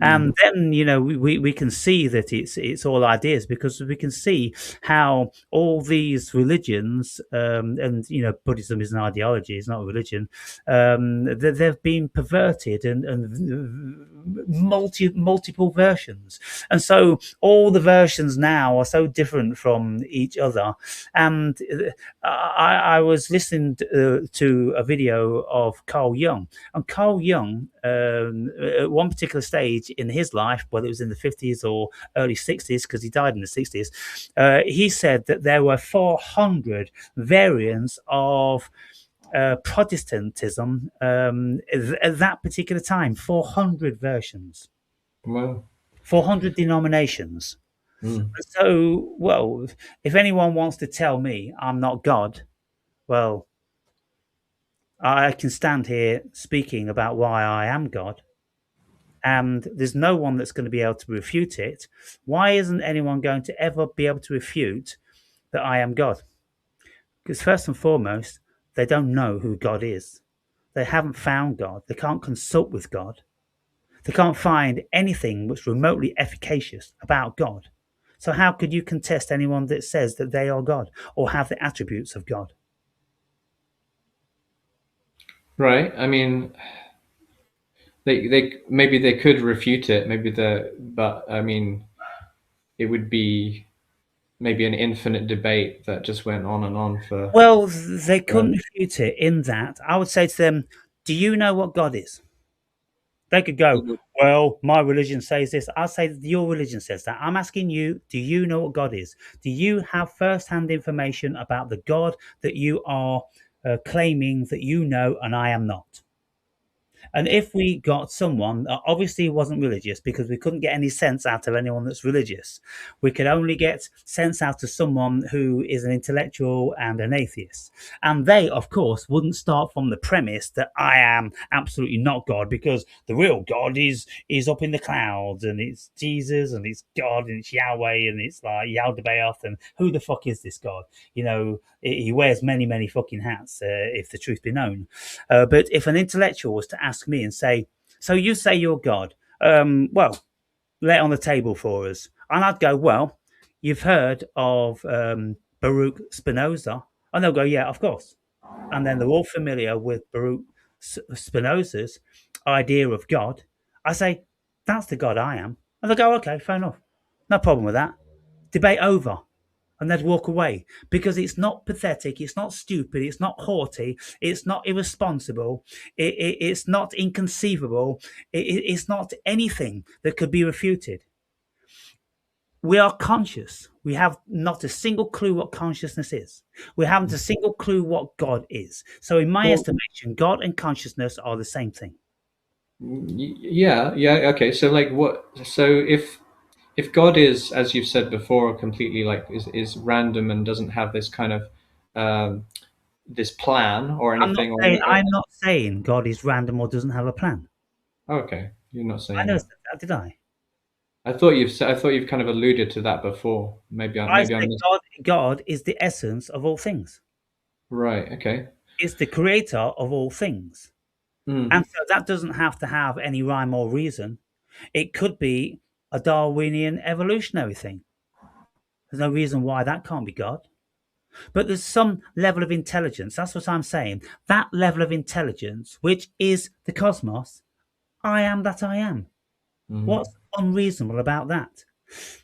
Mm. And then we can see that it's all ideas, because we can see how all these religions, and Buddhism is an ideology, it's not a religion, they've been perverted and multiple versions. And so all the versions now are so different from each other. And I was listening to a video of Carl Jung, and Carl Jung, at one particular stage in his life, whether it was in the 50s or early 60s, because he died in the 60s, he said that there were 400 variants of Protestantism at that particular time. 400 versions, Well. 400 denominations. Mm. So, well, if anyone wants to tell me I'm not God, well, I can stand here speaking about why I am God, and there's no one that's going to be able to refute it. Why isn't anyone going to ever be able to refute that I am God? Because first and foremost, they don't know who God is. They haven't found God. They can't consult with God. They can't find anything which remotely efficacious about God. So how could you contest anyone that says that they are God or have the attributes of God? Right. I mean, they maybe they could refute it. But I mean, it would be maybe an infinite debate that just went on and on for. Well, they couldn't refute it in that. I would say to them, do you know what God is? They could go, well, my religion says this. I'll say that your religion says that. I'm asking you, do you know what God is? Do you have first-hand information about the God that you are claiming that you know and I am not? And if we got someone that obviously wasn't religious, because we couldn't get any sense out of anyone that's religious, we could only get sense out of someone who is an intellectual and an atheist. And they, of course, wouldn't start from the premise that I am absolutely not God, because the real God is up in the clouds, and it's Jesus, and it's God, and it's Yahweh, and it's like Yaldabaoth, and who the fuck is this God? He wears many, many fucking hats, if the truth be known. But if an intellectual was to ask me and say, so you say you're God, well, lay it on the table for us. And I'd go, well, you've heard of Baruch Spinoza. And they'll go, yeah, of course. And then they're all familiar with Baruch Spinoza's idea of God. I say, that's the God I am. And they'll go, okay, fair enough. No problem with that. Debate over, and they'd walk away, because it's not pathetic, it's not stupid, it's not haughty, it's not irresponsible, it's not inconceivable, it's not anything that could be refuted. we are conscious. We have not a single clue what consciousness is. We haven't a single clue what God is. So, in my Well, estimation, God and consciousness are the same thing. yeah, yeah, okay. So like what? So if God is, as you've said before, completely like is random and doesn't have this kind of um, this plan or I'm not anything, or saying I'm not saying God is random or doesn't have a plan. okay, you're not I saying never that. said that, did I? I thought you've kind of alluded to that before. I Maybe I said missed. God is the essence of all things. Right. Okay. Is the creator of all things. Mm. And so that doesn't have to have any rhyme or reason. It could be a Darwinian evolutionary thing. There's no reason why that can't be God. But there's some level of intelligence. That's what I'm saying. That level of intelligence, which is the cosmos, I am that I am. Mm. What's unreasonable about that?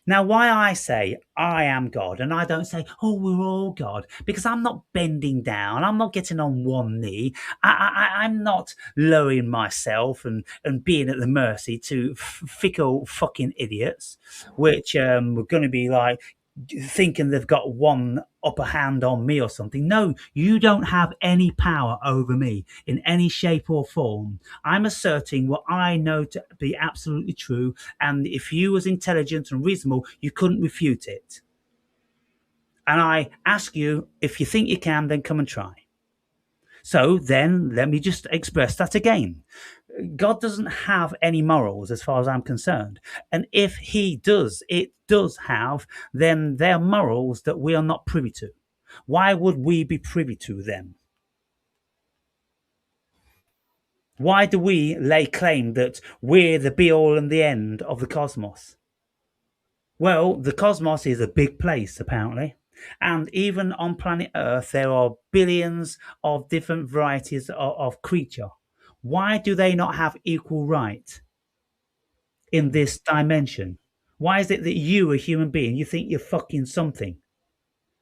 Now, why I say I am God and I don't say, oh, we're all God, because I'm not bending down. I'm not getting on one knee. I'm not lowering myself and being at the mercy to fickle fucking idiots, which we're going to be like thinking they've got one upper hand on me or something. No, you don't have any power over me in any shape or form. I'm asserting what I know to be absolutely true, and if you was intelligent and reasonable, you couldn't refute it. And I ask you, if you think you can, then come and try. So then let me just express that again. God doesn't have any morals as far as I'm concerned. And if he does, it does have, then they're morals that we are not privy to. Why would we be privy to them? Why do we lay claim that we're the be all and the end of the cosmos? Well, the cosmos is a big place, apparently. And even on planet Earth, there are billions of different varieties of creature. Why do they not have equal right in this dimension? Why is it that you, a human being, you think you're fucking something?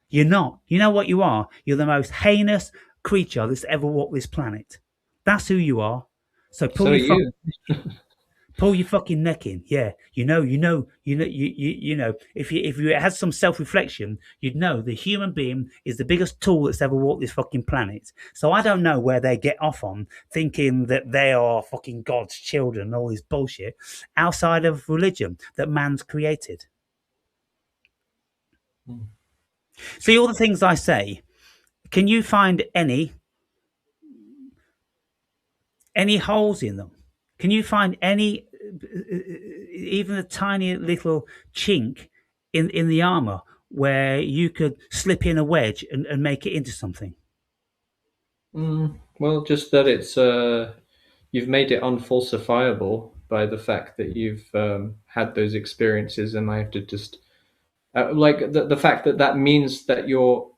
You're not. You know what you are? You're the most heinous creature that's ever walked this planet. That's who you are. So So are you. pull your fucking neck in. Yeah, you know. If you had some self reflection, you'd know the human being is the biggest tool that's ever walked this fucking planet. So I don't know where they get off on thinking that they are fucking God's children and all this bullshit outside of religion that man's created. Mm. See all the things I say. Can you find any holes in them? Can you find any, even a tiny little chink in the armor where you could slip in a wedge and make it into something? Well, just that it's you've made it unfalsifiable by the fact that you've had those experiences, and I have to just like the fact that that means that you're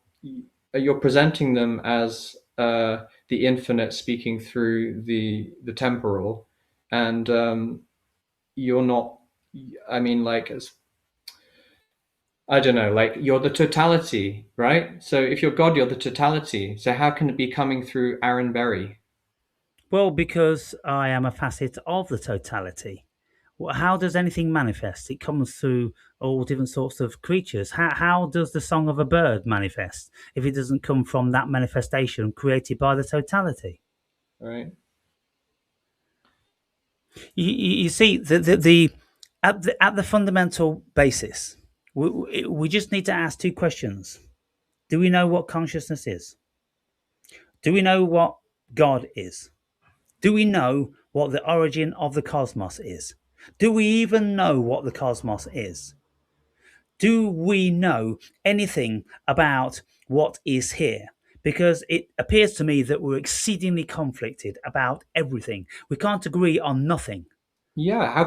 presenting them as the infinite speaking through the temporal, and you're not. I mean, like I don't know, like you're the totality, right? So if you're God, you're the totality. So how can it be coming through Aaron Berry? Well, because I am a facet of the totality. Well, how does anything manifest? It comes through all different sorts of creatures. How does the song of a bird manifest if it doesn't come from that manifestation created by the totality? Right? You see, at the fundamental basis, we just need to ask two questions. Do we know what consciousness is? Do we know what God is? Do we know what the origin of the cosmos is? Do we even know what the cosmos is? Do we know anything about what is here? Because it appears to me that we're exceedingly conflicted about everything. We can't agree on nothing. Yeah. How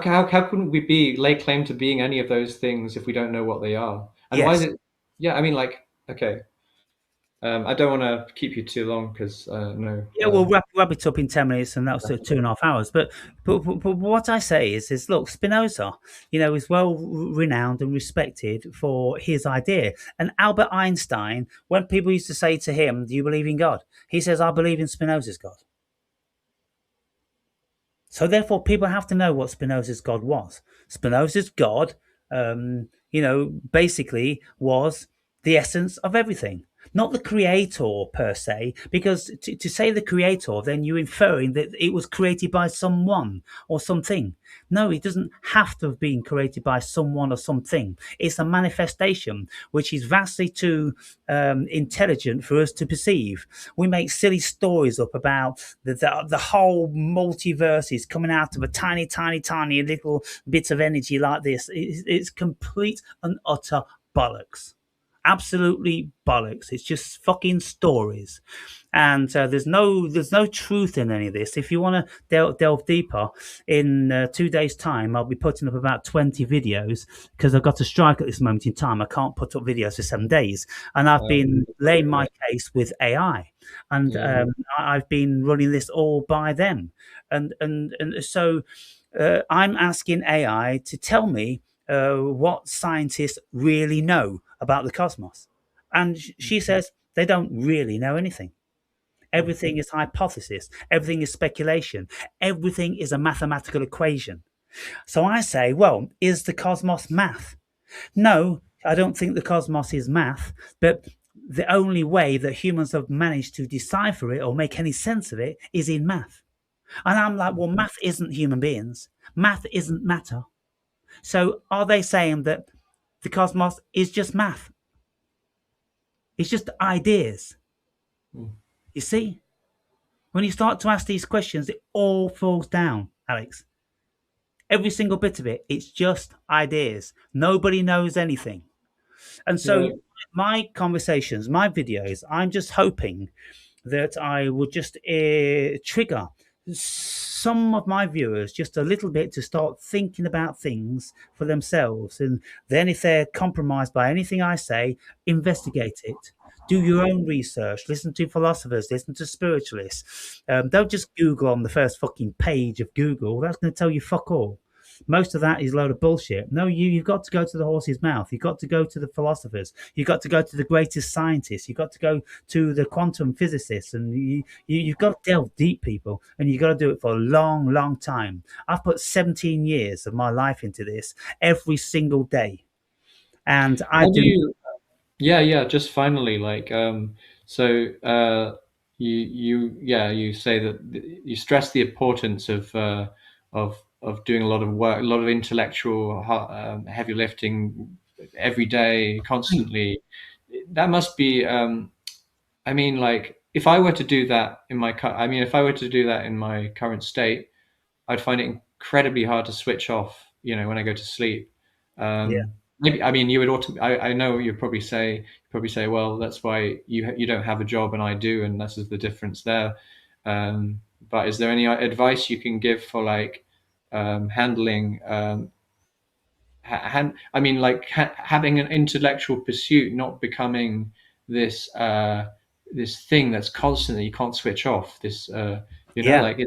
couldn't we be lay claim to being any of those things if we don't know what they are? And why is Yes. it? Yeah. I mean, like, okay. I don't want to keep you too long because no. Yeah, we'll wrap it up in 10 minutes, and that's 2.5 hours. But what I say is, look, Spinoza, is well renowned and respected for his idea. And Albert Einstein, when people used to say to him, "Do you believe in God?" He says, "I believe in Spinoza's God." So therefore, people have to know what Spinoza's God was. Spinoza's God, basically was the essence of everything. Not the creator per se, because to say the creator, then you're inferring that it was created by someone or something. No, it doesn't have to have been created by someone or something. It's a manifestation which is vastly too intelligent for us to perceive. We make silly stories up about the whole multiverse is coming out of a tiny, tiny, tiny little bit of energy like this. It's complete and utter bollocks. Absolutely bollocks. It's just fucking stories, and there's no truth in any of this. If you want to delve deeper, in 2 days' time, I'll be putting up about 20 videos because I've got a strike at this moment in time. I can't put up videos for 7 days, and I've been laying my case with AI, and Yeah. I've been running this all by them, and so I'm asking AI to tell me what scientists really know about the cosmos. And she says they don't really know anything. Everything is hypothesis. Everything is speculation. Everything is a mathematical equation. So I say, well, is the cosmos math? No, I don't think the cosmos is math, but the only way that humans have managed to decipher it or make any sense of it is in math. And I'm like, well, math isn't human beings. Math isn't matter. So are they saying that the cosmos is just math? It's just ideas. Mm. You see? When you start to ask these questions, it all falls down, Alex. Every single bit of it, it's just ideas. Nobody knows anything. And so Yeah. my conversations, my videos, I'm just hoping that I would just trigger some of my viewers just a little bit to start thinking about things for themselves. And then if they're compromised by anything I say, investigate it. Do your own research. Listen to philosophers. Listen to spiritualists. Don't just Google on the first fucking page of Google. That's going to tell you fuck all. Most of that is a load of bullshit. No, you've got to go to the horse's mouth. You've got to go to the philosophers. You've got to go to the greatest scientists. You've got to go to the quantum physicists. And you've got to delve deep, people. And you've got to do it for a long, long time. I've put 17 years of my life into this every single day. And I How do do. you? Yeah, yeah. Just finally, like, so you say that you stress the importance of doing a lot of work, a lot of intellectual heavy lifting every day, constantly. That must be. I mean, like, if I were to do that in my, I mean, if I were to do that in my current state, I'd find it incredibly hard to switch off, when I go to sleep. Yeah. Maybe, I mean, you would I know you'd probably say, well, that's why you don't have a job and I do, and this is the difference there. But is there any advice you can give for like handling I mean, like having an intellectual pursuit, not becoming this thing that's constantly you can't switch off. This Yeah. like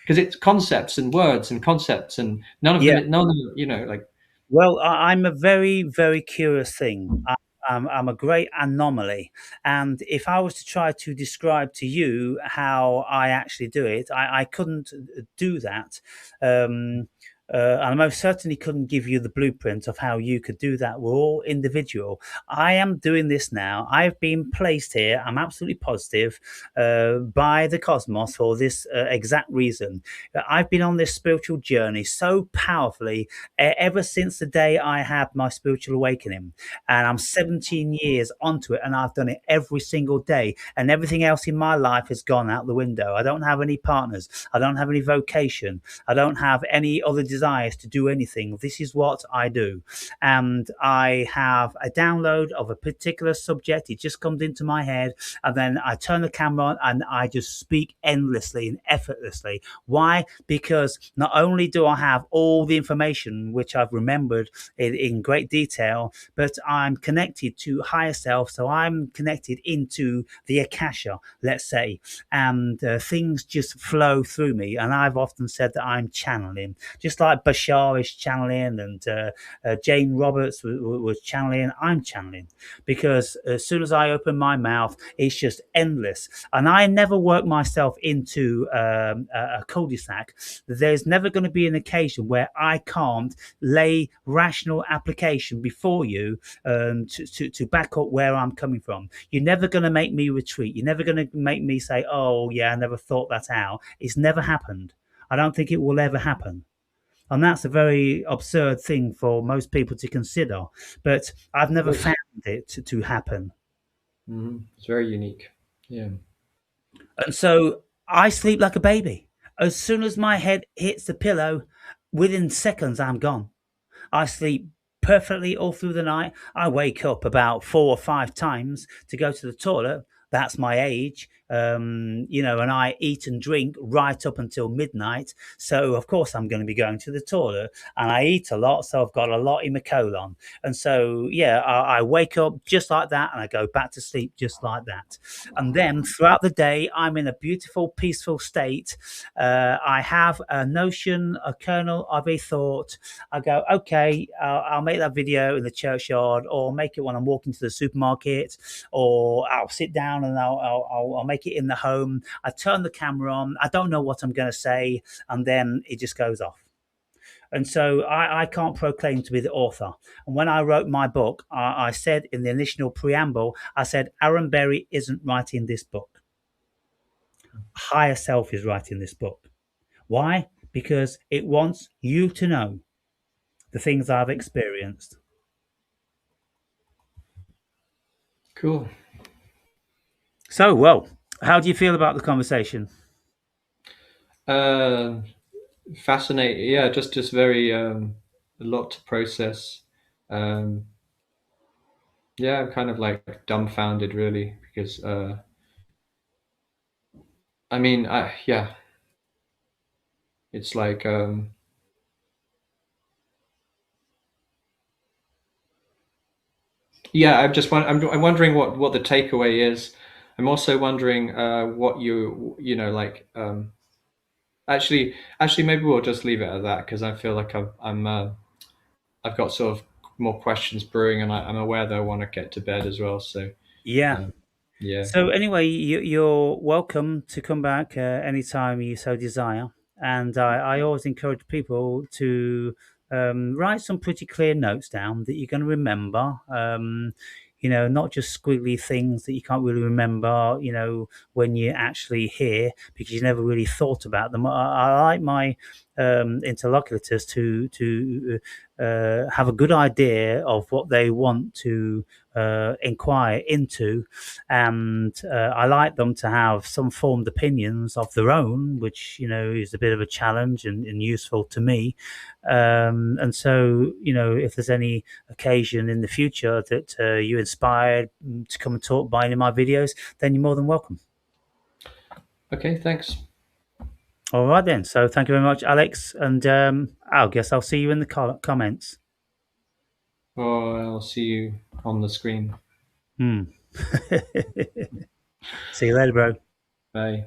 because it's concepts and words and concepts and Yeah. none of them, like. Well, I'm a very, very curious thing. I'm a great anomaly. And if I was to try to describe to you how I actually do it, I couldn't do that. And I most certainly couldn't give you the blueprint of how you could do that. We're all individual. I am doing this now. I've been placed here, I'm absolutely positive, by the cosmos for this exact reason. I've been on this spiritual journey so powerfully ever since the day I had my spiritual awakening. And I'm 17 years onto it, and I've done it every single day. And everything else in my life has gone out the window. I don't have any partners. I don't have any vocation. I don't have any other desires to do anything. This is what I do. And I have a download of a particular subject. It just comes into my head. And then I turn the camera on and I just speak endlessly and effortlessly. Why? Because not only do I have all the information which I've remembered in great detail, but I'm connected to higher self. So I'm connected into the Akasha, let's say, and things just flow through me. And I've often said that I'm channeling, just like like Bashar is channeling, and Jane Roberts was channeling. I'm channeling because as soon as I open my mouth, it's just endless. And I never work myself into a cul-de-sac. There's never going to be an occasion where I can't lay rational application before you to back up where I'm coming from. You're never going to make me retreat. You're never going to make me say, oh, yeah, I never thought that out. It's never happened. I don't think it will ever happen. And that's a very absurd thing for most people to consider. But I've never Yes. found it to happen. It's very unique. Yeah. And so I sleep like a baby. As soon as my head hits the pillow, within seconds, I'm gone. I sleep perfectly all through the night. I wake up about 4 or 5 times to go to the toilet. That's my age, and I eat and drink right up until midnight. So, of course, I'm going to be going to the toilet, and I eat a lot. So, I've got a lot in my colon. And so, yeah, I wake up just like that, and I go back to sleep just like that. And then throughout the day, I'm in a beautiful, peaceful state. I have a notion, a kernel of a thought. I go, okay, I'll make that video in the churchyard, or make it when I'm walking to the supermarket, or I'll sit down and I'll make it in the home. I turn the camera on. I don't know what I'm going to say, and then it just goes off. And so I can't proclaim to be the author. And when I wrote my book, I said in the initial preamble, I said, Aaron Berry isn't writing this book. Higher self is writing this book. Why? Because it wants you to know the things I've experienced. Cool. So, well, how do you feel about the conversation? Uh, Fascinating. Yeah, just very a lot to process. Um, yeah, I'm kind of like dumbfounded, really, because I mean, yeah, it's like yeah. I'm wondering what the takeaway is. I'm also wondering what you know like actually maybe we'll just leave it at that because I feel like I've got sort of more questions brewing, and I'm aware that I want to get to bed as well. So Yeah. um, yeah. So, anyway, you're welcome to come back anytime you so desire. And I always encourage people to write some pretty clear notes down that you're going to remember. Not just squiggly things that you can't really remember, when you actually hear because you never really thought about them. I like my interlocutors to have a good idea of what they want to inquire into, and I like them to have some formed opinions of their own, which is a bit of a challenge and useful to me. And so, if there's any occasion in the future that you inspired to come and talk by any of my videos, then you're more than welcome. Okay, thanks. All right then. So thank you very much, Alex, and I guess I'll see you in the comments. Or I'll see you on the screen. Hmm. See you later, bro. Bye.